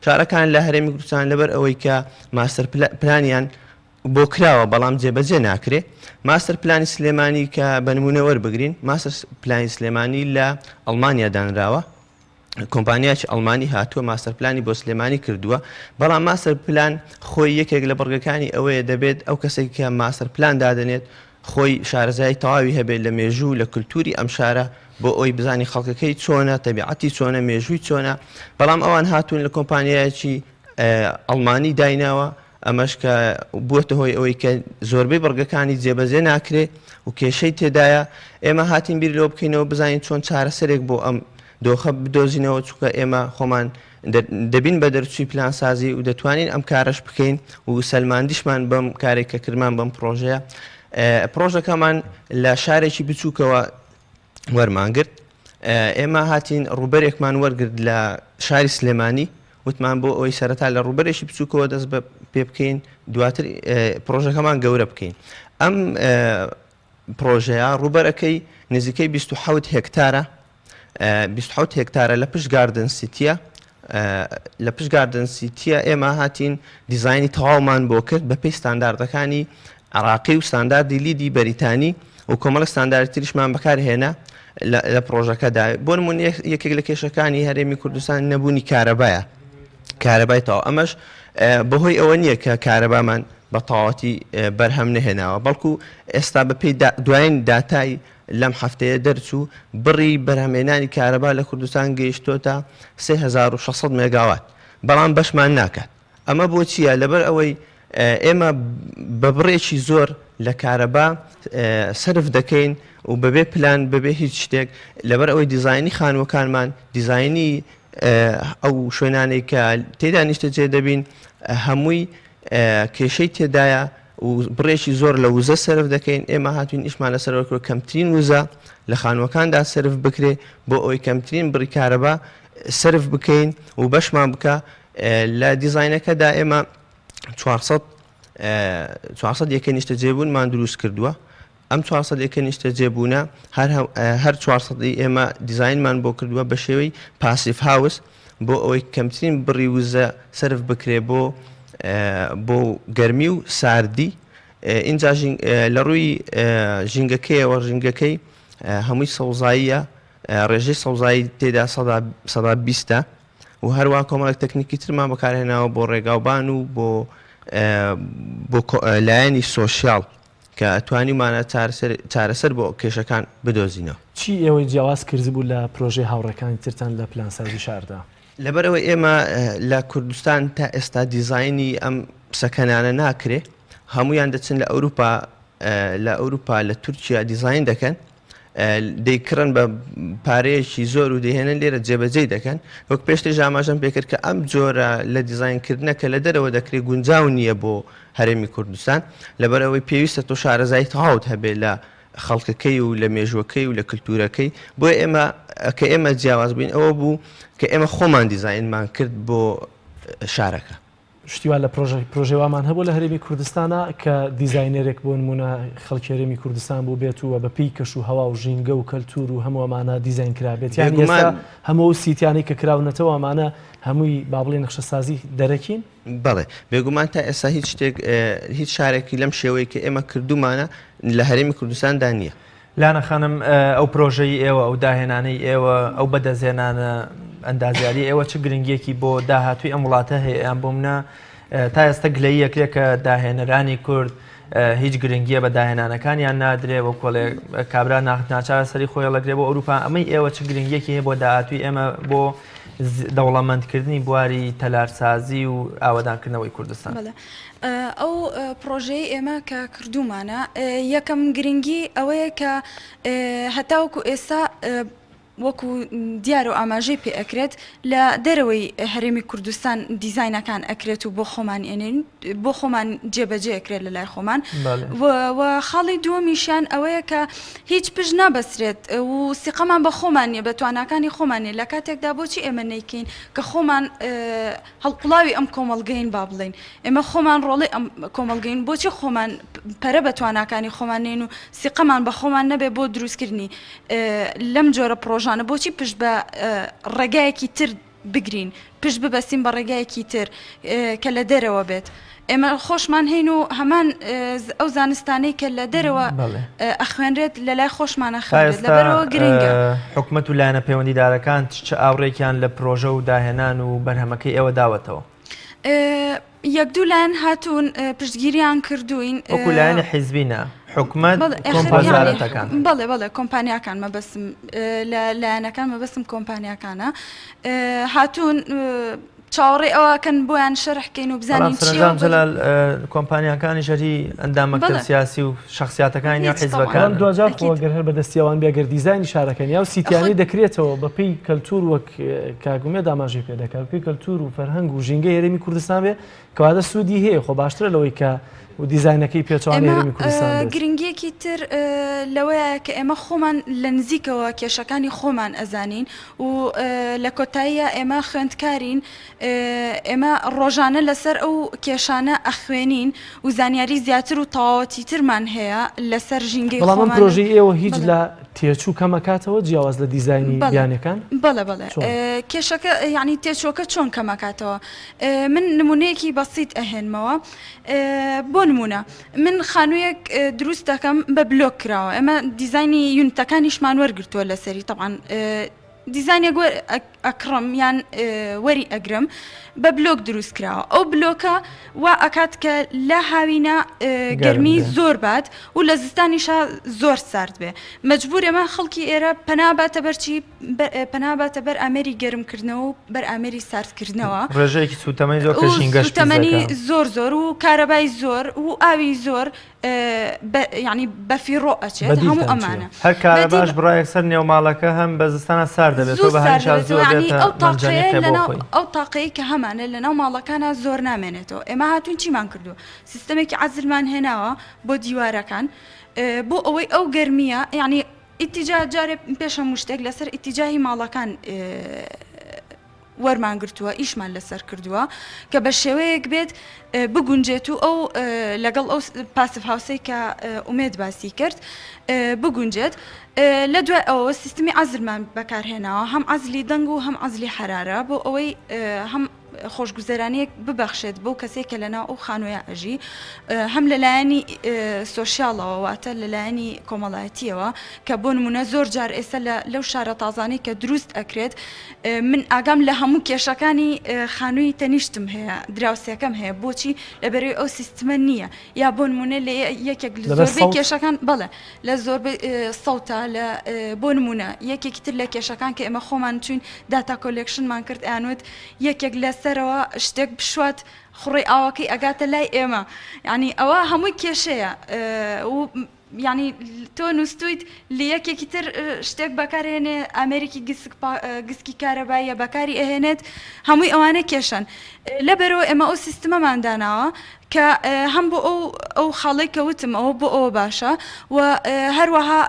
شارەکان لە هەرێمی کوردستان لەبەر ئەوەی کە ماستەر پلانیان بۆ کراوە بەڵام جێبەجێ ناکرێ ماستەر پلانی سلێمانی کە بەنمونە وەربگرین ماستەر پلانی سلێمانی لە ئەڵمانیا دانراوە کۆمپانیاکی ئەڵمانی هاتووە ماستەر پلانی بۆ سلێمانی کردووە بەڵام ماستەر پلان خۆی یەکێک لە بەڕگەکانی ئەوەیە دەبێت ئەو کەسێک کە ماستەر پلان دادنێت خۆی شارەزای تەواوی هەبێت لە مێژوو لە کولتوری ئەم شارە بۆ ئەوی بزانی خەڵکەکەی چۆنە تەبیعەتی چۆنە مێژووی چۆنە بەڵام ئەوان هاتوون لە کۆمپانیایەکی ئەڵمانی دایناوە ئەمەش کە بووەتە هۆی ئەوەی کە زۆربەی بەڕگەکانی جێبەجێ ناکرێ و کێشەی تێدایە ئێمە هاتین بیر لەوە بکەینەوە بزانین چۆن چارەسەرێک بۆ ئەم دۆخە بدۆزینەوە چونکە ئێمە خۆمان دەبین بە دەرچووی پلانسازی و دەتوانین ئەم کارش بکەین و سەلماندیشمان بەم کارێککە کردمان بەم پرۆژەیە پرۆژەکەمان لە شارێکی بچووکەوە وەرمانگرت ئێمە هاتین ڕوبەرێکمان وەرگرت لە شاری سلێمانی وتمان بۆ ئەوی سەرەتا لە ڕوبەرێکی بچووکەوە دەست بە پێ بکەین دواتر پرۆژەکەمان گەورە بکەین ئەم پرۆژەیە ڕوبەرەکەی نزیکەی 27 هێکتارە 27 هێکتارە لە پشت گاردن سیتیە لە پشت گاردن سیتیە ئێمە هاتین دیزایانی تەواومان بۆ کرد بە پێی ستانداردەکانی عراقی و ستانداردی لیدی بەریتانی و کۆمەڵە ستانداردی تریشمان بەکارهێنا لە پرۆژەکەدا بۆ نمونە یەکێک لە کێشەکانی هەرێمی کوردستان نەبوونی کارەبایە کارەبای تەواو ئەمەش بەهۆی ئەوە نییە کە کارەبامان بە تەواوەتی بەرهەم نەهێناوە بەڵکو ئێستا بەپێی دوایین داتای لەم هەفتەیە دەرچوو بڕی بەرهەمهێنانی کارەبا لە کوردستان گەیشتۆتە 3600 مێگاوات بەڵام بەشمان ناکات ئەمە بۆ چییە لەبەر ئەوەی ئێمە بە بڕێکی زۆر لە کارەبا سرف دەکەین و بەبێ پلان بەبێ هیچ شتێک لەبەر ئەوەی دیزایانی خانوەکانمان دیزایانی ئەو شوێنانەی کە تێدا نیشتە جێ دەبین هەمووی کێشەی تێدایە و بڕێکی زۆر لە وزە سرف دەکەین ئێمە هاتوین ئیشمان لەسەرەوە کەمترین وزە لە خانوەکاندا سرف بکرێ بۆ ئەوەی کەمترین بڕی کارەبا سرف بکەین و بەشمان بکە لە دیزاینەکەدا ئێمە 400 یەکە نیشتە جێبوونمان دروست کردووە ئەم 400 یەکە نیشتە جێبوونە هەر 400 ئێمە دیزاینمان بۆ کردووە بە شێوەی پاسیف هاوس بۆ ئەوەی کەمترین بڕی وزە سرف بکرێ بۆ گەرمی و ساردی اینجا لە ڕووی ژینگەکەیەوە ژینگەکەی هەمووی سەوزاییە ڕێژەی سەوزایی تێدا 120 و هەروە کۆمەڵێک تەکنیکی ترمان بەکارهێناوە بۆ ڕێگاوبان و بۆ لایەنی سۆشیاڵ کە ئەتوانیمانە چارەسەر بۆ کێشەکان بدۆزینەوە. چی ئێوەی جیاواز کردبوو لە پرۆژەی هاوڕەکانی ترتان لە پلانسازی شاردا؟ لەبەرەوە ئێمە لە کوردستان تا ئێستا دیزاینی ئەم سەکەنانە ناکرێ هەمویان دەچن لە ئەوروپا لە تورکیا دیزاین دەکەن دەیکڕن بە پارەیەکی زۆر و دەهێنن لێرە جێبەجێ دەکەن وەک پێشتر ئاماژەم پێکرد کە ئەم جۆرە لە دیزاینکردنەکە لە دەرەوە دەکرێت گونجاو نییە بۆ هەرێمی کوردستان لەبەرەوەی پێویستە تۆ شارەزای تەواوت هەبێت لە خەڵکەکەی و لە مێژوەکەی و لە کللتورەکەی بۆ کە ئێمە جیاواز بووین ئەوە بوو کە ئێمە خۆمان دیزاینمان کرد بۆ شارەکە. شتیوان لە پرۆژێوامان هەبوو لە هەرێمی کوردستانە کە دیزاینێرێک بۆ نمونە خەڵکی هەرێمی کوردستان بوو بێتووە بە پێی کەش و هەوا و ژینگە و کەلتور و هەمووەمانە دیزاین کرابێت یان ئێستا هەموو سیتیانی کە کراونەتەوە ئەمانە هەمووی با بڵێ نەخشەسازی دەرەکین؟ بەڵێ بێگومان تا ئێستا هیچ شارێکی لەم شێوەیە کە ئێمە کردومانە لە هەرێمی کوردستاندا نییە. لانا خانم ئەو پرۆژەی ئێوە ئەو داهێنانەی ئێوە ئەو بەدەزێنانە ئەندازیاری ئێوە چ گرنگیەکی بۆ داهاتووی ئەم وڵاتە هەیە یان بۆ منە تا ئێستا گلەی یەکرێت کە داهێنەرانی کورد هیچ گرنگیە بە داهێنانەکانیان نادرێ بۆ کۆڵێ کابرا ناچارە سەری خۆی لەگرێ بۆ ئەوروپا ئەمەی ئێوە چ گرنگیەکی هەیە بۆ داهاتووی ئێمە بۆ دەوڵەمەندکردنی بواری تەلارسازی و ئاوەدانکردنەوەی کوردستان؟ ئەو پرۆژەی ئێمە کە کردومانە یەکەم گرنگی ئەوەیە کە هەتاوکو ئێستا وەکو دیار و ئاماژەی پێ ئەکرێت لە دەرەوەی هەرێمی کوردستان دیزاینەکان ئەکرێت و بۆ خۆمان ئێنین بۆ خۆمان جێبەجێ ئەکرێت لە لای خۆمان و خاڵی دووەمیشیان ئەوەیە کە هیچ پشت نابەسرێت و سیقەمان بە خۆمانیە بە تواناکانی خۆمانێ لە کاتێکدا بۆچی ئێمە نەیکەین کە خۆمان هەڵقڵاوی ئەم کۆمەڵگەین با بڵین ئێمە خۆمان ڕۆڵی ئەم کۆمەڵگەین بۆچی خۆمان پەرە بە تواناکانی خۆمانێن و سیقەمان بە خۆمان نەبێ بۆ دروستکردنی لەم جۆرە پرۆژانە بۆچی پشت بە ڕێگایەکی تر بگرین پشت ببەستین بە ڕێگایەکی تر کە لە دەرەوە بێت ئێمە خۆشمان هەین و هەمان ئەو زانستانەی کە لە دەرەوە ئەخوێنرێت لە لای خۆشمانە خوێنرێت لەبەرەوە گرنگە. حکومەت و لایەنە پەیوەندیدارەکان چ ئاوڕێکیان لە پرۆژە و داهێنان و بەرهەمەکەی ئێوە داوەتەوە؟ یەک دوو لایەن هاتوون پشتگیریان کردوین وەکو لایەنی حیزبینە حکومەت وەزارەتەکان بەڵێ کۆمپانیاکان مەبەستم لایەنەکان مەبەستم کۆمپانیاکانە هاتوون چاوەڕێ ئەوەکەن بۆیان شەرحکەین و بزانین کۆمپانیاکانی ژەری ئەندامەکە سیاسی و شخصیاتەکانی یا حیزبەکان دوجار خۆگەر هەر بەدەستیەوان بێگەر دیزایانی شارەکەن یا و سیتیانی دەکرێتەوە بەپێی کەلتور وەک کاگومێ داماژەی پێ دەکات بەپێی کەلتور و فەرهەنگ و ژینگەی هەرێمی کوردستان بێ کەواتە سوودی هەیە خۆ باشترە لەوەی کە و دیزاینەکەی پێچوانی هەرێمی کوردستان گرنگیەکی تر لەوەیە کە ئێمە خۆمان لە نزیکەوە کێشەکانی خۆمان ئەزانین و لە کۆتاییە ئێمە خوێندکارین ئێمە ڕۆژانە لەسەر ئەو کێشانە ئەخوێنین و زانیاری زیاتر و تەواوەتی ترمان هەیە لەسەر ژینگەی خۆمان. بەڵام پرۆژەی ئێوە هیچ لە تێچوو کەمەکاتەوە جیاواز لە دیزاینی بیانەکان؟ بەڵێ کێشەکە یعنی تێچۆکە چۆن کەمەکاتەوە من نمونەیەکی بەسیط ئەهێنمەوە بۆ نمونە من خانوویەک دروست دەکەم بە بلۆک کراوە ئەمە دیزاینی یونتەکانیشمان وەرگرتووە لەسەری طبعاً دیزاینێک ئەکڕم یان وەری ئەگرم بە بلۆک دروست کراوە ئەو بلۆکە وا ئەکات کە لە هاوینە گەرمی زۆر بات و لە زستانیشە زۆر سارد بێ مەجبور ئێمە خەڵکی ئێرە پەناباتە بەرچی پەناباتە بەر ئامێری گەرمکردنەوە و بەر ئامێری ساردکردنەوە ڕێژەیەکی سوتەمەنی زۆر کەشینگەشت سوتەمەنی زۆر و کارەبای زۆر و ئاوی زۆر ینی بەفیڕۆ ئەچێت هەموو ئەمانە هەر کارە باش بڕایەک سەر نێو ماڵەکە هەم بە زستانە سارد دەبێت تۆ بە هەمیشە زۆر یعنی ئەو تاقەیە لەناو خۆی ئەو تاقەی کە هەمانە لەناو ماڵەکانە زۆر نامێنێتەوە ئێمە هاتوون چیمان کردو سیستەمێکی عەزلمان هێناوە بۆ دیوارەکان بۆ ئەوەی ئەو گەرمیە یعنی ئیتیجا جارێ پێش هەموو شتێک لەسەر ئیتیجاهی ماڵەکان وەرمان گرتووە ئیشمان لەسەر کردووە کە بە شێوەیەک بێت بگونجێت و ئەو لەگەڵ ئەو پاسف هاوسەی کە ئومێد باسی کرد بگونجێت لە دوای ئەوە سیستمی عەزلمان بەکارهێناوە هەم عەزلی دەنگ و هەم عەزلی حرارە بۆ ئەوەی هەم خۆشگوزەرانەیەک ببەخشێت بەو کەسێک کە لەناو ئەو خانوویە ئەژی هەم لەلایەنی سۆشیاڵەوە واتە لەلایەنی کۆمەڵایەتیەوە کە بۆ نمونە زۆر جار ئێستا لەو شارە تازانەی کە دروست ئەکرێت من ئاگام لە هەموو کێشەکانی خانووی تەنیشتم هەیە دراوسەکەم هەیە بۆچی لەبەرەوەی ئەو سیستمە نییە یا بۆ نمونە لە یەکێک زۆربەی کێشەکان بەڵێ لە زۆربەی سەوتە لە بۆ نمونە یەکێکی تر لە کێشەکان کە ئێمە خۆمان چوین داتا کۆلێکشنمان کرد ئەیانوت یەکێک لە سەرەوە شتێک بشوات خوڕی ئاوەکەی ئەگاتە لای ئێمە یعنی ئەوە هەمووی کێشەیە یعنی تۆ نووسیت لە یەکێکی تر شتێک بەکارهێنێ ئەمریکی گسکی کارەباییە بەکاری ئەهێنێت هەمووی ئەوانە کێشن لەبەرەوە ئێمە ئەو سیستمەمانداناوە کە هەم بۆ ئەو خاڵی کەوتم ئەوە بۆ ئەوە باشە و هەروەها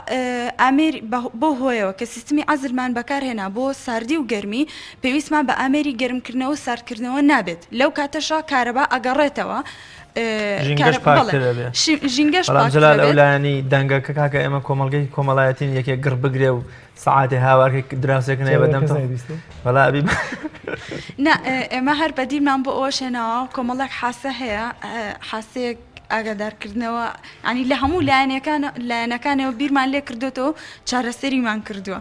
ئامێری بۆ هۆیەوە کە سیستمی عەزلمان بەکارهێنا بۆ ساردی و گەرمی پێویستمان بە ئامێری گەرمکردنەوە و ساردکردنەوە نابێت لەو کاتەشا کارەبا ئەگەڕێتەوە ژینگەش پاکترە ئەولایانی دەنگەکە کاکە ئێمە کۆمەڵگەی کۆمەڵایەتین یەکێک گڕ بگرێ و سعاتێ هاوارکێک دراوسێکن هەیە بەدەمتە بەڵابی نا ئێمە هەر بەدیمان بۆ ئەوە شێنەوە کۆمەڵک حاسە هەیە حاسەیەک ئاگادارکردنەوە ینی لە هەموو لایەنەکانەوە بیرمان لێ کردوێتەوە چارەسەریمان کردووە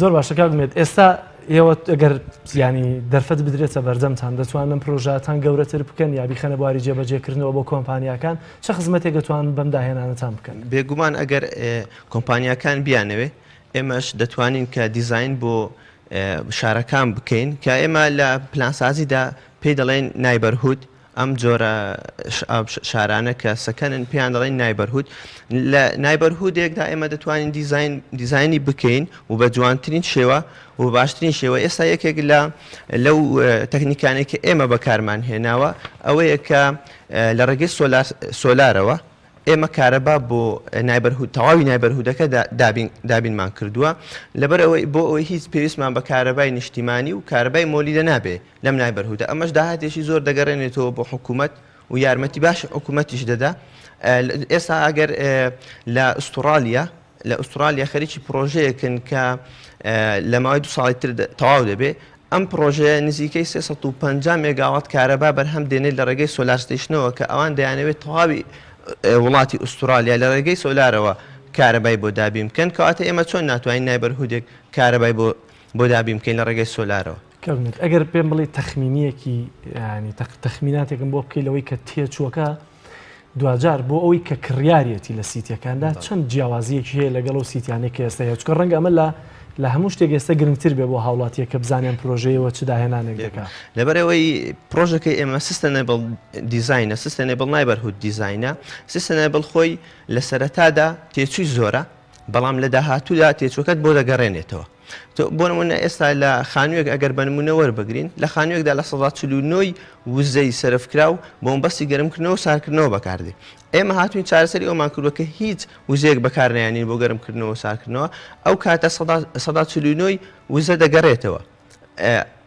زۆر باشە کاکمێت ئێستا ئێوە ئەگەر ینی دەرفەت بدرێتە بەردەمتان دەتوانن پرۆژاتان گەورەتر بکەن یا بیخەنە بواری جێبەجێکردنەوە بۆ کۆمپانیاکان چه خزمەتێک دەتوان بەم داهێنانەتان بکەن بێگومان ئەگەر کۆمپانیاکان بیانەوێ ئێمەش دەتوانین کە دیزاین بۆ شارەکان بکەین کە ئێمە لە پلانسازیدا پێی دەڵێن نایبەرهود ئەم جۆرە شارانە کە سەکەنن پێیان دەڵێن نایبەرهود لە نایبەرهودێکدا ئێمە دەتوانین دیزایانی بکەین و بە جوانترین شێوە و باشترین شێوە ئێستا یەکێک لەو تەکنیکانێک کە ئێمە بەکارمان هێناوە ئەوەیە کە لە ڕێگەی سۆلارەوە ئێمە کارەبا بۆ تەواوی نایبەرهودەکە دابینمان کردووە لەبەرەوەی بۆ ئەوەی هیچ پێویستمان بە کارەبای نیشتیمانی و کارەبای مۆلیدە نابێ لەم نایبەرهودە ئەمەش داهاتێکی زۆر دەگەڕێنێتەوە بۆ حکوومەت و یارمەتی باش حکوومەتیش دەدا ئێستا ئەگەر لە ئوسترالیا خەریکی پرۆژەیەکن کە لە ماوەی 2 ساڵی تر تەواو دەبێ ئەم پرۆژەیە نزیکەی 350 مێگاوات کارەبا بەرهەم دێنێت لە ڕێگەی سۆلار ستیشنەوە کە ئەوان دەیانەوێت تەواوی وڵاتی ئوسترالیا لە ڕێگەی سۆلارەوە کارەبای بۆ دابین بکەن کەواتە ئێمە چۆن ناتوانین نایبەرهودێک کارەبای بۆ دابین بکەین لە ڕێگەی سۆلارەوە ئەگەر پێم بڵێ تەخمینیەکی ینی تەخمیناتێکم بۆ بکەی لەوەی کە تێچووەکە دوجار بۆ ئەوەی کە کڕیارەتی لە سیتیەکاندا چەند جیاوازیەکی هەیە لەگەڵ و سیتیانێک کە ئێستا هەیە چکە ڕەنگە ئەمە لە هەموو شتێک ئێستا گرنگتر بێ بۆ هاوڵاتیە کە بزانیان پرۆژەیەوە چ داهێنانێک دەکات لەبەرەوەی پرۆژەکەی ئێمە سیستەنێبڵ دیزاینە سیستەنێبڵ نایبەرهود دیزاینە سیستەنێبڵ خۆی لە سەرەتادا تێچووی زۆرە بەڵام لە داهاتوودا تێچووەکەت بۆ دەگەڕێنێتەوە بۆ نمونە ئێستا لە خانوویەک ئەگەر بە نمونە وەربگرین لە خانوویەکدا لە 1940 وزەی سەرفکرا و بۆمبەستی گەرمکردنەوە و سارکردنەوە بەکاردێ ئێمە هاتوین چارەسەری ئەومان کردووە کە هیچ وزەیەک بەکارنیانین بۆ گەرمکردنەوە و سارکردنەوە ئەو کاتە 1940 وزە دەگەڕێتەوە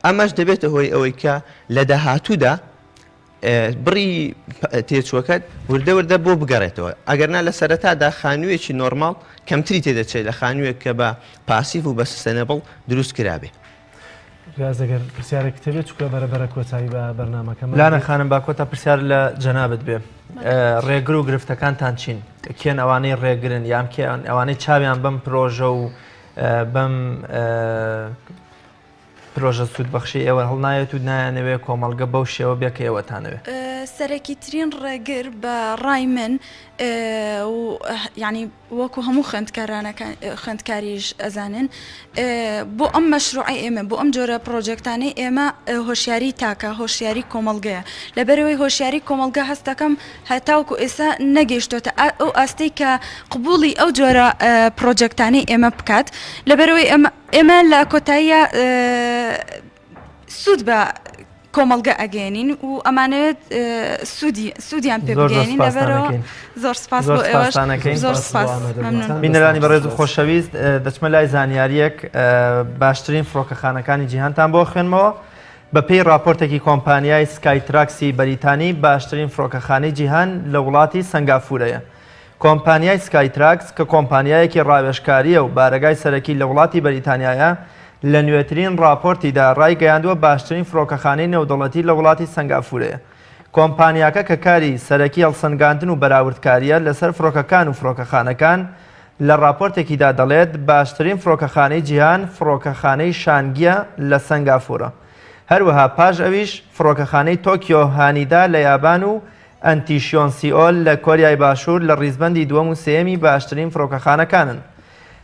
ئەمەش دەبێتە هۆی ئەوەی کە لە داهاتوودا بڕی تێچووەکەت وردە بۆ بگەڕێتەوە ئەگەرنا لە سەرەتادا خانوویەکی نۆرماڵ کەمتری تێدەچێت لە خانوویەک کە بە پاسیف و بە سستەنەبڵ دروست کرابێ ئەگەر پرسیارێک تێبێت چکە بەرەبەرە کۆتایی بە بەرنامەکەم لاە خانم با کۆتا پرسیار لە جەنابەت بێ ڕێگر و گرفتەکانتان چین کێن ئەوانەی ڕێگرن یان ئەوانەی چاویان بەم پرۆژە و بەم پرۆژە سوودبەخشی ئێوە هەڵنایەت و نایانەوێ کۆمەڵگە بەو شێوە بێکە ئێوەتانەوێ سەرەکی ترین ڕێگر بە ڕای من ینی وەکو هەموو خوێندکاریش ئەزانن بۆ ئەم مەشروعی ئێمە بۆ ئەم جۆرە پرۆژێکتانەی ئێمە هۆشیاری تاکە هۆشیاری کۆمەڵگەیە لەبەرەوەی هۆشیاری کۆمەڵگە هەستەکەم هەتاوکو ئێستا نەگەیشتۆتە ئەو ئاستەی کە قبولی ئەو جۆرە پرۆژێکتانەی ئێمە بکات لەبەرەوەی ئێمە لە کۆتاییە سوود بە کۆمەڵگە ئەگەێنین و ئەمانەوێت سوودیان پێ بگەێنین لەبەرەوە زۆر سپاس بۆ ئێوەش زۆر سپاس بینەرانی بەڕێز و خۆشەویست دەچمە لای زانیاریەک باشترین فڕۆکەخانەکانی جیهانتان بۆ خوێنمەوە بە پێی راپۆرتێکی کۆمپانیای سکایتراکسی بەریتانی باشترین فڕۆکەخانەی جیهان لە وڵاتی سنگافورەیە. کۆمپانیای سکایتراکس کە کۆمپانیایەکی ڕاوێژکاریە و بارەگای سەرەکی لە وڵاتی بەریتانیایە لە نوێترین راپۆرتیدا ڕایگەیاندووە باشترین فڕۆکەخانەی نێودەوڵەتی لە وڵاتی سنگافورەیە. کۆمپانیاکە کە کاری سەرەکی هەڵسەنگاندن و بەراوردکاریە لەسەر فڕۆکەکان و فڕۆکەخانەکان لە راپۆرتێکیدا دەڵێت باشترین فڕۆکەخانەی جیهان فڕۆکەخانەی شانگیە لە سنگافورە. هەروەها پاش ئەویش فڕۆکەخانەی تۆکیۆ هانیدا لە یابان و ئەنتیشیۆن سیئۆل لە کۆریای باشوور لە ڕیزبەندی دووەم و سێمی باشترین فڕۆکەخانەکانن.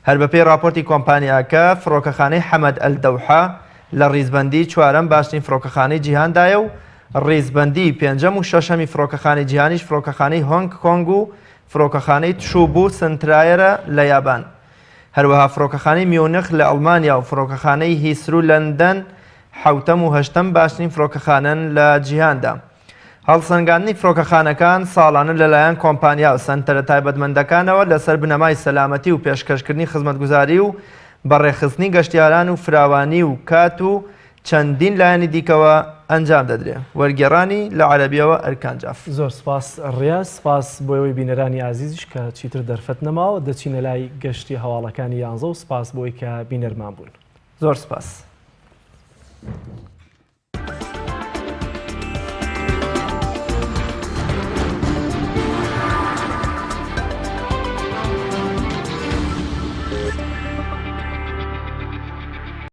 هەر بەپێی راپۆرتی کۆمپانیاکە فڕۆکەخانەی حەمەد ئەلدەوحا لە ڕیزبەندی چوارەم باشترین فڕۆکەخانەی جیهاندایە و ڕیزبەندی پێنجەم و شەشەمی فڕۆکەخانەی جیهانیش فڕۆکەخانەی هۆنگ کۆنگ و فڕۆکەخانەی تشوبو سنترایەرە لە یابان. هەروەها فڕۆکەخانەی میونخ لە ئەڵمانیا و فڕۆکەخانەی هیسرو لەندەن حوتەم و هەشتەم باشترین فڕۆکەخانەن لە جیهاندا. هەڵسەنگاندنی فڕۆکەخانەکان ساڵانە لەلایەن کۆمپانیا و سەنتەرە تایبەتمەندەکانەوە لەسەر بنەمای سەلامەتی و پێشکەشکردنی خزمەتگوزاری و بەڕێخستنی گەشتیاران و فراوانی و کات و چەندین لایەنی دیکەوە ئەنجام دەدرێت. وەرگێڕانی لە عەرەبیەوە ئەرکانجاف. زۆر سپاس ڕێز سپاس بۆ ئەوەی بینەرانی عزیزش کە چیتر دەرفەت نەماوە دەچینە لای گەشتی هەواڵەکانی یانزە و سپاس بۆی کە بینەرمان بوون. زۆر سپاس.